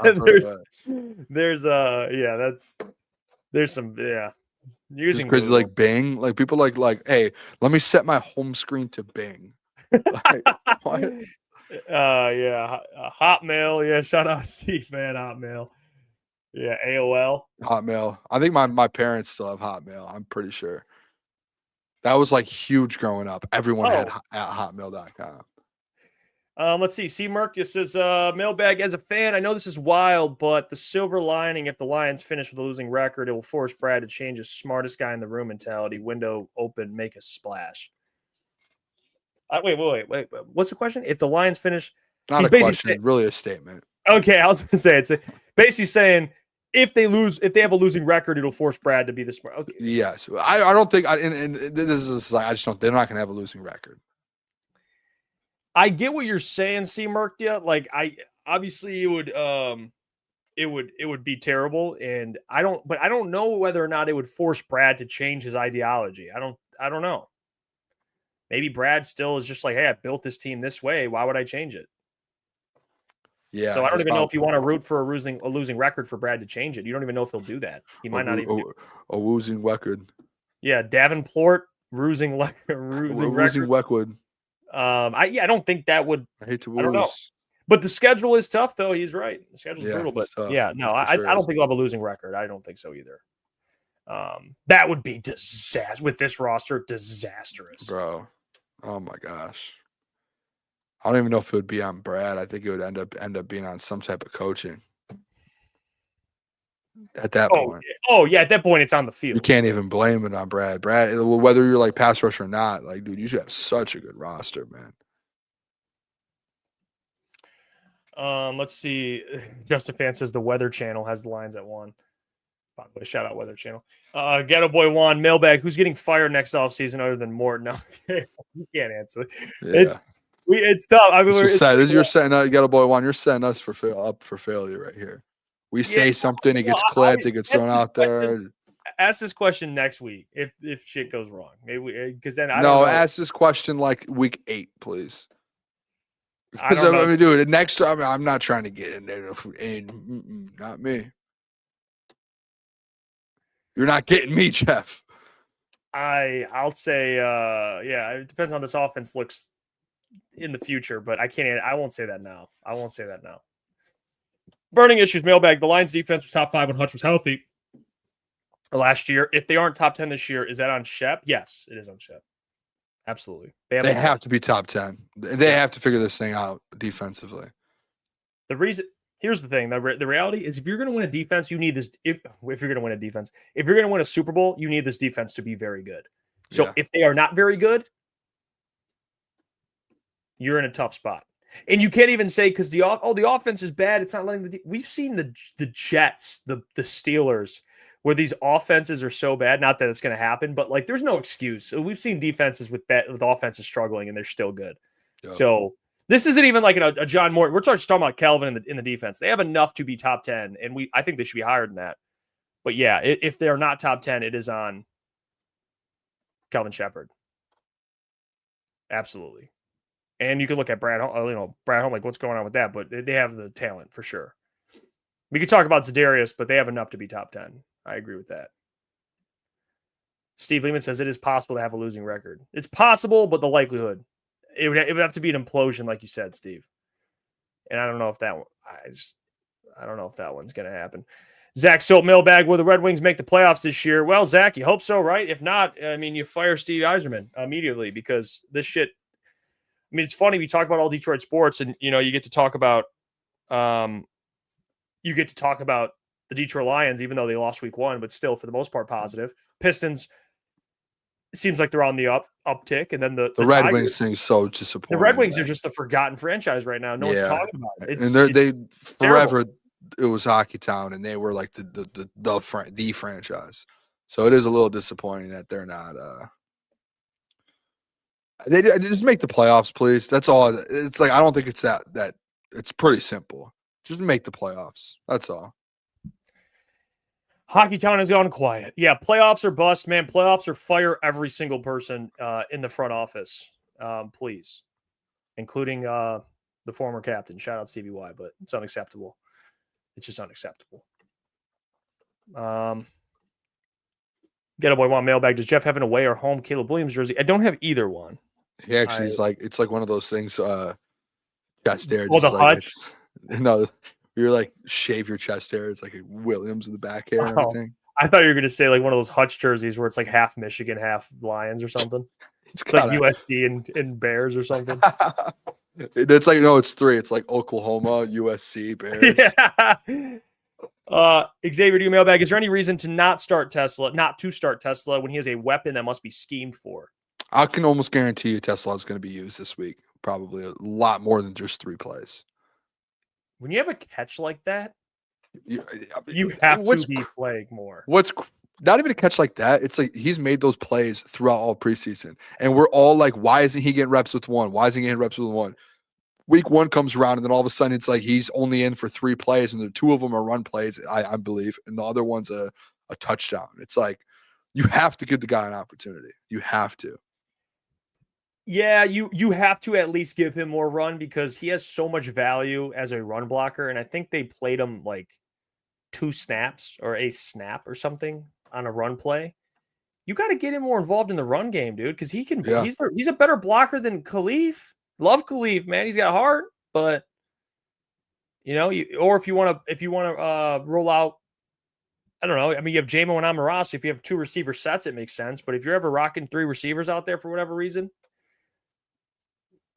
there's some using crazy Google. like Bing. Like people like, hey, let me set my home screen to Bing. Like, what? Hotmail. Yeah, shout out Steve, man. Hotmail. Yeah, AOL. Hotmail. I think my parents still have Hotmail. I'm pretty sure. That was like huge growing up. Everyone had at hotmail.com. Let's see. C. Merck says, mailbag, as a fan, I know this is wild, but the silver lining, if the Lions finish with a losing record, it will force Brad to change his smartest guy in the room mentality. Window open, make a splash. Wait. What's the question? If the Lions finish, not a question, really a statement. Okay, I was going to say it's basically saying if they have a losing record, it'll force Brad to be the smart. Okay. Yes, I don't think. And this is like I just don't. They're not going to have a losing record. I get what you're saying, C. Merkia. Like obviously it would be terrible, and I don't know whether or not it would force Brad to change his ideology. I don't know. Maybe Brad still is just like, hey, I built this team this way. Why would I change it? Yeah. So I don't even know if you want to root for a losing record for Brad to change it. You don't even know if he'll do that. He might not even a losing record. Yeah, Davenport losing record. I don't think that would. I hate to lose. I don't know. But the schedule is tough, though. He's right. The schedule's brutal. But tough. Yeah, no, I don't think he'll have a losing record. I don't think so either. That would be disaster with this roster. Disastrous, bro. Oh my gosh. I don't even know if it would be on Brad. I think it would end up being on some type of coaching. At that point. Oh yeah, at that point it's on the field. You can't even blame it on Brad. Brad, whether you're like pass rush or not, like dude, you should have such a good roster, man. Let's see. Justin Fan says the Weather Channel has the Lions at 1. By the way, shout out Weather Channel. Ghetto Boy Juan, mailbag. Who's getting fired next offseason other than Morton? No, you can't answer. Yeah. It's tough. I mean, you're setting up, Ghetto Boy Juan. You're setting us up for failure right here. We say something, it gets clipped, it gets thrown out there. Ask this question next week if shit goes wrong. Maybe because then I don't know. Ask this question like week 8, please. Because I mean, dude, next time I'm not trying to get in there. Not me. You're not getting me, Jeff. I'll say, it depends on how this offense looks in the future, but I won't say that now. Burning issues, mailbag. The Lions defense was top 5 when Hutch was healthy last year. If they aren't top 10 this year, is that on Shep? Yes, it is on Shep. Absolutely. They have to be top 10. They have to figure this thing out defensively. Here's the thing. The reality is if you're going to win a defense, you need this. If you're going to win a Super Bowl, you need this defense to be very good. So if they are not very good, you're in a tough spot. And you can't even say because the offense is bad. It's not letting we've seen the Jets, the Steelers, where these offenses are so bad. Not that it's going to happen, but like there's no excuse. We've seen defenses with offenses struggling and they're still good. Yep. So this isn't even like a John Morton. We're just talking about Calvin in the defense. They have enough to be top 10, and I think they should be higher than that. But yeah, if they're not top 10, it is on Kelvin Shepherd. Absolutely. And you can look at Brad Home, like what's going on with that, but they have the talent for sure. We could talk about Za'Darius, but they have enough to be top 10. I agree with that. Steve Lehman says it is possible to have a losing record. It's possible, but the likelihood, it would have to be an implosion, like you said, Steve. And I don't know if that one, I don't know if that one's going to happen. Zach Soap mailbag, will the Red Wings make the playoffs this year? Well, Zach, you hope so, right? If not, I mean, you fire Steve Yzerman immediately because this shit, I mean, it's funny. We talk about all Detroit sports and, you know, you get to talk about the Detroit Lions, even though they lost week 1, but still for the most part, positive. Pistons, seems like they're on the uptick. And then the Red Tigers, Wings thing so disappointing. The Red Wings are just the forgotten franchise right now. No one's talking about it. And they forever, it was Hockey Town and they were like the franchise. So it is a little disappointing that they're not, they just make the playoffs, please. That's all. It's like, I don't think it's that it's pretty simple. Just make the playoffs. That's all. Hockey Town has gone quiet. Yeah, playoffs are bust, man. Playoffs are fire every single person in the front office, please, including the former captain. Shout out Stevie Y, but it's unacceptable. It's just unacceptable. Get a boy one mailbag. Does Jeff have an away or home Caleb Williams jersey? I don't have either one. He actually is like, it's like one of those things. Chest hair. Oh, the like you're like shave your chest hair. It's like a Williams in the back hair and everything. I thought you were going to say like one of those Hutch jerseys where it's like half Michigan, half Lions or something. It's like USC and Bears or something. It's like, no, it's 3. It's like Oklahoma, USC, Bears. Yeah. Xavier, do you mailbag? Is there any reason to not to start Tesla when he has a weapon that must be schemed for? I can almost guarantee you Tesla is going to be used this week. Probably a lot more than just 3 plays. When you have a catch like that, you have to be playing more. What's not even a catch like that? It's like he's made those plays throughout all preseason. And we're all like, why isn't he getting reps with 1? Why isn't he getting reps with 1? Week 1 comes around, and then all of a sudden it's like he's only in for 3 plays, and the 2 of them are run plays, I believe, and the other one's a touchdown. It's like you have to give the guy an opportunity. You have to. Yeah, you have to at least give him more run because he has so much value as a run blocker. And I think they played him like 2 snaps or a snap or something on a run play. You got to get him more involved in the run game, dude, because he can. Yeah. He's a better blocker than Khalif. Love Khalif, man. He's got heart, but you know, if you want to roll out, I don't know. I mean, you have Jamo and Amorossi. If you have 2 receiver sets, it makes sense. But if you're ever rocking 3 receivers out there for whatever reason,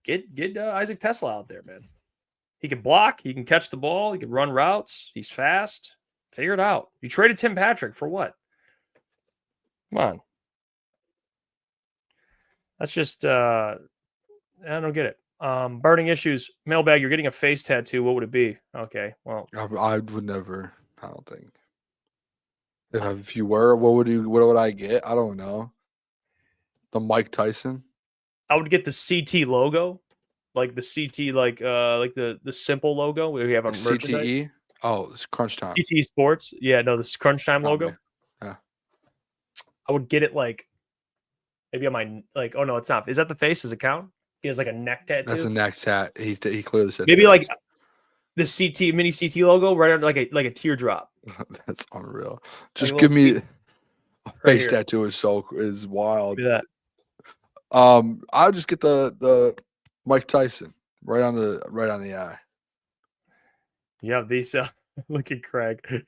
Get Isaac Tesla out there, man. He can block. He can catch the ball. He can run routes. He's fast. Figure it out. You traded Tim Patrick for what? Come on. That's just I don't get it. Burning issues. Mailbag, you're getting a face tattoo. What would it be? Okay, well. I would never. I don't think. If you were, what would I get? I don't know. The Mike Tyson. I would get the CT logo, like the CT, like the simple logo we have on CTE. Oh, it's Crunch Time. CTE Sports. Yeah, no, this Crunch Time logo. Yeah. I would get it like maybe on my like. Oh no, it's not. Is that the face? Does it count? He has like a neck tattoo. That's a neck tat. He clearly said maybe like the mini CT logo right under like a teardrop. That's unreal. Just give me a face tattoo. Is wild. Do that. I'll just get the Mike Tyson right on the eye. Yeah, these look at Craig.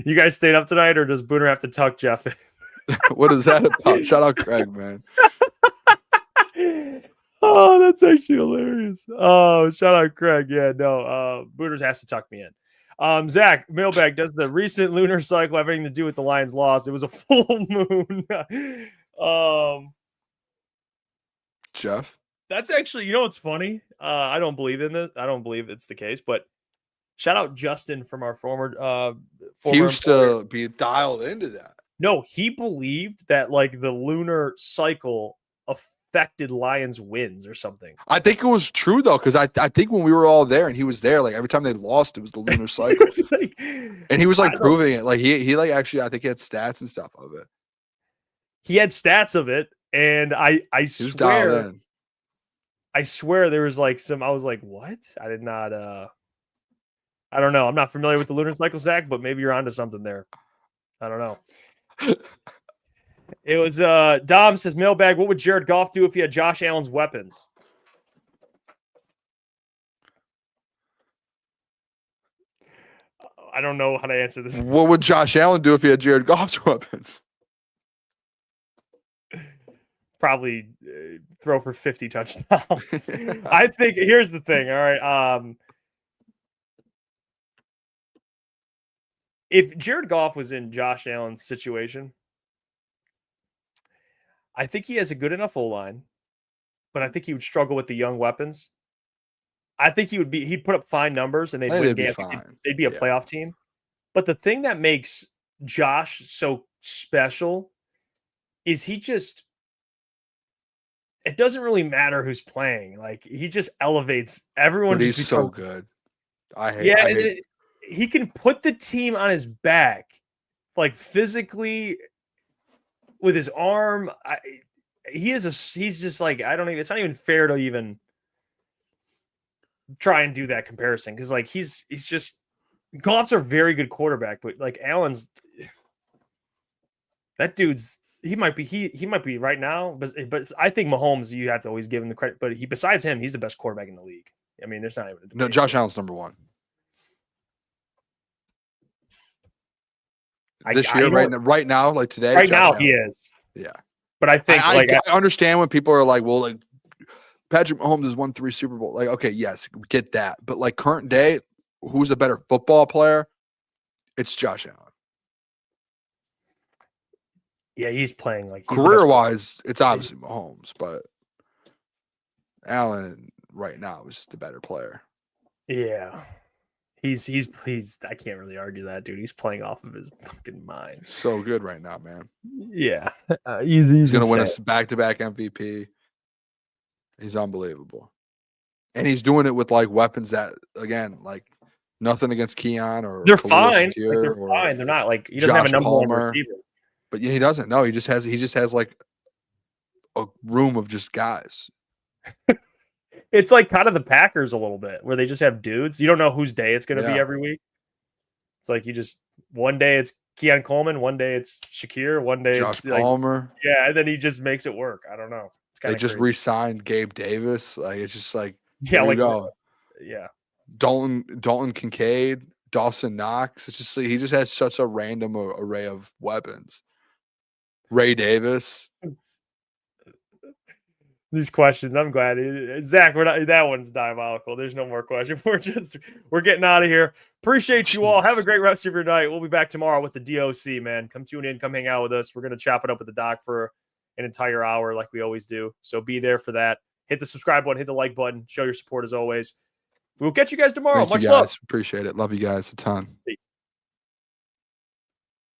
You guys stayed up tonight, or does Booner have to tuck Jeff? What is that about? Shout out Craig, man. Oh, that's actually hilarious. Oh, shout out Craig. Yeah, no. Booners has to tuck me in. Zach, mailbag, does the recent lunar cycle have anything to do with the Lions' loss? It was a full moon. Jeff? That's actually, you know what's funny? I don't believe in this. I don't believe it's the case, but shout out Justin from our former he used to be dialed into that. No, he believed that like the lunar cycle affected Lions wins or something. I think it was true though, because I think when we were all there and he was there, like every time they lost, it was the lunar cycle. And he was like proving it. Like he like actually, I think he had stats and stuff of it. He had stats of it, and I swear there was like I was like, what? I did not I don't know. I'm not familiar with the lunar cycle, Zach, but maybe you're onto something there. I don't know. It was Dom says, mailbag, what would Jared Goff do if he had Josh Allen's weapons? I don't know how to answer this. What would Josh Allen do if he had Jared Goff's weapons? Probably throw for 50 touchdowns. I think here's the thing. All right. If Jared Goff was in Josh Allen's situation, I think he has a good enough O-line, but I think he would struggle with the young weapons. I think he'd put up fine numbers and they'd win games. They'd be a playoff team. But the thing that makes Josh so special is it doesn't really matter who's playing. Like he just elevates everyone. But he's so good. He can put the team on his back, like physically with his arm. He's just like, I don't even, it's not even fair to even try and do that comparison. Cause like he's just, Goff's a very good quarterback, but like Allen's, that dude's, he might be right now, but I think Mahomes, you have to always give him the credit, but besides him, he's the best quarterback in the league. I mean, there's not even a debate. No, Josh Allen's number one. This year, right now, like today. Right now, he is. Yeah. But I think I understand when people are like, well, like Patrick Mahomes has won 3 Super Bowls. Like, okay, yes, get that. But like current day, who's a better football player? It's Josh Allen. Yeah, he's playing like career-wise, it's obviously Mahomes, but Allen right now is just the better player. Yeah. He's I can't really argue that, dude. He's playing off of his fucking mind. So good right now, man. Yeah. He's going to win us back-to-back MVP. He's unbelievable. And he's doing it with like weapons that, again, like nothing against Keon or they're fine. Like, they're fine. They're not like he doesn't have a number one receiver. But yeah, he doesn't. No, he just has like a room of just guys. It's like kind of the Packers a little bit, where they just have dudes. You don't know whose day it's going to be every week. It's like one day it's Keon Coleman, one day it's Shakir, one day Josh it's like, Palmer. Yeah, and then he just makes it work. I don't know. They just re-signed Gabe Davis. Like it's just like go. Yeah. Dalton Kincaid, Dawson Knox. It's just he just has such a random array of weapons. Ray Davis. These questions, I'm glad. Zach, that one's diabolical. There's no more questions. We're getting out of here. Appreciate you all. Have a great rest of your night. We'll be back tomorrow with the DOC, man. Come tune in, come hang out with us. We're going to chop it up with the doc for an entire hour like we always do. So be there for that. Hit the subscribe button, hit the like button, show your support as always. We'll catch you guys tomorrow. Much love. Appreciate it. Love you guys a ton. Peace.